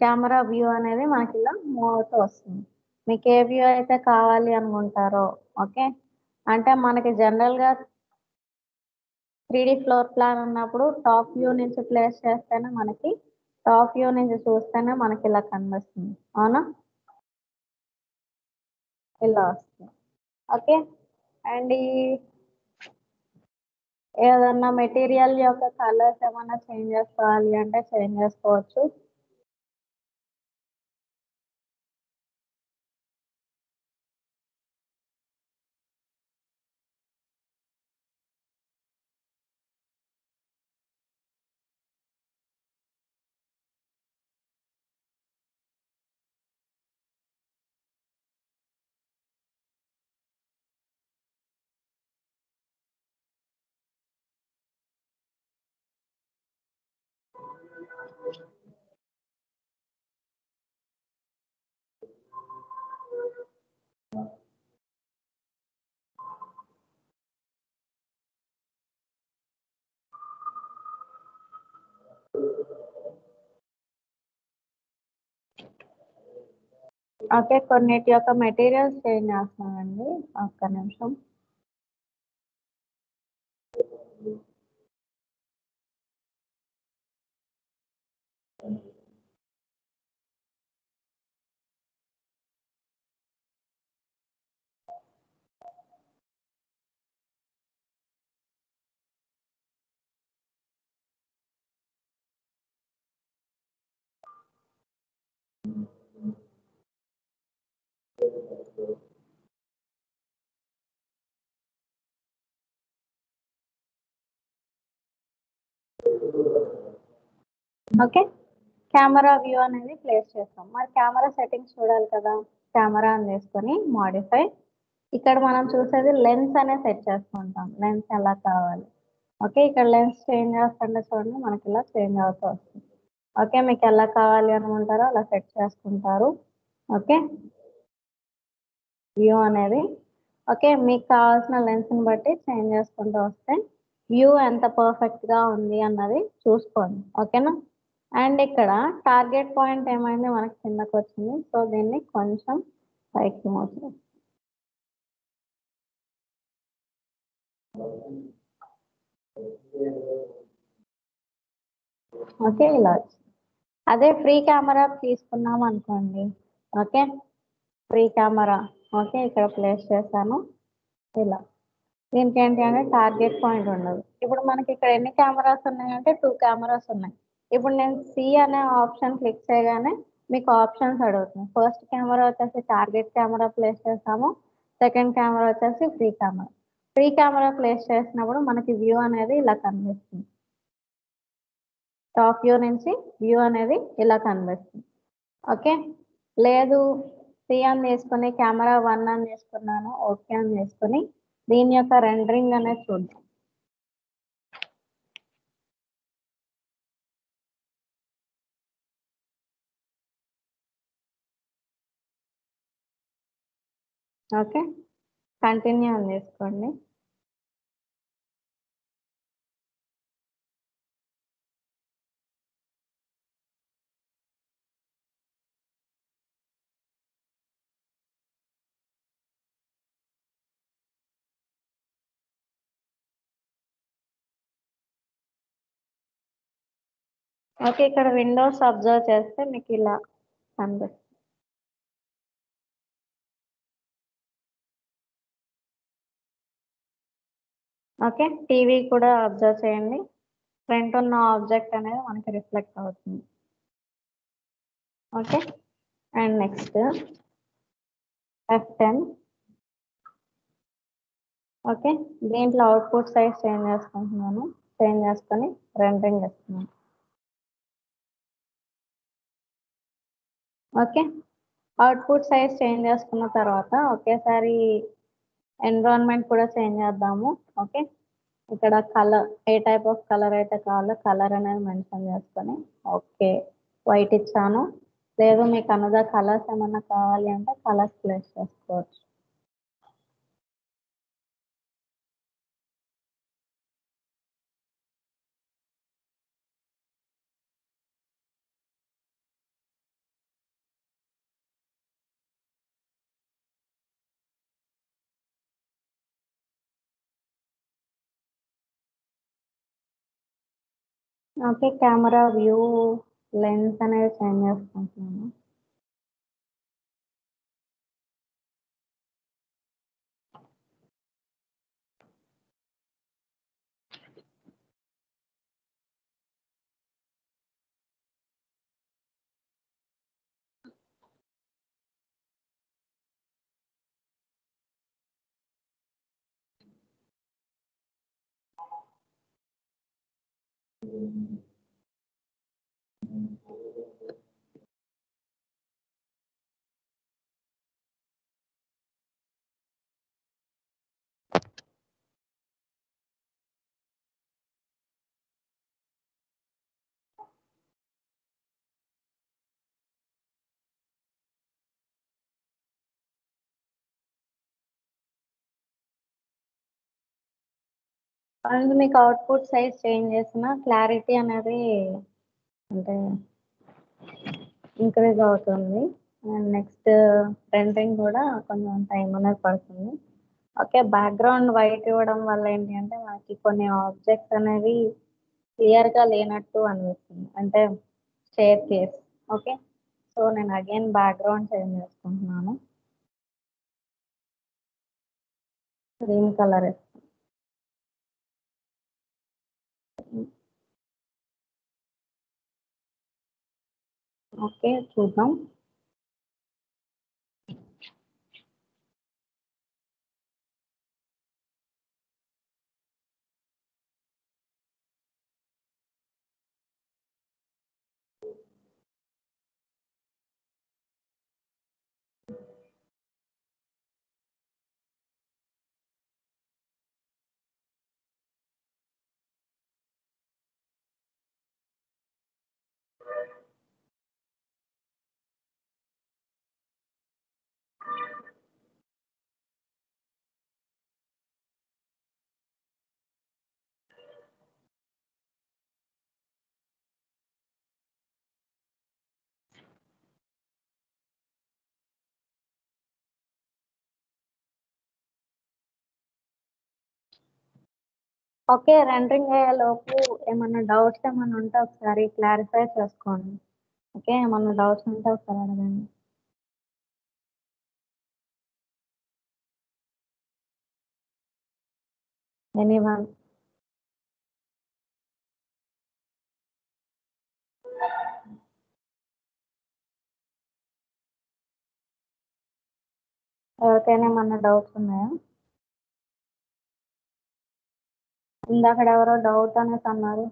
కెమెరా వ్యూ అనేది మనకి ఇలా మూవ్ అవుతూ వస్తుంది. మీకు ఏ వ్యూ అయితే కావాలి అనుకుంటారో. ఓకే, అంటే మనకి జనరల్గా 3D ఫ్లోర్ ప్లాన్ ఉన్నప్పుడు టాప్ వ్యూ నుంచి ప్లేస్ చేస్తేనే మనకి టాప్ వ్యూ నుంచి చూస్తేనే మనకి ఇలా కనిపిస్తుంది, అవునా? ఇలా వస్తుంది. ఓకే. అండ్ ఈ ఏదన్నా మెటీరియల్ యొక్క కలర్స్ ఏమైనా చేంజ్ చేసుకోవాలి అంటే చేంజ్ చేసుకోవచ్చు. ఓకే, కొన్నిటి యొక్క మెటీరియల్స్ చేంజ్ చేస్తున్నానండి, ఒక్క నిమిషం. ఓకే, కెమెరా వ్యూ అనేది ప్లేస్ చేస్తాం. మరి కెమెరా సెట్టింగ్స్ చూడాలి కదా, కెమెరా అని చేసుకొని మాడిఫై, ఇక్కడ మనం చూసేది లెన్స్ అనే సెట్ చేసుకుంటాం. లెన్స్ ఎలా కావాలి, ఓకే. ఇక్కడ లెన్స్ చేంజ్ చేస్తుంటే చూడండి మనకి ఇలా చేంజ్ అవుతూ వస్తుంది. ఓకే, మీకు ఎలా కావాలి అనుకుంటారో అలా సెట్ చేసుకుంటారు. ఓకే, వ్యూ అనేది ఓకే, మీకు కావాల్సిన లెన్స్ని బట్టి చేంజ్ చేసుకుంటూ వస్తే వ్యూ ఎంత పర్ఫెక్ట్గా ఉంది అన్నది చూసుకోండి, ఓకేనా. అండ్ ఇక్కడ టార్గెట్ పాయింట్ ఏమైంది మనకి కిందకు వచ్చింది, సో దీన్ని కొంచెం పైకి మోసం. ఓకే, ఇలా అదే ఫ్రీ కెమెరా తీసుకున్నాం అనుకోండి. ఓకే, ఫ్రీ కెమెరా ఓకే ఇక్కడ ప్లేస్ చేశాను ఇలా. దీనికి ఏంటి అంటే టార్గెట్ పాయింట్ ఉండదు. ఇప్పుడు మనకి ఇక్కడ ఎన్ని కెమెరాస్ ఉన్నాయంటే 2 కెమెరాస్ ఉన్నాయి. ఇప్పుడు నేను సి అనే ఆప్షన్ క్లిక్ చేయగానే మీకు ఆప్షన్స్ అడుగుతుంది. ఫస్ట్ కెమెరా వచ్చేసి టార్గెట్ కెమెరా ప్లేస్ చేస్తాము, సెకండ్ కెమెరా వచ్చేసి free camera. Free camera place చేసినప్పుడు మనకి వ్యూ అనేది ఇలా కనిపిస్తుంది. టాప్ వ్యూ నుంచి వ్యూ అనేది ఇలా కనిపిస్తుంది. ఓకే, లేదు సి అని తీసుకొని కెమెరా 1 అని తీసుకున్నాను, ఓకే అని తీసుకొని దీని యొక్క రెండరింగ్ అనేది చూద్దాం. ఓకే, కంటిన్యూ అని తీసుకోండి. ఓకే, ఇక్కడ విండోస్ అబ్జర్వ్ చేస్తే మీకు ఇలా కనిపిస్తుంది. ఓకే, టీవీ కూడా అబ్జర్వ్ చేయండి. ఫ్రంట్ ఉన్న ఆబ్జెక్ట్ అనేది మనకి రిఫ్లెక్ట్ అవుతుంది. Okay, and next F10. Okay, దీంట్లో అవుట్పుట్ సైజ్ చేంజ్ చేసుకుంటున్నాను, చేంజ్ చేసుకొని రెండరింగ్ చేస్తున్నాను. ఓకే, అవుట్పుట్ సైజ్ చేంజ్ చేసుకున్న తర్వాత ఒకేసారి ఎన్విరాన్మెంట్ కూడా చేంజ్ చేద్దాము. ఓకే, ఇక్కడ colour A type of colour అయితే కావాలో కలర్ అనేది మెన్షన్ చేసుకొని ఓకే వైట్ ఇచ్చాను. లేదు మీకు అనదర్ కలర్స్ ఏమన్నా కావాలి అంటే కలర్స్ ప్లేస్ చేసుకోవచ్చు. ఓకే, కెమెరా వ్యూ లెన్స్ అనేది చేంజ్ చేసుకుంటున్నాను. అండ్ మీకు అవుట్పుట్ సైజ్ చేంజ్ చేసిన క్లారిటీ అనేది అంటే ఇంక్రీజ్ అవుతుంది. అండ్ నెక్స్ట్ రెండరింగ్ కూడా కొంచెం టైం అనేది పడుతుంది. ఓకే, బ్యాక్గ్రౌండ్ వైట్ ఇవ్వడం వల్ల ఏంటి అంటే మనకి కొన్ని ఆబ్జెక్ట్స్ అనేవి క్లియర్గా లేనట్టు అనిపిస్తుంది, అంటే స్టేర్ కేస్. ఓకే, సో నేను అగైన్ బ్యాక్గ్రౌండ్ చేంజ్ చేసుకుంటున్నాను. Green colour. ఓకే, చూద్దాం. ఓకే, రెండరింగ్ అయ్యేలోపు ఏమన్నా డౌట్స్ ఏమన్నా ఉంటే ఒకసారి క్లారిఫై చేసుకోండి. ఓకే, ఏమన్నా డౌట్స్ ఉంటే ఒకసారి అడగండి. ఎనీవన్? ఎవరికైనా ఏమన్నా డౌట్స్ ఉన్నాయా? ఇందాక ఎవరో డౌట్ అనేసి అన్నారు.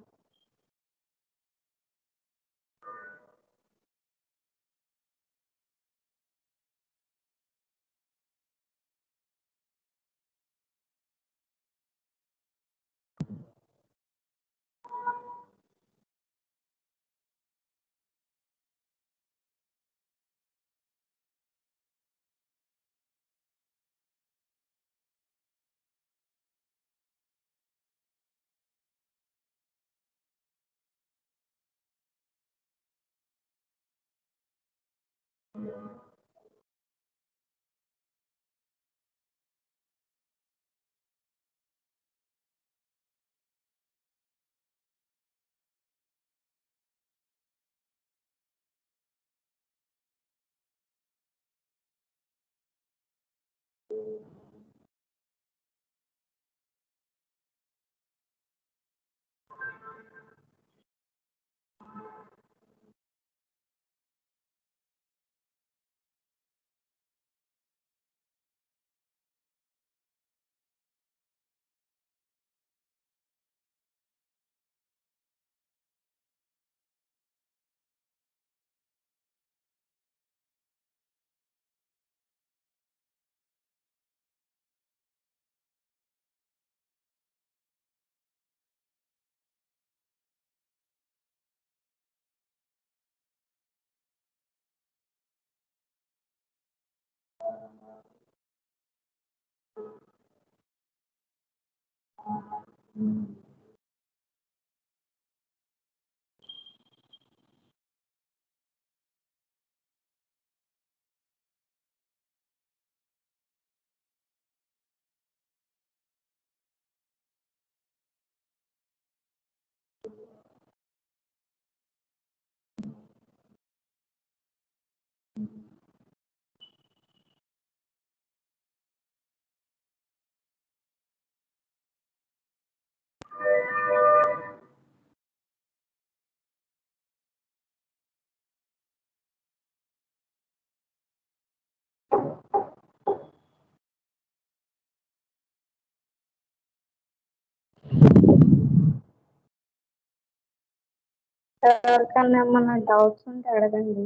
ఎవరికన్నా ఏమన్నా డౌట్స్ ఉంటే అడగండి.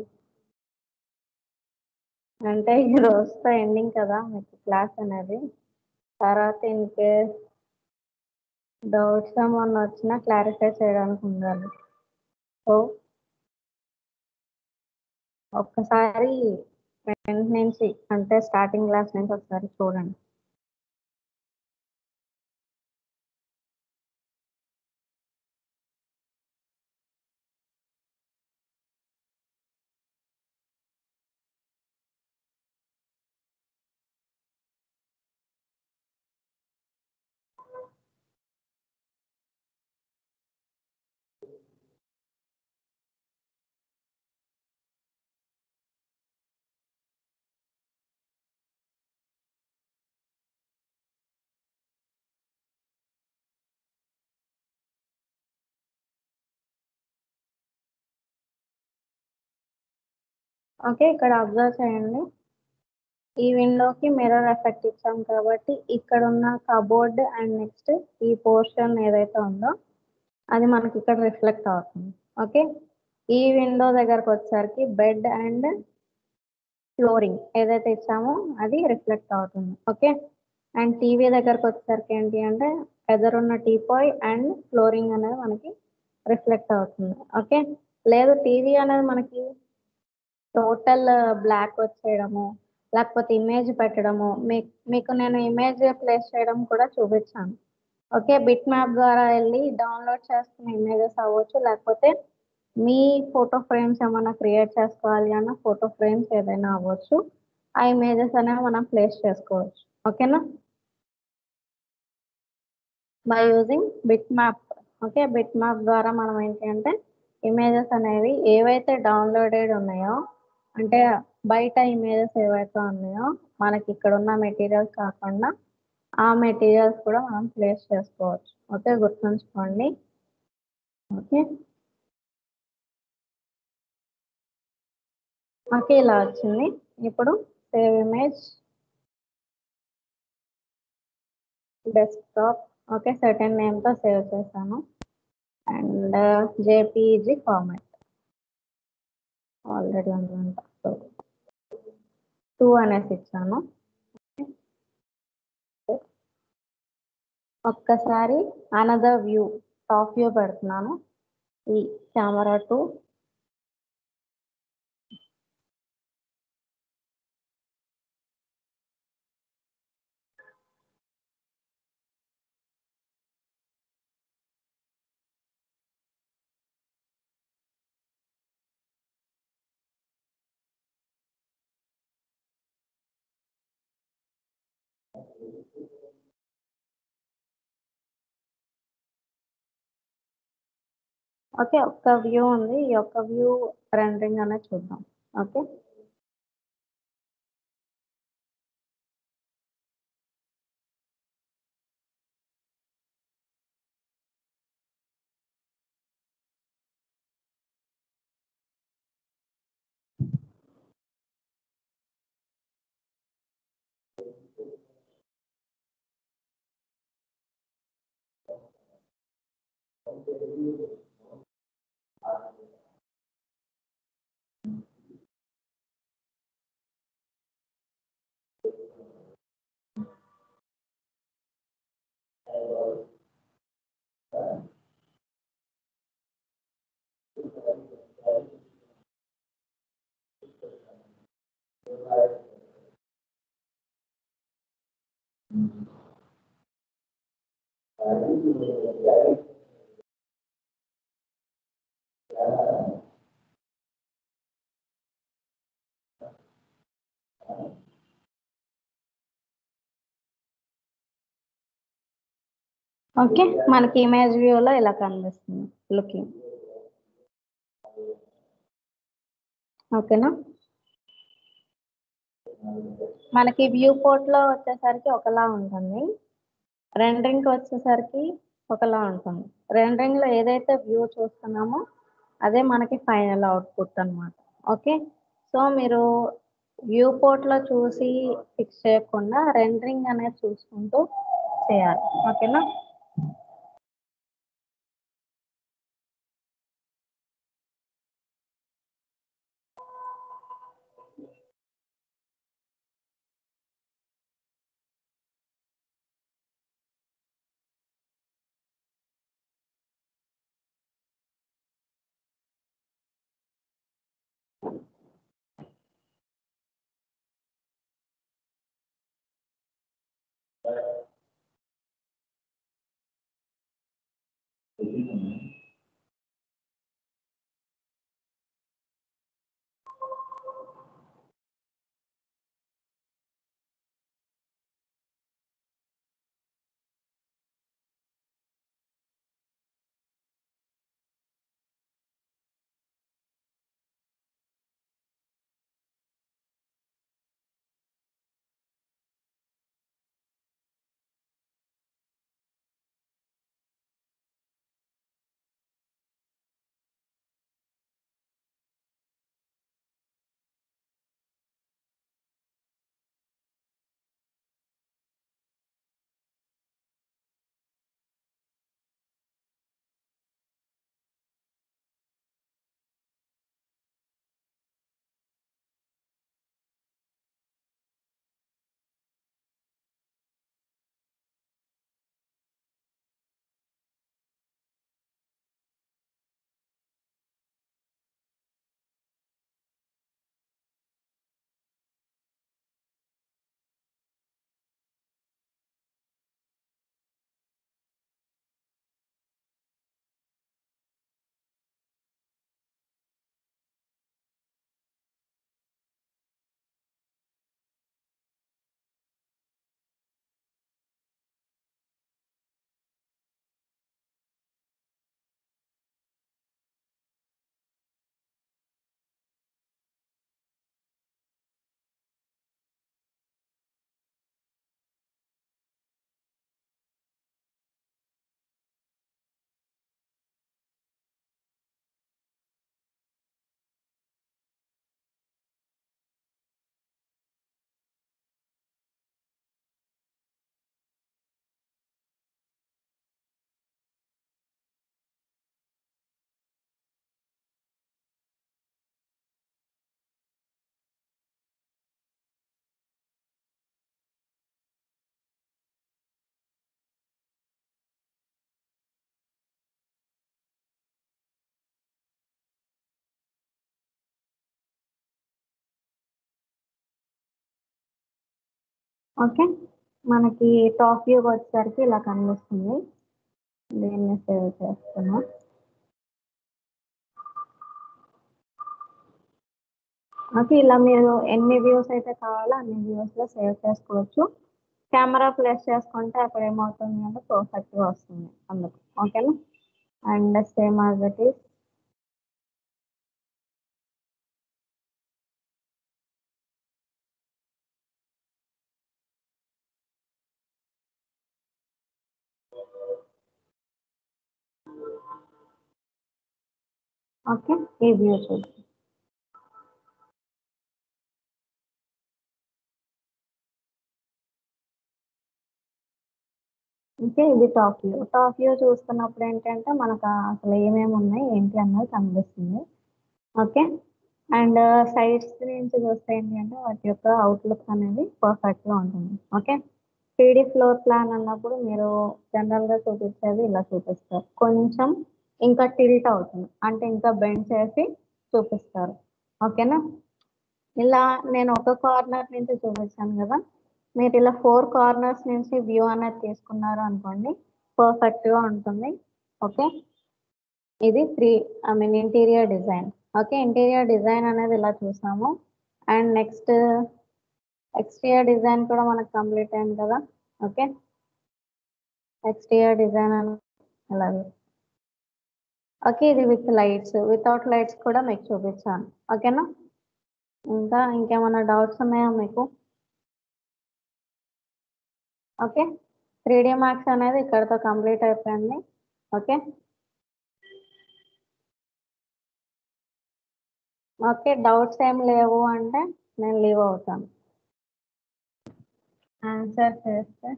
అంటే ఈ రోజుతో ఎండింగ్ కదా మీకు క్లాస్ అనేది. తర్వాత ఇన్ కేస్ డౌట్స్ ఏమన్నా వచ్చినా క్లారిఫై చేయడానికి ఉండాలి. సో ఒక్కసారి ఫ్రంట్ నుంచి అంటే స్టార్టింగ్ క్లాస్ నుంచి ఒకసారి చూడండి. ఓకే, ఇక్కడ అబ్జర్వ్ చేయండి. ఈ విండోకి మిర్రర్ ఎఫెక్ట్ ఇచ్చాం కాబట్టి ఇక్కడ ఉన్న కబోర్డ్ అండ్ నెక్స్ట్ ఈ పోర్షన్ ఏదైతే ఉందో అది మనకి ఇక్కడ రిఫ్లెక్ట్ అవుతుంది. ఓకే, ఈ విండో దగ్గరకు వచ్చేసరికి బెడ్ అండ్ ఫ్లోరింగ్ ఏదైతే ఇచ్చామో అది రిఫ్లెక్ట్ అవుతుంది. ఓకే, అండ్ టీవీ దగ్గరకు వచ్చేసరికి ఏంటి అంటే ఎదురున్న టీపాయ్ అండ్ ఫ్లోరింగ్ అనేది మనకి రిఫ్లెక్ట్ అవుతుంది. ఓకే, లేదు టీవీ అనేది మనకి టోటల్ బ్లాక్ వచ్చేయడము లేకపోతే ఇమేజ్ పెట్టడము మీకు నేను ఇమేజ్ ప్లేస్ చేయడం కూడా చూపించాను. ఓకే, బిట్ మ్యాప్ ద్వారా వెళ్ళి డౌన్లోడ్ చేసుకున్న ఇమేజెస్ అవ్వచ్చు, లేకపోతే మీ ఫోటో ఫ్రేమ్స్ ఏమైనా క్రియేట్ చేసుకోవాలి అన్న ఫోటో ఫ్రేమ్స్ ఏదైనా అవ్వచ్చు. ఆ ఇమేజెస్ అనేవి మనం ప్లేస్ చేసుకోవచ్చు. ఓకేనా, by using bit map. Okay, bit map ద్వారా మనం ఏంటి అంటే ఇమేజెస్ అనేవి ఏవైతే డౌన్లోడెడ్ ఉన్నాయో అంటే బయట ఇమేజెస్ ఏవైతే ఉన్నాయో మనకి ఇక్కడ ఉన్న మెటీరియల్స్ కాకుండా ఆ మెటీరియల్స్ కూడా మనం ప్లేస్ చేసుకోవచ్చు. ఓకే, గుర్తుంచుకోండి. ఓకే, ఓకే ఇలా వచ్చింది. ఇప్పుడు save image desktop. Okay, certain నేమ్తో సేవ్ చేశాను అండ్ జేపీజీ ఫార్మాట్ ఆల్రెడీ ఉందంట, సో 2 అనేసి ఇచ్చాను. ఒక్కసారి అనదర్ వ్యూ టాప్ వ్యూ పెడుతున్నాను. ఈ కెమెరా 2 ఓకే, ఒక్క వ్యూ ఉంది. ఈ ఒక్క వ్యూ రెండరింగ్ అనేది చూద్దాం. ఓకే, ఓకే మనకి ఇమేజ్ వ్యూలో ఇలా కనిపిస్తుంది లుకింగ్. ఓకేనా, మనకి వ్యూ పోర్ట్లో వచ్చేసరికి ఒకలా ఉంటుంది, రెండరింగ్కి వచ్చేసరికి ఒకలా ఉంటుంది. రెండరింగ్లో ఏదైతే వ్యూ చూస్తున్నామో అదే మనకి ఫైనల్ అవుట్పుట్ అనమాట. ఓకే, సో మీరు వ్యూ పోర్ట్లో చూసి ఫిక్స్ చేయకుండా రెండరింగ్ అనేది చూసుకుంటూ చేయాలి. ఓకేనా? ఓకే, మనకి టాప్ వ్యూ వచ్చేసరికి ఇలా కనిపిస్తుంది. దీన్ని సేవ్ చేస్తున్నా. ఓకే, ఇలా మీరు ఎన్ని వ్యూస్ అయితే కావాలో అన్ని వ్యూస్లో సేవ్ చేసుకోవచ్చు. కెమెరా ప్లేస్ చేసుకుంటే అక్కడ ఏమవుతుంది అంటే పర్ఫెక్ట్గా వస్తుంది అందుకు. ఓకేనా? And same as it is. Okay, ఈ వ్యూ చూద్దాం. ఓకే, ఇది టాప్ వ్యూ. టాప్ వ్యూ చూస్తున్నప్పుడు ఏంటంటే మనకు అసలు ఏమేమి ఉన్నాయి ఏంటి అన్నది కనిపిస్తుంది. ఓకే, అండ్ సైడ్స్ నుంచి చూస్తే ఏంటి అంటే వాటి యొక్క అవుట్లుక్ అనేది పర్ఫెక్ట్గా ఉంటుంది. ఓకే, 3D ఫ్లోర్ ప్లాన్ అన్నప్పుడు మీరు జనరల్గా చూపించేది ఇలా చూపిస్తారు, కొంచెం ఇంకా టిల్ట్ అవుతుంది అంటే ఇంకా బెండ్ చేసి చూపిస్తారు. ఓకేనా? ఇలా నేను ఒక కార్నర్ నుంచి చూపించాను కదా, మీరు ఇలా 4 కార్నర్స్ నుంచి వ్యూ అనేది తీసుకున్నారు అనుకోండి, పర్ఫెక్ట్గా ఉంటుంది. ఓకే, ఇది interior design. Okay, interior design అనేది ఇలా చూసాము. అండ్ నెక్స్ట్ ఎక్స్టీరియర్ డిజైన్ కూడా మనకు కంప్లీట్ అయింది కదా. ఓకే, ఎక్స్టీరియర్ డిజైన్ అని అలాగే. ఓకే, ఇది విత్ లైట్స్, వితౌట్ లైట్స్ కూడా మీకు చూపించాను. ఓకేనా? ఇంకా ఇంకేమైనా డౌట్స్ ఉన్నాయా మీకు? ఓకే, 3D మ్యాథ్స్ అనేది ఇక్కడితో కంప్లీట్ అయిపోయింది. ఓకే ఓకే, డౌట్స్ ఏం లేవు అంటే నేను లీవ్ అవుతాను. ఆన్సర్ చేస్తే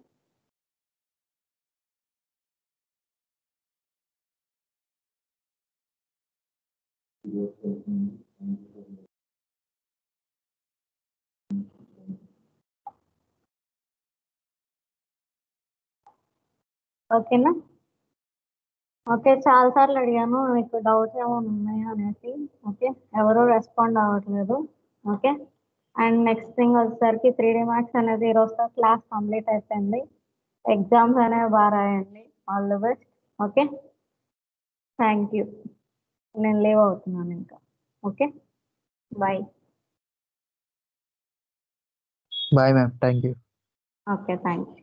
ఓకేనా? ఓకే, చాలా సార్లు అడిగాను మీకు డౌట్స్ ఏమైనా ఉన్నాయా అనేసి. ఓకే, ఎవరు రెస్పాండ్ అవ్వట్లేదు. ఓకే, అండ్ నెక్స్ట్ థింగ్ వచ్చేసరికి 3D మ్యాథ్స్ అనేది ఈరోజుతో క్లాస్ కంప్లీట్ అయిపోయింది. ఎగ్జామ్స్ అనేవి బాగా రాయండి. All the best. Okay, thank you. నేను లీవ్ అవుతున్నాను ఇంకా. Okay, bye. Bye ma'am, thank you. Okay, thank you.